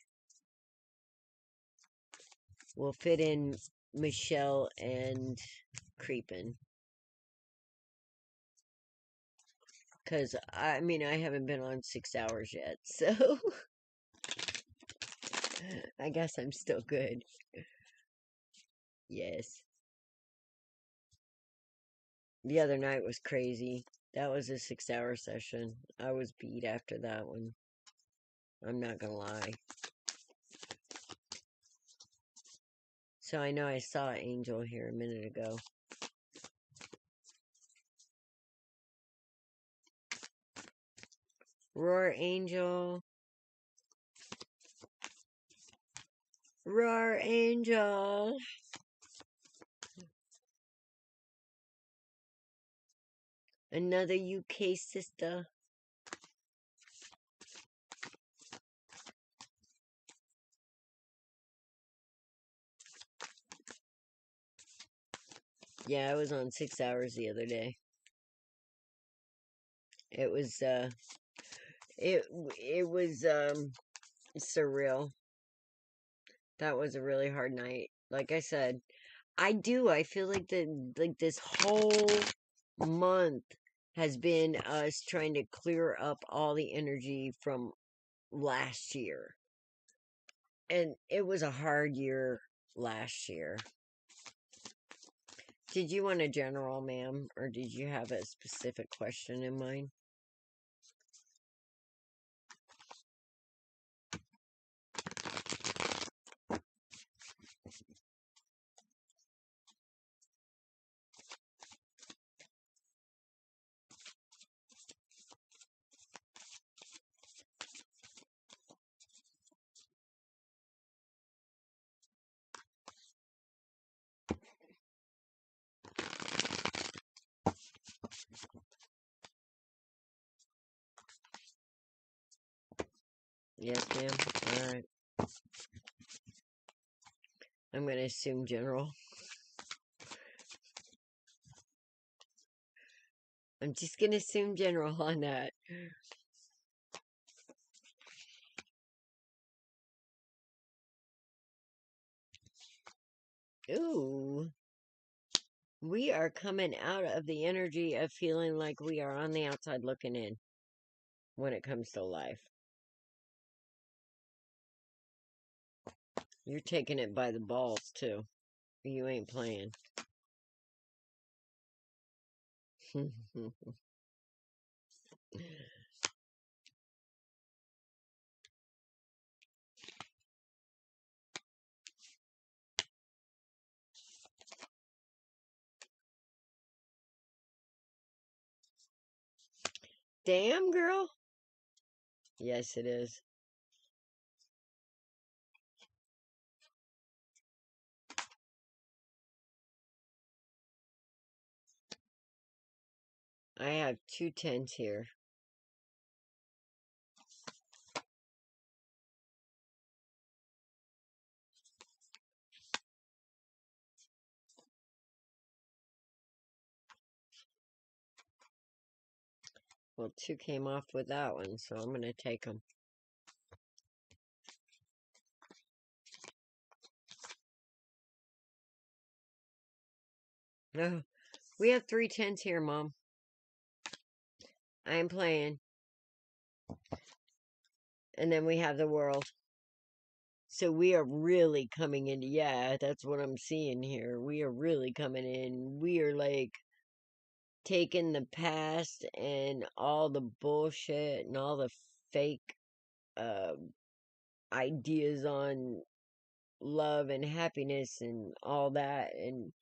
We'll fit in Michelle and Creepin'. Because, I mean, I haven't been on 6 hours yet, so I guess I'm still good. Yes. The other night was crazy. That was a 6-hour session. I was beat after that one. I'm not gonna lie. So I know I saw Angel here a minute ago. Roar, Angel. Roar, Angel. Another UK sister. Yeah, I was on 6 hours the other day. It was, it was, surreal. That was a really hard night. Like I said, I feel like this whole month has been us trying to clear up all the energy from last year. And it was a hard year last year. Did you want a general, ma'am, or did you have a specific question in mind? Yes, ma'am. All right. I'm going to assume general. I'm just going to assume general on that. Ooh. We are coming out of the energy of feeling like we are on the outside looking in when it comes to life. You're taking it by the balls, too. You ain't playing. Damn, girl. Yes, it is. I have 2 10s here. Well, 2 came off with that one, so I'm going to take them. No, we have 3 10s here, Mom. I'm playing. And then we have the world. So we are really coming into, yeah, that's what I'm seeing here. We are really coming in. We are like taking the past and all the bullshit and all the fake ideas on love and happiness and all that, and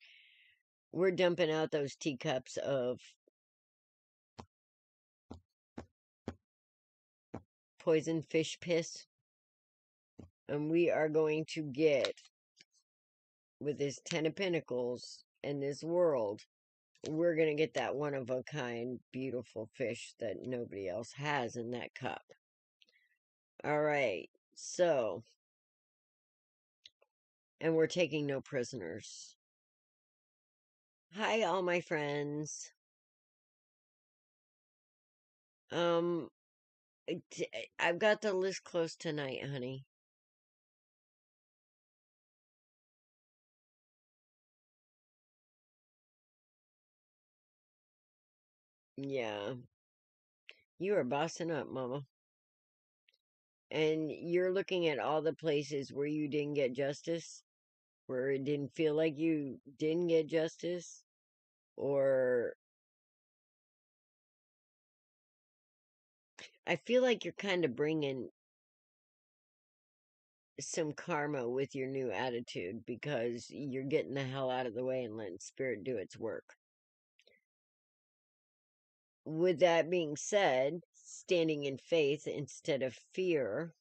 we're dumping out those teacups of poison fish piss, and we are going to get, with this 10 of Pentacles and this world, we're going to get that one-of-a-kind beautiful fish that nobody else has in that cup. All right, so, and we're taking no prisoners. Hi, all my friends. I've got the list close tonight, honey. Yeah. You are bossing up, Mama. And you're looking at all the places where you didn't get justice, where it didn't feel like you didn't get justice, or I feel like you're kind of bringing some karma with your new attitude because you're getting the hell out of the way and letting spirit do its work. With that being said, standing in faith instead of fear.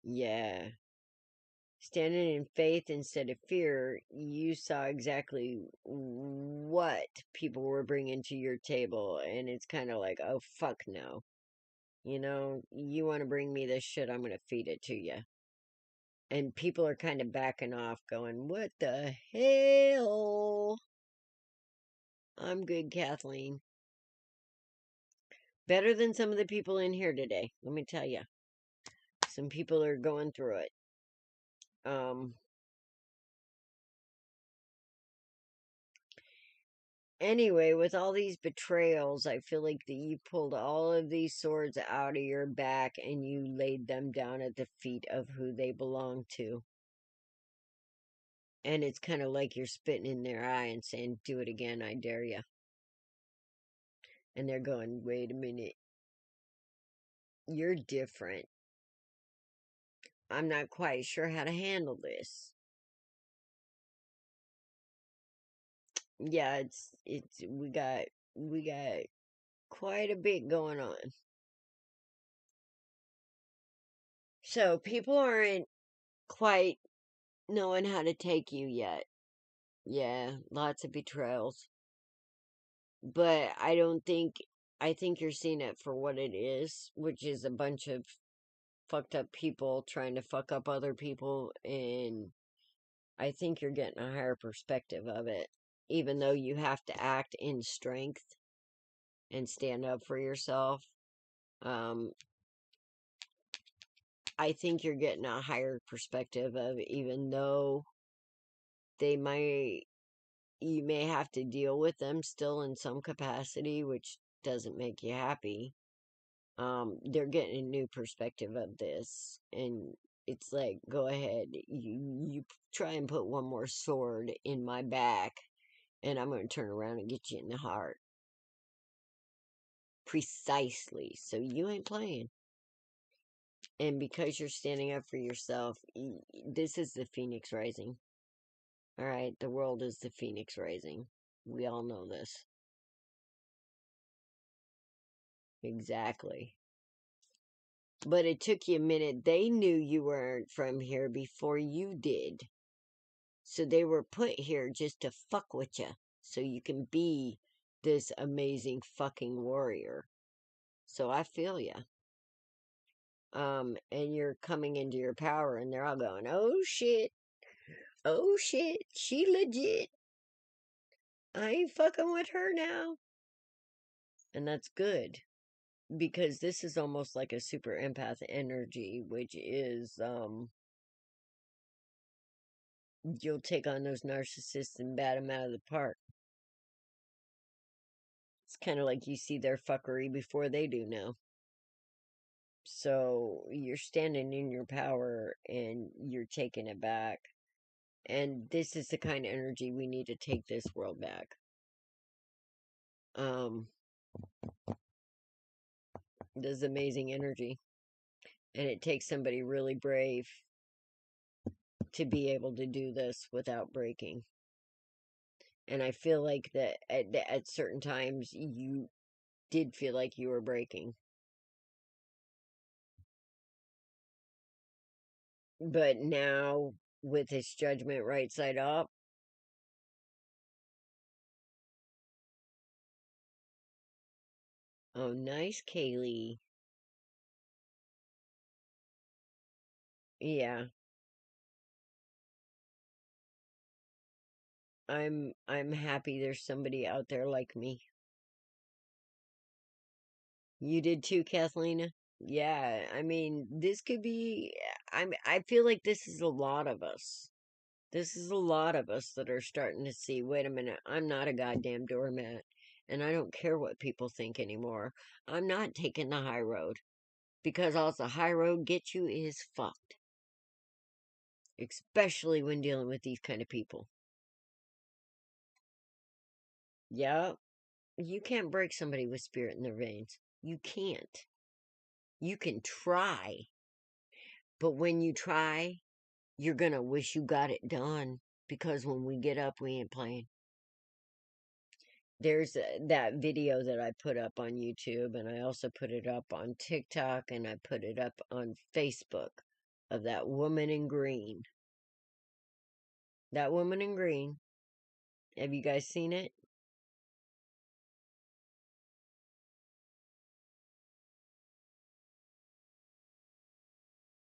Yeah. Standing in faith instead of fear, you saw exactly what people were bringing to your table, and it's kind of like, oh, fuck no. You know, you want to bring me this shit, I'm going to feed it to you. And people are kind of backing off, going, what the hell? I'm good, Kathleen. Better than some of the people in here today, let me tell you. Some people are going through it. Anyway, with all these betrayals, I feel like that you pulled all of these swords out of your back and you laid them down at the feet of who they belong to. And it's kind of like you're spitting in their eye and saying, do it again, I dare you. And they're going, wait a minute. You're different. I'm not quite sure how to handle this. Yeah, we got quite a bit going on. So people aren't quite knowing how to take you yet. Yeah, lots of betrayals. But I think you're seeing it for what it is, which is a bunch of fucked up people trying to fuck up other people, and I think you're getting a higher perspective of it, even though you have to act in strength and stand up for yourself. I think you're getting a higher perspective of, even though you may have to deal with them still in some capacity, which doesn't make you happy. They're getting a new perspective of this, and it's like, go ahead, you try and put one more sword in my back, and I'm going to turn around and get you in the heart. Precisely. So you ain't playing. And because you're standing up for yourself, this is the Phoenix Rising. All right, the world is the Phoenix Rising. We all know this. Exactly. But it took you a minute. They knew you weren't from here before you did. So they were put here just to fuck with you. So you can be this amazing fucking warrior. So I feel you. And you're coming into your power, and they're all going, oh shit. Oh shit. She legit. I ain't fucking with her now. And that's good. Because this is almost like a super empath energy, which is, you'll take on those narcissists and bat them out of the park. It's kind of like you see their fuckery before they do now. So you're standing in your power and you're taking it back. And this is the kind of energy we need to take this world back. This is amazing energy. And it takes somebody really brave to be able to do this without breaking. And I feel like that at certain times you did feel like you were breaking. But now, with his judgment right side up, oh, nice, Kaylee. Yeah, I'm happy there's somebody out there like me. You did too, Kathlena? Yeah, I mean, this could be, I feel like this is a lot of us. This is a lot of us that are starting to see, wait a minute, I'm not a goddamn doormat, and I don't care what people think anymore. I'm not taking the high road, because all the high road gets you is fucked. Especially when dealing with these kind of people. Yeah, you can't break somebody with spirit in their veins. You can't. You can try, but when you try, you're gonna wish you got it done, because when we get up, we ain't playing. There's that video that I put up on YouTube, and I also put it up on TikTok, and I put it up on Facebook, of that woman in green. That woman in green. Have you guys seen it?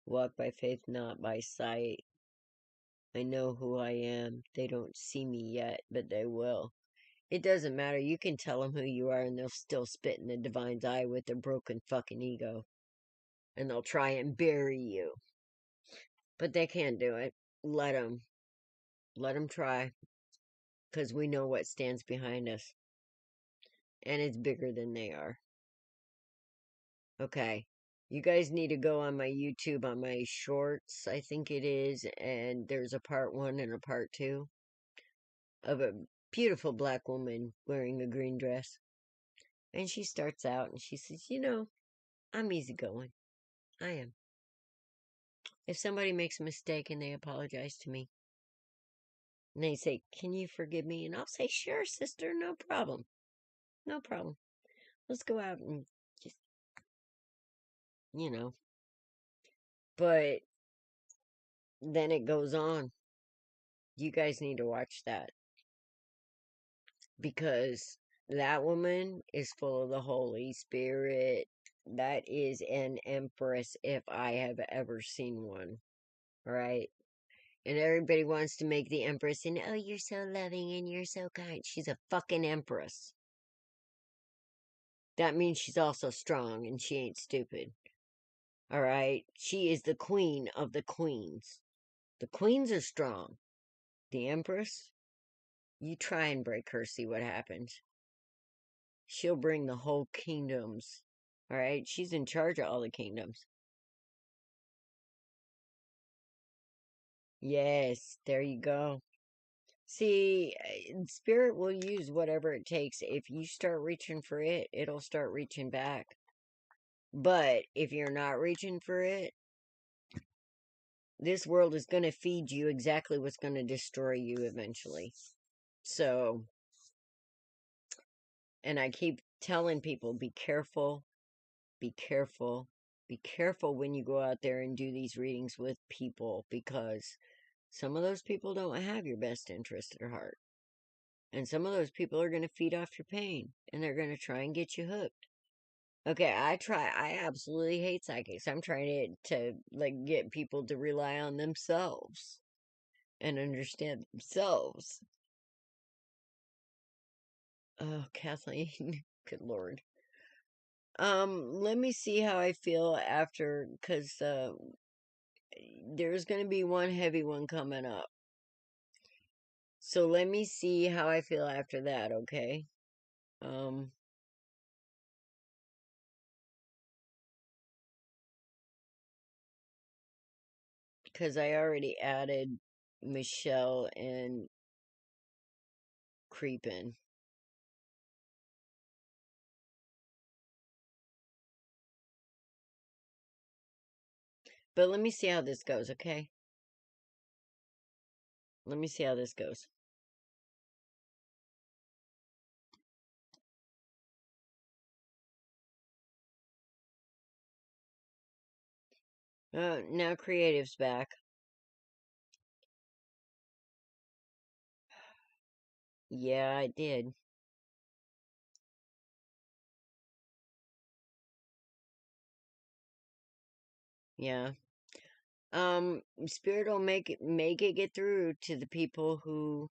Walk by faith, not by sight. I know who I am. They don't see me yet, but they will. It doesn't matter. You can tell them who you are, and they'll still spit in the divine's eye with their broken fucking ego. And they'll try and bury you. But they can't do it. Let them. Let them try. Because we know what stands behind us. And it's bigger than they are. Okay. You guys need to go on my YouTube, on my shorts, I think it is. And there's a part 1 and a part 2 of a beautiful black woman wearing a green dress. And she starts out and she says, I'm easygoing. I am. If somebody makes a mistake and they apologize to me, and they say, can you forgive me? And I'll say, sure, sister, no problem. No problem. Let's go out and just, you know. But then it goes on. You guys need to watch that. Because that woman is full of the Holy Spirit. That is an empress if I have ever seen one. Right? And everybody wants to make the empress, and oh, you're so loving and you're so kind. She's a fucking empress. That means she's also strong and she ain't stupid. Alright? She is the queen of the queens. The queens are strong. The empress, you try and break her, see what happens. She'll bring the whole kingdoms. Alright? She's in charge of all the kingdoms. Yes, there you go. See, spirit will use whatever it takes. If you start reaching for it, it'll start reaching back. But if you're not reaching for it, this world is going to feed you exactly what's going to destroy you eventually. So, and I keep telling people, be careful, be careful, be careful when you go out there and do these readings with people, because some of those people don't have your best interest at heart. And some of those people are going to feed off your pain, and they're going to try and get you hooked. Okay, I absolutely hate psychics. I'm trying to like get people to rely on themselves and understand themselves. Oh, Kathleen, good Lord. Let me see how I feel after, because there's going to be one heavy one coming up. So let me see how I feel after that, okay? Because I already added Michelle and Creepin'. But let me see how this goes, okay? Let me see how this goes. Now Creative's back. Yeah, I did. Yeah. Spirit will make it get through to the people who,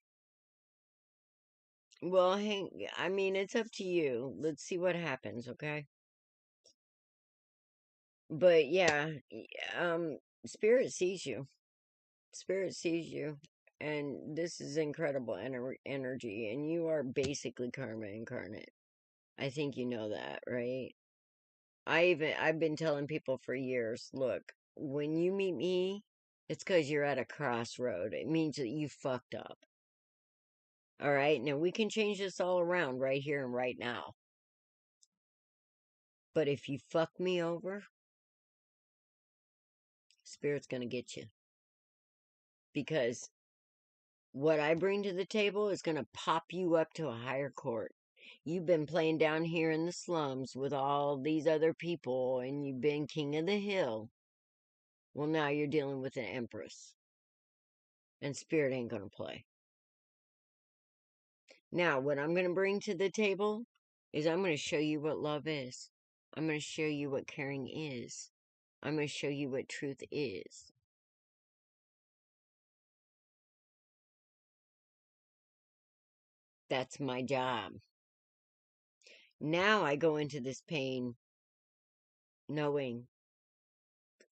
well, I mean, it's up to you. Let's see what happens, okay? But yeah, Spirit sees you. Spirit sees you. And this is incredible energy, and you are basically karma incarnate. I think you know that, right? I've been telling people for years, look, when you meet me, it's because you're at a crossroad. It means that you fucked up. All right, now we can change this all around right here and right now. But if you fuck me over, Spirit's gonna get you. Because what I bring to the table is gonna pop you up to a higher court. You've been playing down here in the slums with all these other people, and you've been king of the hill. Well, now you're dealing with an empress. And Spirit ain't gonna play. Now, what I'm going to bring to the table is I'm going to show you what love is. I'm going to show you what caring is. I'm going to show you what truth is. That's my job. Now I go into this pain knowing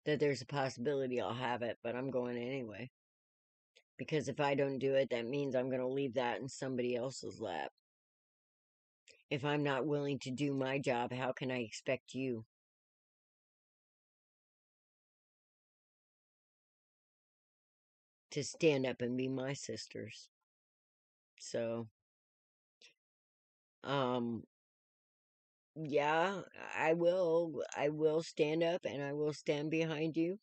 that there's a possibility I'll have it, but I'm going anyway. Because if I don't do it, that means I'm going to leave that in somebody else's lap. If I'm not willing to do my job, how can I expect you to stand up and be my sisters? So, yeah, I will. I will stand up and I will stand behind you.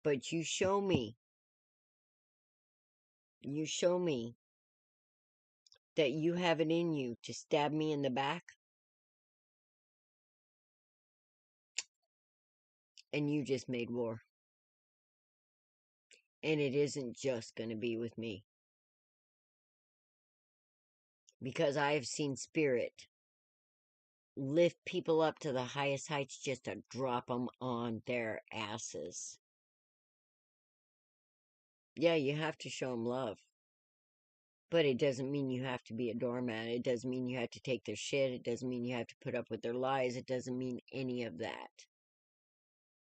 But you show me that you have it in you to stab me in the back, and you just made war. And it isn't just going to be with me. Because I have seen Spirit lift people up to the highest heights just to drop them on their asses. Yeah, you have to show them love. But it doesn't mean you have to be a doormat. It doesn't mean you have to take their shit. It doesn't mean you have to put up with their lies. It doesn't mean any of that.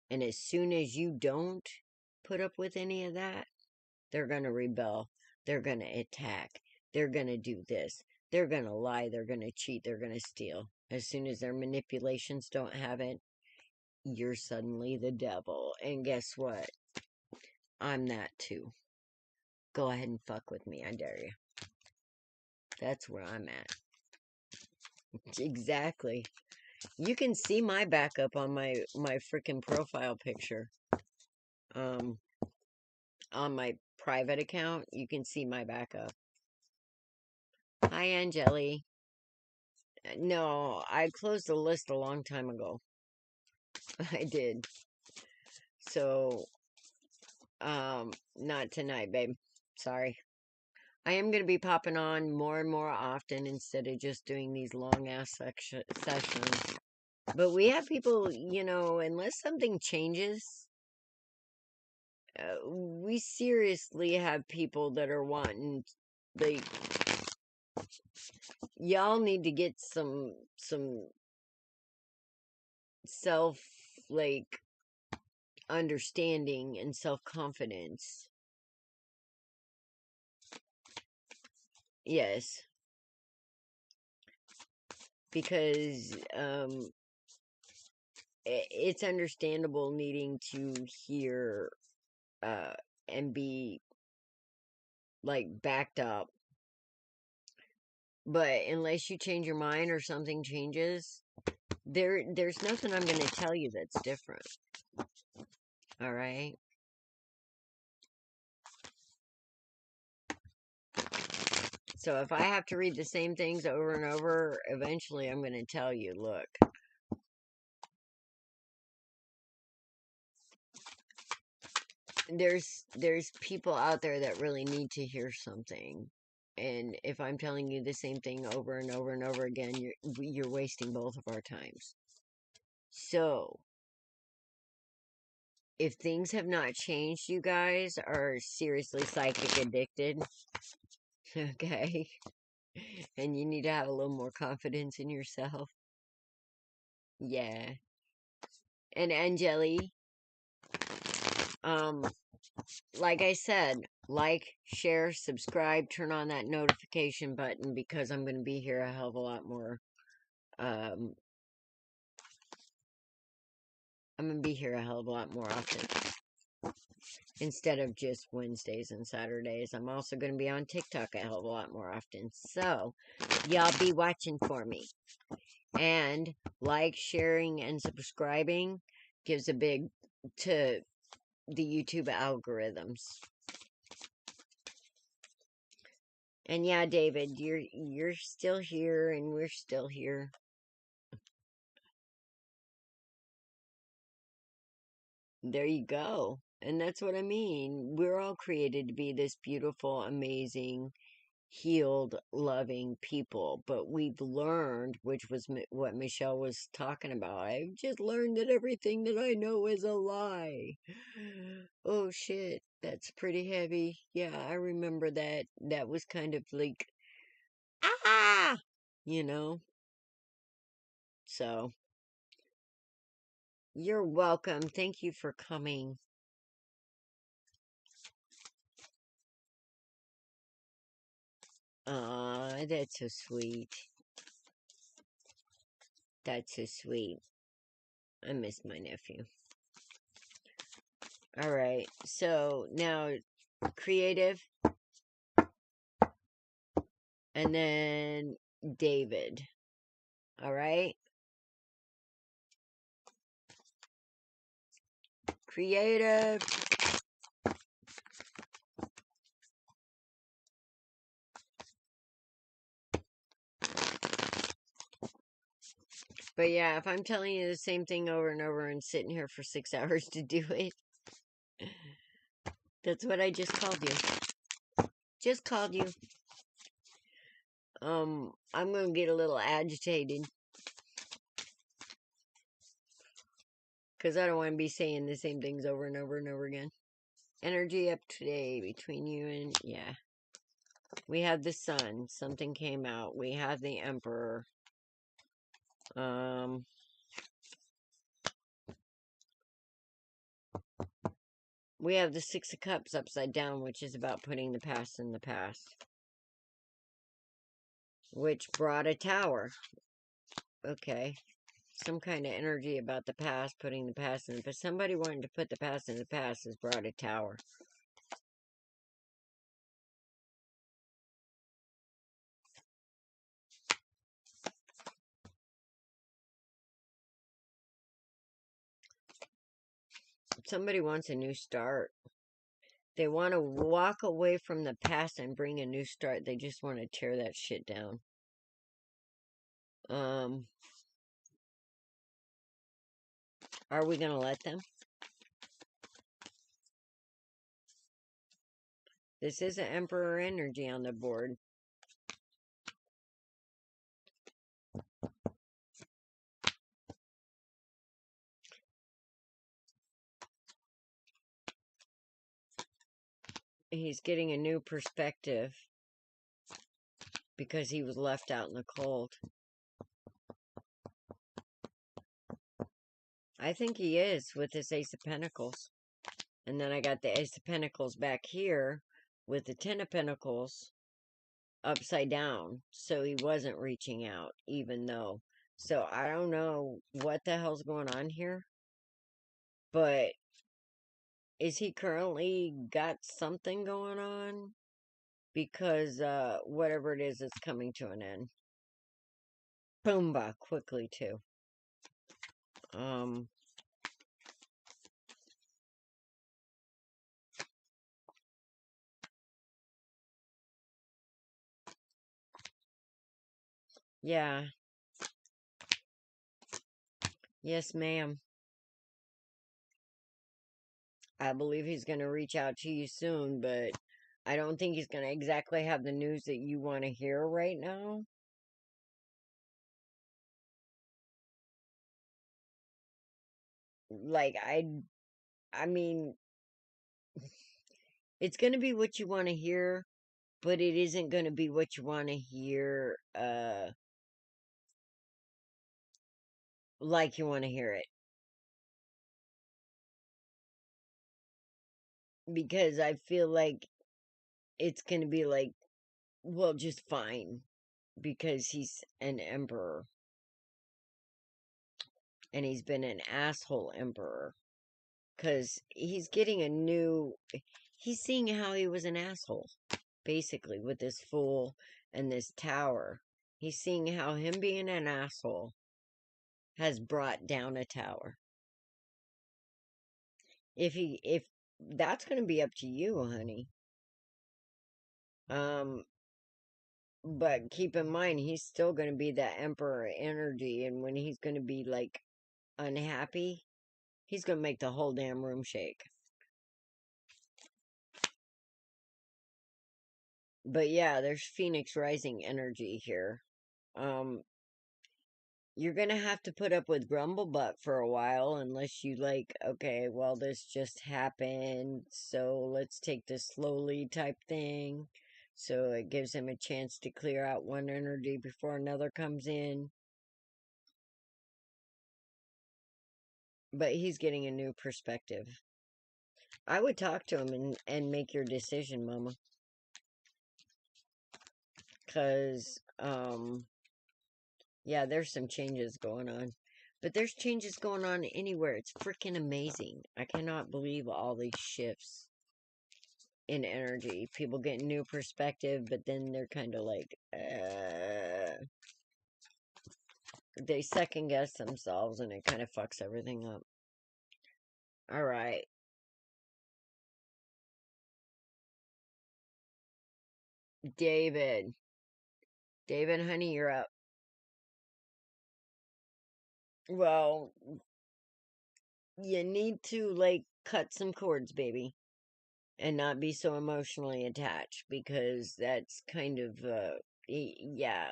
And as soon as you don't put up with any of that, they're going to rebel. They're going to attack. They're going to do this. They're going to lie. They're going to cheat. They're going to steal. As soon as their manipulations don't have it, you're suddenly the devil. And guess what? I'm that too. Go ahead and fuck with me. I dare you. That's where I'm at. Exactly. You can see my backup on my freaking profile picture. On my private account, you can see my backup. Hi, Angeli. No, I closed the list a long time ago. I did. So, not tonight, babe. Sorry. I am going to be popping on more and more often instead of just doing these long-ass sessions. But we have people, unless something changes, we seriously have people that are wanting, y'all need to get some self, like, understanding and self-confidence. Yes. Because, it's understandable needing to hear, and be, like, backed up. But unless you change your mind or something changes, there's nothing I'm going to tell you that's different. All right? So if I have to read the same things over and over, eventually I'm going to tell you, look, there's people out there that really need to hear something. And if I'm telling you the same thing over and over and over again, you're wasting both of our times. So, if things have not changed, you guys are seriously psychic addicted, okay? And you need to have a little more confidence in yourself. Yeah. And Angeli, like I said, like, share, subscribe, turn on that notification button, because I'm going to be here a hell of a lot more. I'm going to be here a hell of a lot more often. Instead of just Wednesdays and Saturdays. I'm also going to be on TikTok a hell of a lot more often. So, y'all be watching for me. And like, sharing, and subscribing gives a big to the YouTube algorithms. And yeah, David, you're still here, and we're still here. There you go. And that's what I mean. We're all created to be this beautiful, amazing, healed, loving people. But we've learned, which was what Michelle was talking about. I've just learned that everything that I know is a lie. Oh shit, that's pretty heavy. Yeah, I remember that. That was kind of like, ah, you know? So, you're welcome. Thank you for coming. Aw, that's so sweet. That's so sweet. I miss my nephew. Alright, so now creative, and then David. Alright? Creative. But yeah, if I'm telling you the same thing over and over and sitting here for 6 hours to do it, that's what I just called you. Just called you. I'm gonna get a little agitated. Because I don't want to be saying the same things over and over and over again. Energy up today between you and, yeah. We have the sun. Something came out. We have the emperor. We have the Six of Cups upside down, which is about putting the past in the past. Which brought a tower. Okay. Some kind of energy about the past, putting the past in. But somebody wanting to put the past in the past has brought a tower. Somebody wants a new start. They want to walk away from the past and bring a new start. They just want to tear that shit down. Are we going to let them? This is an Emperor energy on the board. He's getting a new perspective because he was left out in the cold. I think he is with this Ace of Pentacles. And then I got the Ace of Pentacles back here with the Ten of Pentacles upside down. So he wasn't reaching out, even though. So I don't know what the hell's going on here. But is he currently got something going on? Because whatever it is coming to an end. Boomba, quickly too. Yeah. Yes, ma'am. I believe he's going to reach out to you soon, but I don't think he's going to exactly have the news that you want to hear right now. Like, I mean, it's going to be what you want to hear, but it isn't going to be what you want to hear, like you want to hear it. Because I feel like it's going to be like, well, just fine. Because he's an emperor. And he's been an asshole emperor. Because he's getting a new... He's seeing how he was an asshole. Basically, with this fool and this tower. He's seeing how him being an asshole has brought down a tower. If that's going to be up to you, honey. But keep in mind, he's still going to be that emperor energy, and when he's going to be, like, unhappy, he's going to make the whole damn room shake. But yeah, there's Phoenix Rising energy here. You're going to have to put up with Grumblebutt for a while, unless you like, okay, well, this just happened, so let's take this slowly type thing. So it gives him a chance to clear out one energy before another comes in. But he's getting a new perspective. I would talk to him and make your decision, Mama. Because, yeah, there's some changes going on. But there's changes going on anywhere. It's freaking amazing. I cannot believe all these shifts in energy. People get new perspective, but then they're kind of like, they second guess themselves, and it kind of fucks everything up. All right. David. David, honey, you're up. Well, you need to, like, cut some cords, baby. And not be so emotionally attached, because that's kind of, yeah.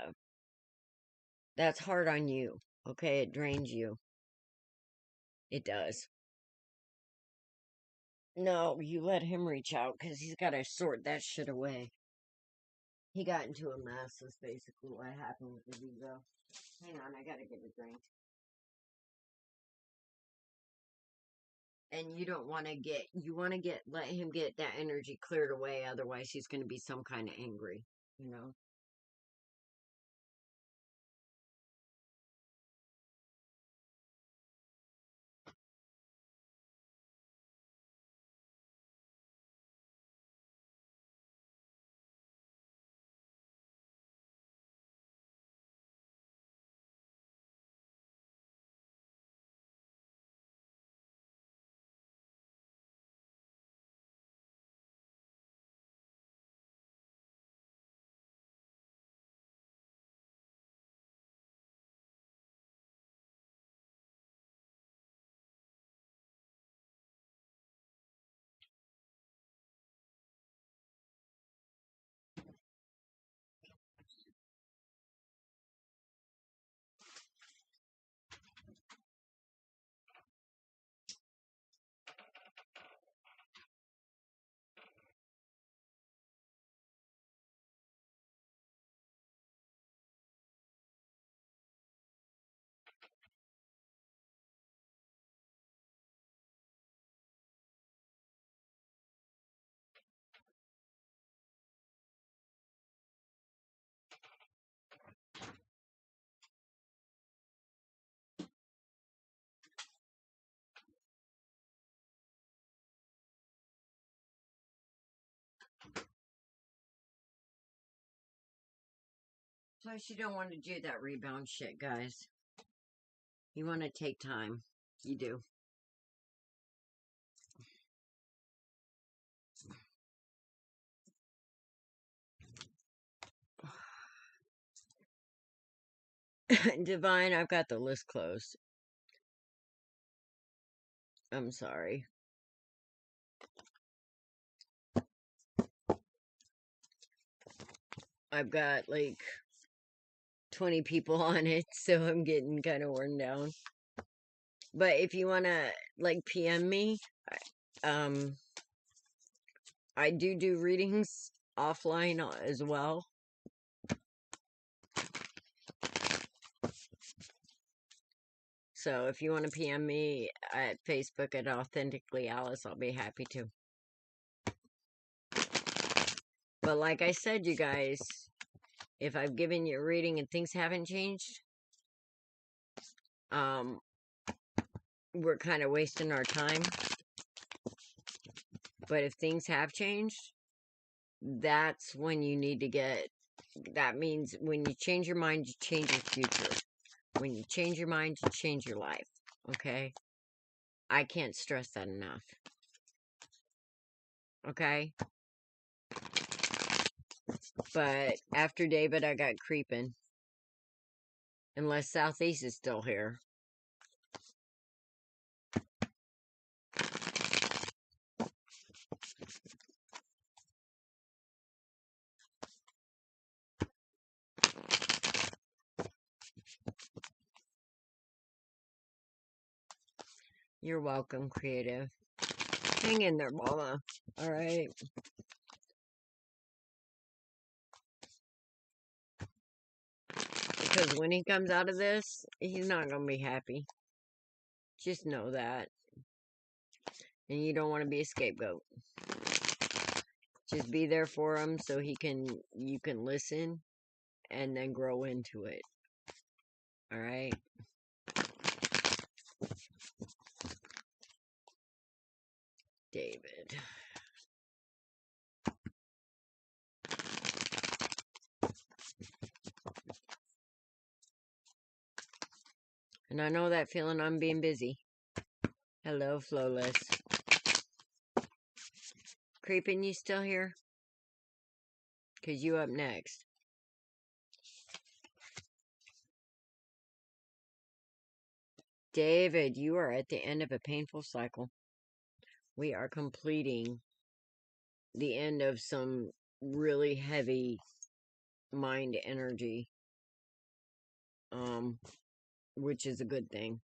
That's hard on you, okay? It drains you. It does. No, you let him reach out, because he's got to sort that shit away. He got into a mess, is basically what happened with his ego. Hang on, I gotta get a drink. And you don't want to get, let him get that energy cleared away, otherwise he's going to be some kind of angry, you know? Plus, you don't want to do that rebound shit, guys. You want to take time. You do. Divine, I've got the list closed. I'm sorry. I've got like 20 people on it, so I'm getting kind of worn down. But if you want to like PM me, I do readings offline as well. So if you want to PM me at Facebook at Authentically Alice, I'll be happy to. But like I said, you guys, if I've given you a reading and things haven't changed, we're kind of wasting our time. But if things have changed, that's when you need to get, that means when you change your mind, you change your future. When you change your mind, you change your life. Okay? I can't stress that enough. Okay? But after David, I got creeping. Unless Southeast is still here. You're welcome, creative. Hang in there, mama. Alright? Because when he comes out of this, he's not going to be happy. Just know that. And you don't want to be a scapegoat. Just be there for him so you can listen and then grow into it. Alright? David. And I know that feeling. I'm being busy. Hello, Flawless. Creeping, you still here? Because you up next. David, you are at the end of a painful cycle. We are completing the end of some really heavy mind energy. Which is a good thing.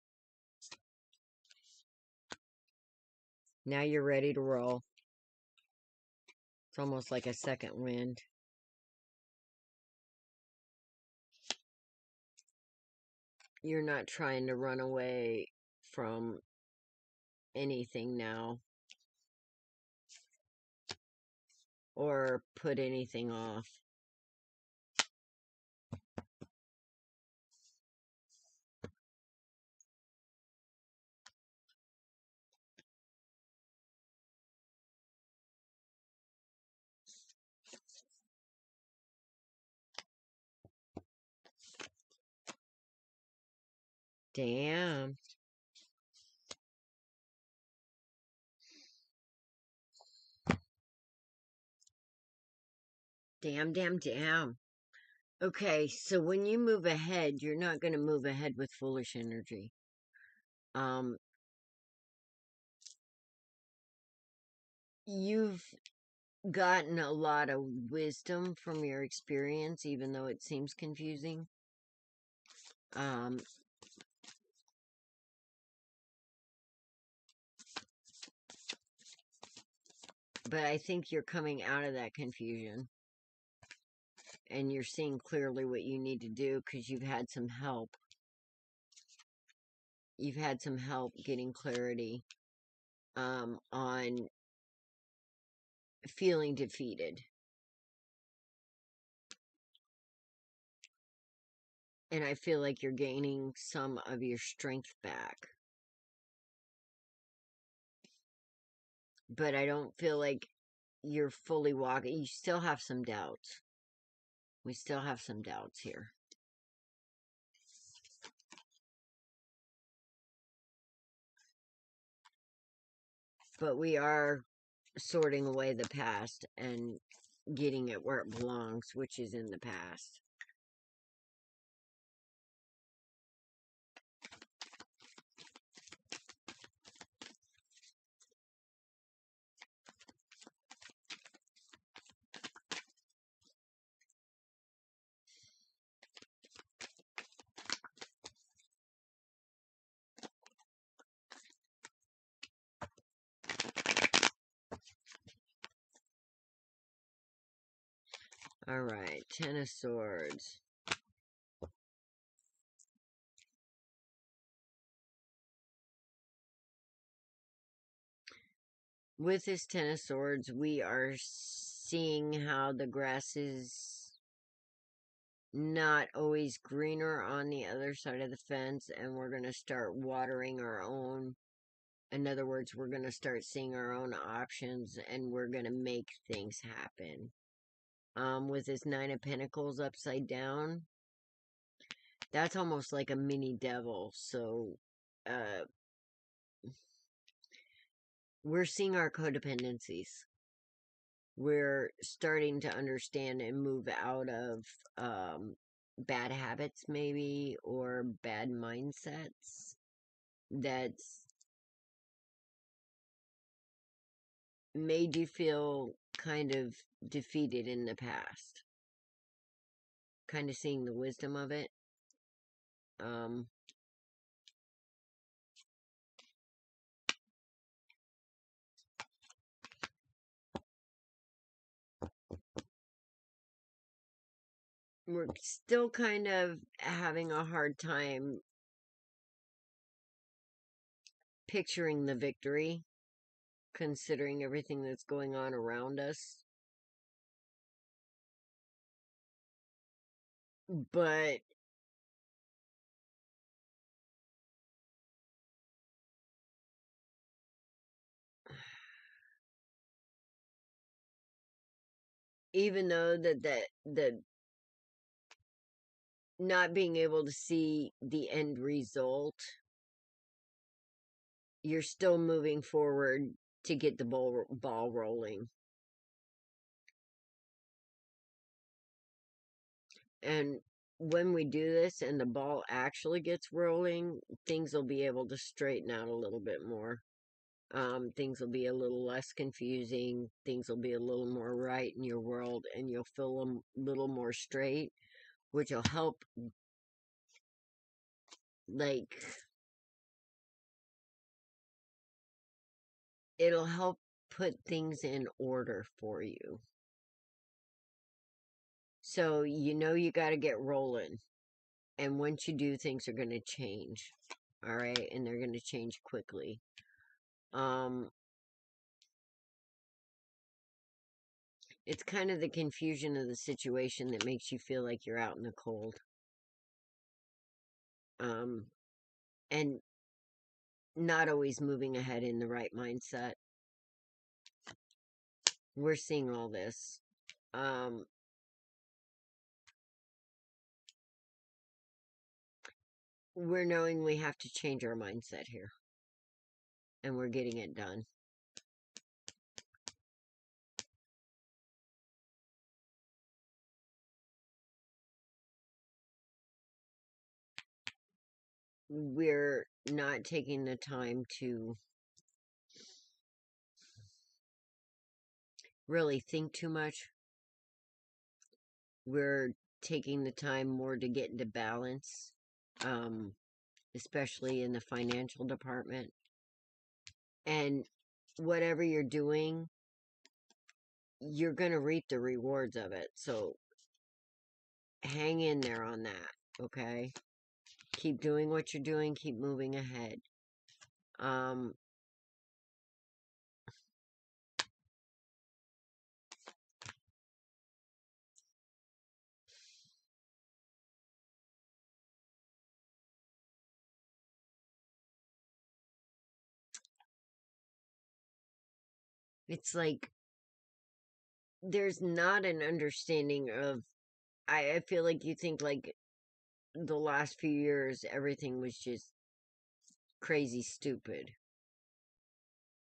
Now you're ready to roll. It's almost like a second wind. You're not trying to run away from anything now. Or put anything off. Damn. Damn. Okay, so when you move ahead, you're not going to move ahead with foolish energy. You've gotten a lot of wisdom from your experience, even though it seems confusing. But I think you're coming out of that confusion. And you're seeing clearly what you need to do because you've had some help. You've had some help getting clarity on feeling defeated. And I feel like you're gaining some of your strength back. But I don't feel like you're fully walking. You still have some doubts. We still have some doubts here. But we are sorting away the past and getting it where it belongs, which is in the past. Alright, Ten of Swords. With this Ten of Swords, we are seeing how the grass is not always greener on the other side of the fence, and we're going to start watering our own. In other words, we're going to start seeing our own options, and we're going to make things happen. With this Nine of Pentacles upside down, that's almost like a mini devil. So, we're seeing our codependencies. We're starting to understand and move out of bad habits, maybe, or bad mindsets that's made you feel kind of defeated in the past. Kind of seeing the wisdom of it. We're still kind of having a hard time picturing the victory, considering everything that's going on around us. But even though that not being able to see the end result, you're still moving forward to get the ball rolling. And when we do this and the ball actually gets rolling, things will be able to straighten out a little bit more. Things will be a little less confusing. Things will be a little more right in your world, and you'll feel a little more straight, which will help, like, it'll help put things in order for you. So, you know you got to get rolling. And once you do, things are going to change. All right? And they're going to change quickly. It's kind of the confusion of the situation that makes you feel like you're out in the cold. And not always moving ahead in the right mindset. We're seeing all this. We're knowing we have to change our mindset here. And we're getting it done. We're not taking the time to really think too much. We're taking the time more to get into balance, especially in the financial department. And whatever you're doing, you're going to reap the rewards of it. So hang in there on that, okay? Keep doing what you're doing. Keep moving ahead. It's like there's not an understanding of I feel like you think like the last few years everything was just crazy stupid.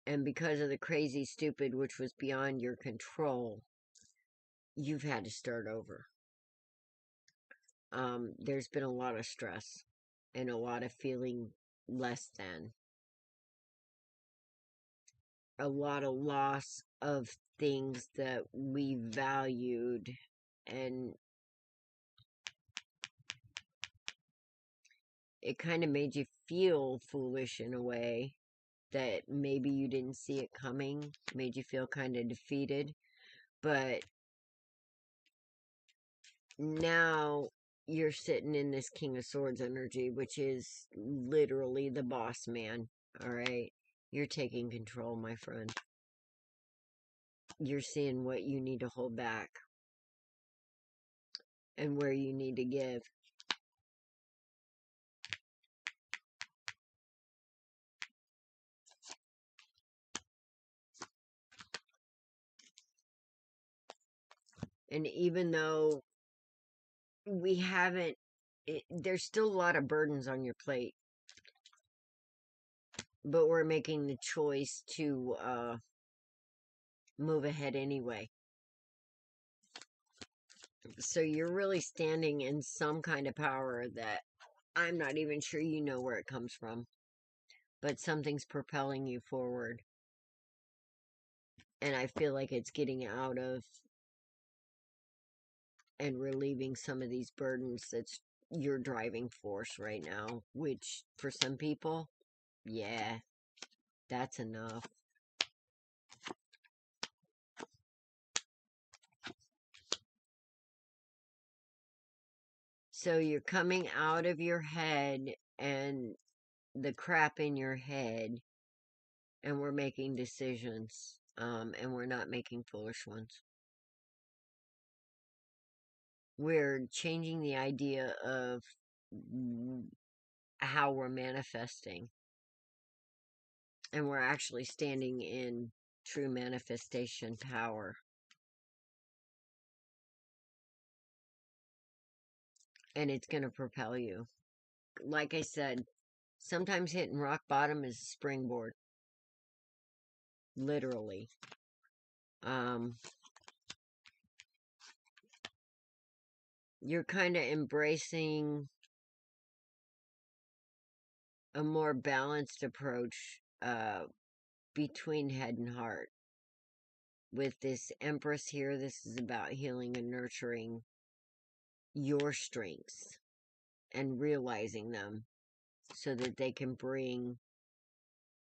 And because of the crazy stupid, which was beyond your control, you've had to start over. There's been a lot of stress and a lot of feeling less than. A lot of loss of things that we valued, and it kind of made you feel foolish in a way that maybe you didn't see it coming, made you feel kind of defeated. But now you're sitting in this King of Swords energy, which is literally the boss man. All right. You're taking control, my friend. You're seeing what you need to hold back and where you need to give. And even though we haven't, there's still a lot of burdens on your plate, but we're making the choice to move ahead anyway. So you're really standing in some kind of power that I'm not even sure you know where it comes from, but something's propelling you forward. And I feel like it's getting out of and relieving some of these burdens that's your driving force right now, which for some people, yeah, that's enough. So you're coming out of your head and the crap in your head, and we're making decisions, and we're not making foolish ones. We're changing the idea of how we're manifesting, and we're actually standing in true manifestation power. And it's going to propel you. Like I said, sometimes hitting rock bottom is a springboard. Literally. You're kind of embracing a more balanced approach between head and heart. With this Empress here, this is about healing and nurturing your strengths and realizing them so that they can bring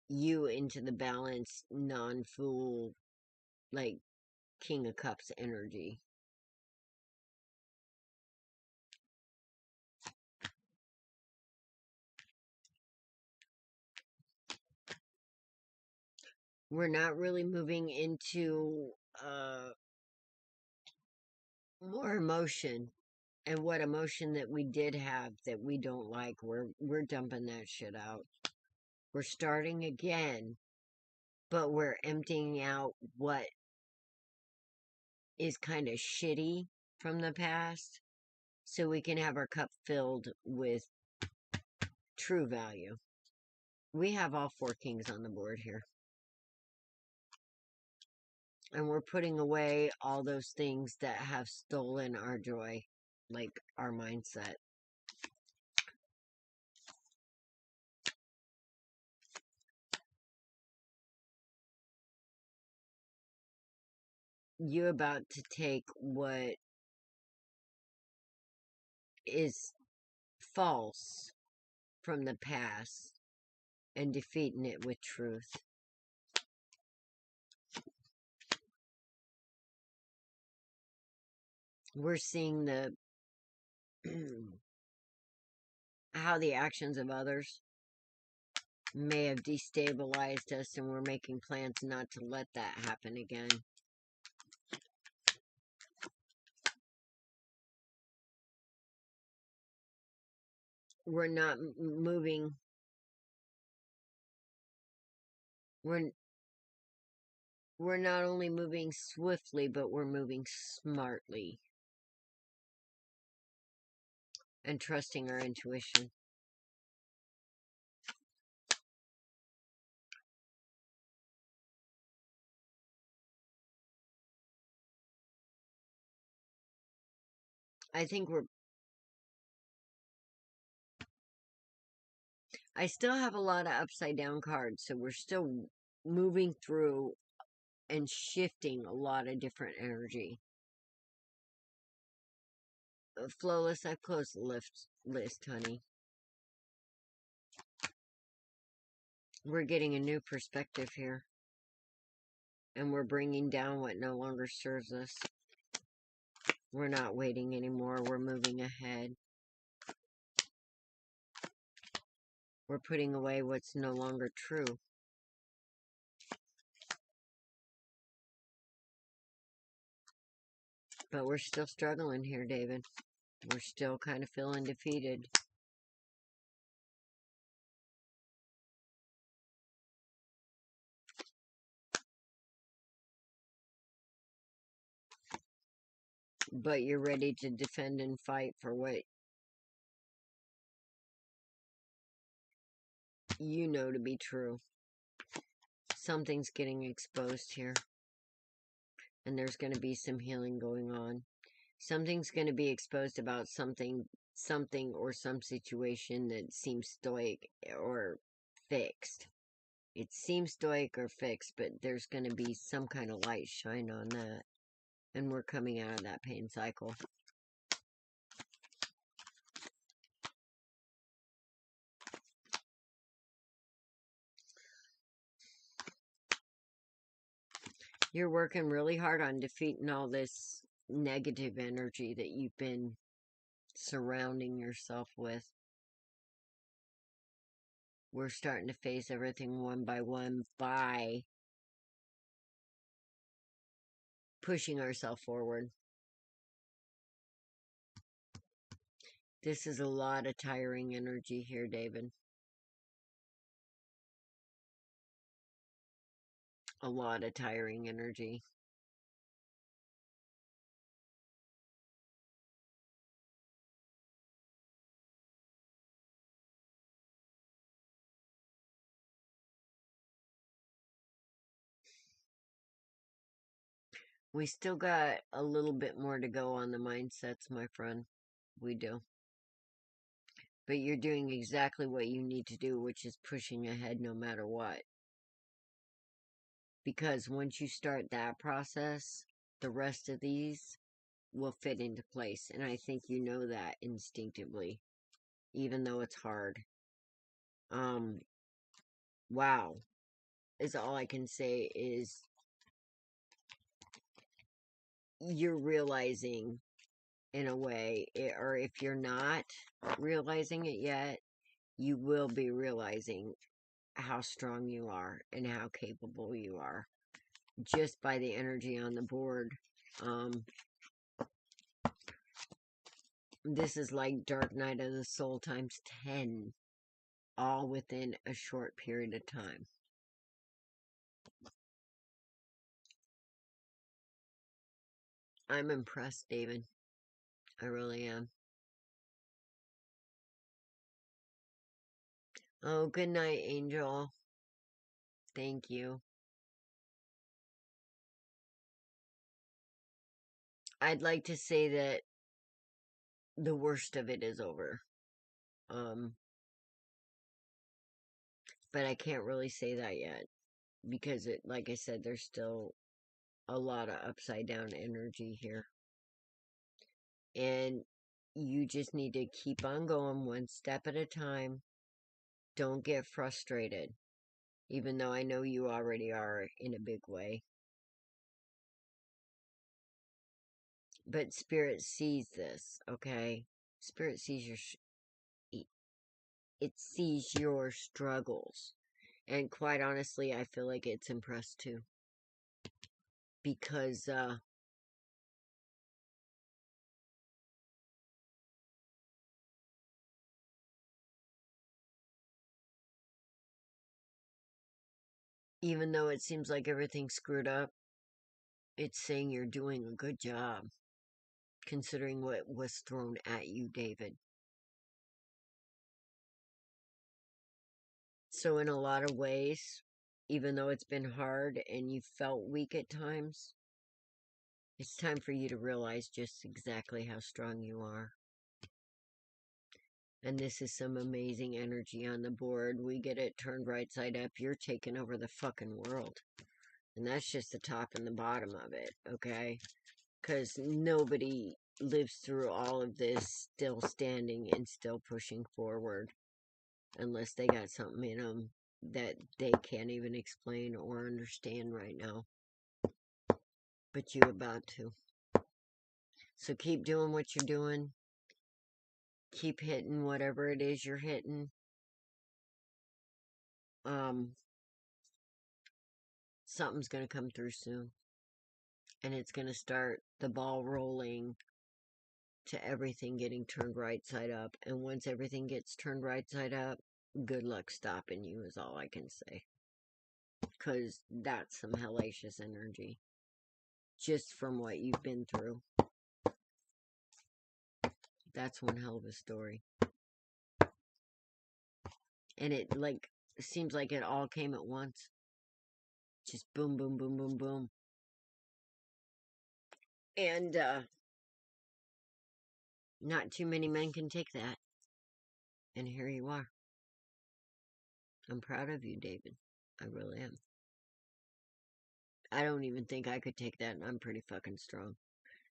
you into the balanced, non-fool, like King of Cups energy. We're not really moving into more emotion. And what emotion that we did have that we don't like, we're dumping that shit out. We're starting again, but we're emptying out what is kind of shitty from the past so we can have our cup filled with true value. We have all 4 kings on the board here. And we're putting away all those things that have stolen our joy, like our mindset. You about to take what is false from the past and defeating it with truth. We're seeing the how the actions of others may have destabilized us, and we're making plans not to let that happen again. We're not moving. We're not only moving swiftly, but we're moving smartly. and trusting our intuition. I think I still have a lot of upside down cards, so we're still moving through and shifting a lot of different energy. Flawless, I've closed the list, honey. We're getting a new perspective here. And we're bringing down what no longer serves us. We're not waiting anymore. We're moving ahead. We're putting away what's no longer true. But we're still struggling here, David. We're still kind of feeling defeated. But you're ready to defend and fight for what you know to be true. Something's getting exposed here. And there's going to be some healing going on. Something's going to be exposed about something or some situation that seems stoic or fixed. It seems stoic or fixed, but there's going to be some kind of light shine on that. And we're coming out of that pain cycle. You're working really hard on defeating all this negative energy that you've been surrounding yourself with. We're starting to face everything one by one by pushing ourselves forward. This is a lot of tiring energy here, David. A lot of tiring energy. We still got a little bit more to go on the mindsets, my friend. We do. But you're doing exactly what you need to do, which is pushing ahead no matter what. Because once you start that process, the rest of these will fit into place. And I think you know that instinctively, even though it's hard. Wow. Is all I can say is you're realizing in a way, or if you're not realizing it yet, you will be realizing how strong you are and how capable you are just by the energy on the board. This is like Dark Night of the Soul times 10, all within a short period of time. I'm impressed, David. I really am. Oh, good night, Angel. Thank you. I'd like to say that the worst of it is over. But I can't really say that yet. Because like I said, there's still a lot of upside down energy here. And you just need to keep on going one step at a time. Don't get frustrated. Even though I know you already are in a big way. But Spirit sees this, okay? Spirit sees it sees your struggles. And quite honestly, I feel like it's impressed too. Because, even though it seems like everything's screwed up, it's saying you're doing a good job. Considering what was thrown at you, David. So in a lot of ways, even though it's been hard and you felt weak at times, it's time for you to realize just exactly how strong you are. And this is some amazing energy on the board. We get it turned right side up. You're taking over the fucking world. And that's just the top and the bottom of it, okay? Because nobody lives through all of this still standing and still pushing forward. Unless they got something in them that they can't even explain or understand right now. But you about to. So keep doing what you're doing. Keep hitting whatever it is you're hitting. Something's going to come through soon. And it's going to start the ball rolling to everything getting turned right side up. And once everything gets turned right side up, good luck stopping you is all I can say. Because that's some hellacious energy. Just from what you've been through. That's one hell of a story. And it, like, seems like it all came at once. Just boom, boom, boom, boom, boom. And, not too many men can take that. And here you are. I'm proud of you, David. I really am. I don't even think I could take that, and I'm pretty fucking strong.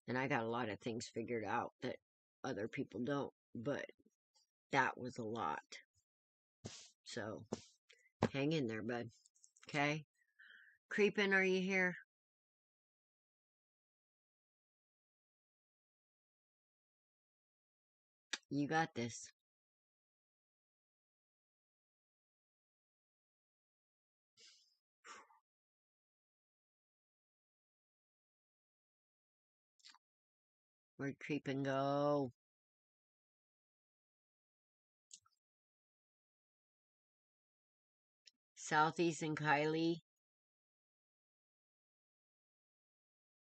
And I got a lot of things figured out that other people don't. But that was a lot. So, hang in there, bud. Okay? Creepin', are you here? You got this. Where'd Creepin' go? Southeast and Kylie?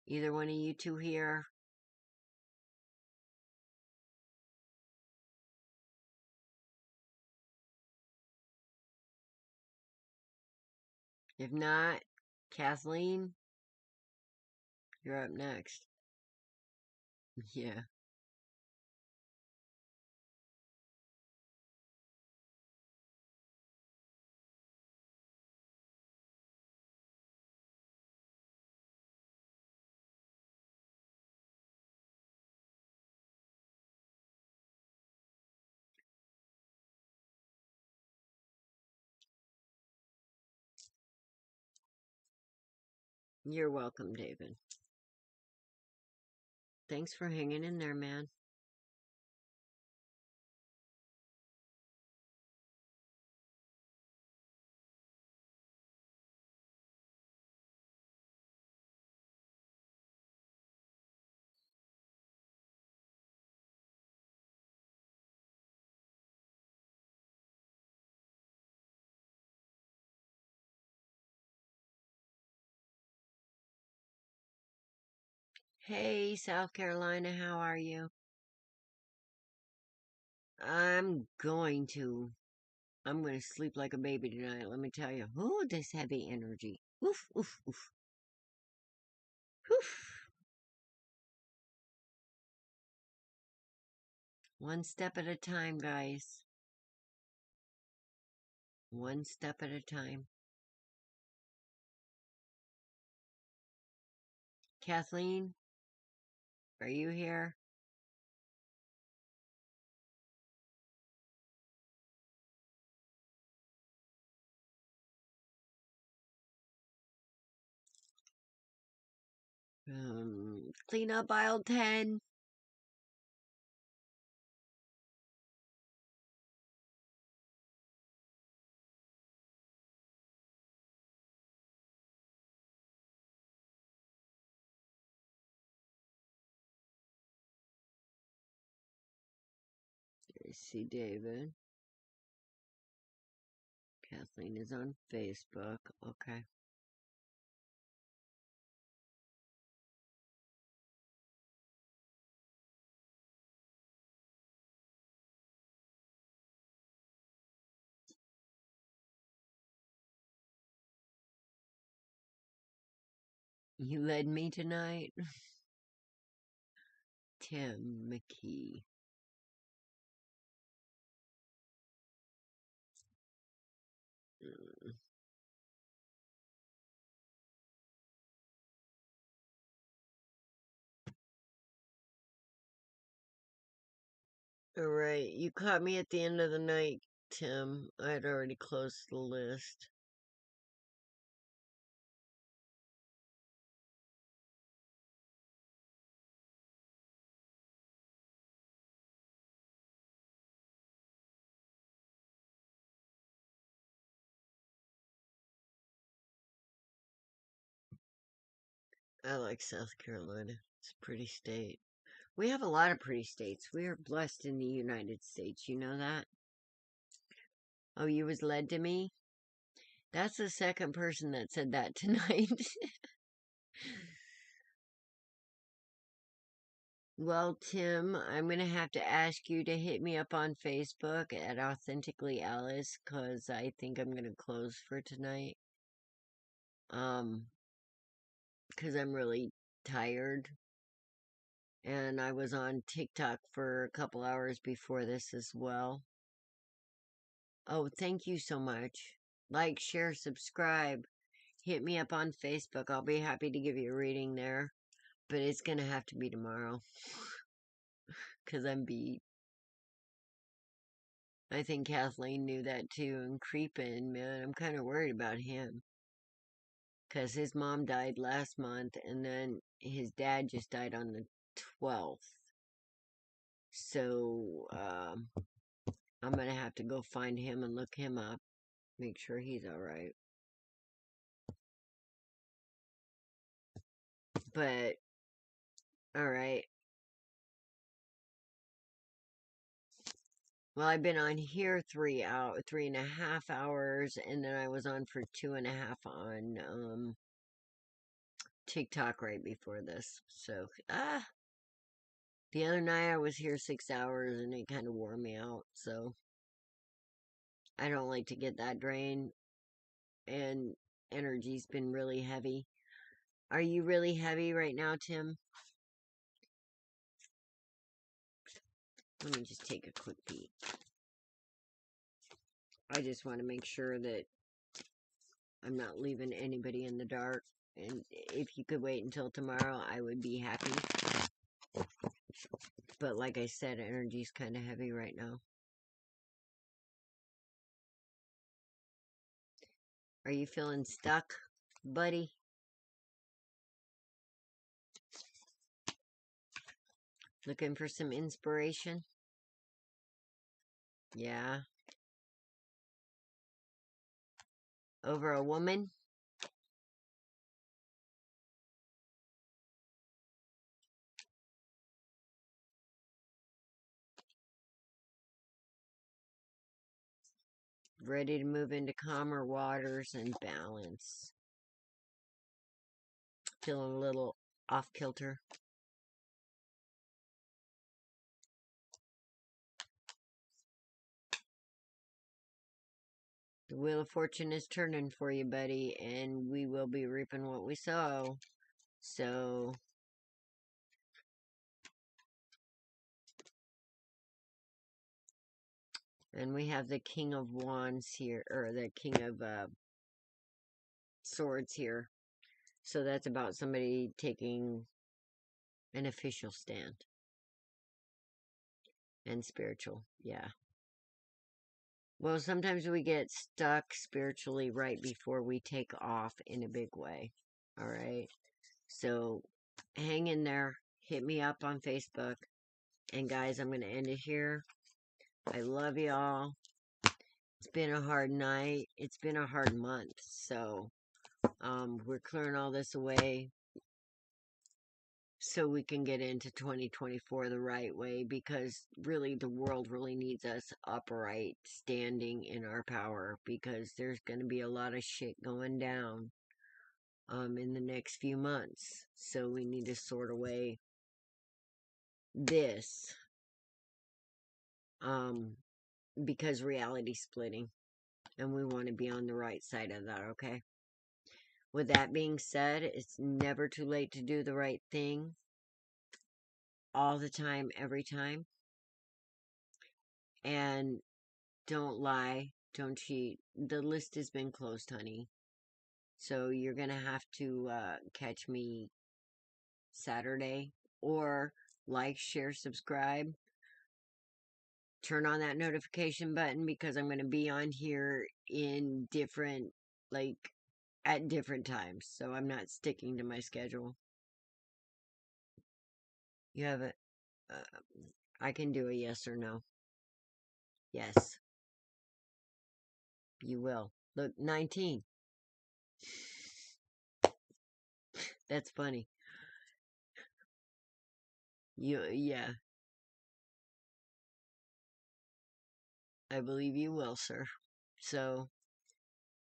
Either one of you two here? If not, Kathleen, you're up next. Yeah. You're welcome, David. Thanks for hanging in there, man. Hey, South Carolina, how are you? I'm going to. I'm going to sleep like a baby tonight, let me tell you. Oh, this heavy energy. Oof, oof, oof. Oof. One step at a time, guys. One step at a time. Kathleen, are you here? Clean up aisle 10. I see David. Kathleen is on Facebook. Okay. You led me tonight. Tim McKee. Alright, you caught me at the end of the night, Tim. I had already closed the list. I like South Carolina. It's a pretty state. We have a lot of pretty states. We are blessed in the United States. You know that? Oh, you was led to me? That's the second person that said that tonight. Well, Tim, I'm going to have to ask you to hit me up on Facebook at Authentically Alice, because I think I'm going to close for tonight. Because I'm really tired. And I was on TikTok for a couple hours before this as well. Oh, thank you so much. Like, share, subscribe. Hit me up on Facebook. I'll be happy to give you a reading there. But it's going to have to be tomorrow. Because I'm beat. I think Kathleen knew that too. And Creepin', man, I'm kind of worried about him. Because his mom died last month. And then his dad just died on the 12th. So, I'm going to have to go find him and look him up. Make sure he's alright. But, alright. Well, I've been on here 3.5 hours, and then I was on for 2.5 on, TikTok right before this. So, the other night I was here 6 hours, and it kind of wore me out, so I don't like to get that drained, and energy's been really heavy. Are you really heavy right now, Tim? Let me just take a quick peek. I just want to make sure that I'm not leaving anybody in the dark. And if you could wait until tomorrow, I would be happy. But like I said, energy's kind of heavy right now. Are you feeling stuck, buddy? Looking for some inspiration? Yeah. Over a woman? Ready to move into calmer waters and balance. Feeling a little off kilter. The Wheel of Fortune is turning for you, buddy, and we will be reaping what we sow. So, and we have the King of Wands here, or the King of Swords here. So that's about somebody taking an official stand. And spiritual, yeah. Well, sometimes we get stuck spiritually right before we take off in a big way. Alright? So, hang in there. Hit me up on Facebook. And guys, I'm going to end it here. I love y'all. It's been a hard night. It's been a hard month. So, we're clearing all this away so we can get into 2024 the right way, because really the world really needs us upright, standing in our power, because there's going to be a lot of shit going down in the next few months. So we need to sort away this because reality's splitting, and we want to be on the right side of that, okay? With that being said, it's never too late to do the right thing. All the time, every time. And don't lie, don't cheat. The list has been closed, honey. So you're going to have to catch me Saturday, or like, share, subscribe. Turn on that notification button, because I'm going to be on here in different, at different times. So I'm not sticking to my schedule. You have a, I can do a yes or no. Yes, you will. Look, 19. That's funny. Yeah, I believe you will, sir. So,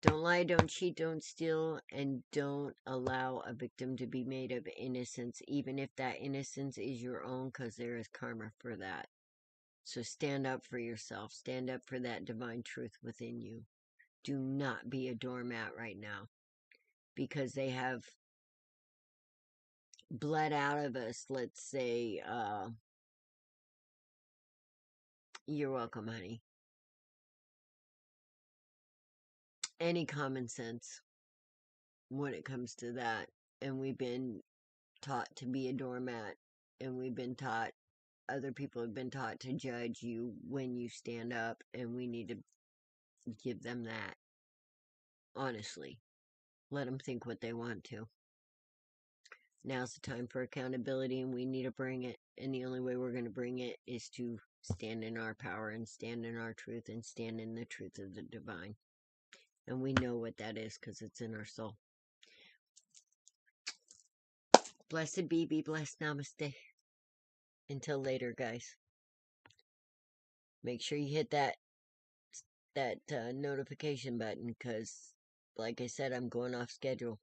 don't lie, don't cheat, don't steal, and don't allow a victim to be made of innocence, even if that innocence is your own, because there is karma for that. So stand up for yourself. Stand up for that divine truth within you. Do not be a doormat right now, because they have bled out of us, let's say, you're welcome, honey, any common sense when it comes to that. And we've been taught to be a doormat, and we've been taught, other people have been taught to judge you when you stand up, and we need to give them that. Honestly, let them think what they want to. Now's the time for accountability, and we need to bring it. And the only way we're going to bring it is to stand in our power, and stand in our truth, and stand in the truth of the divine. And we know what that is, because it's in our soul. Blessed be blessed. Namaste. Until later, guys. Make sure you hit that notification button, because, like I said, I'm going off schedule.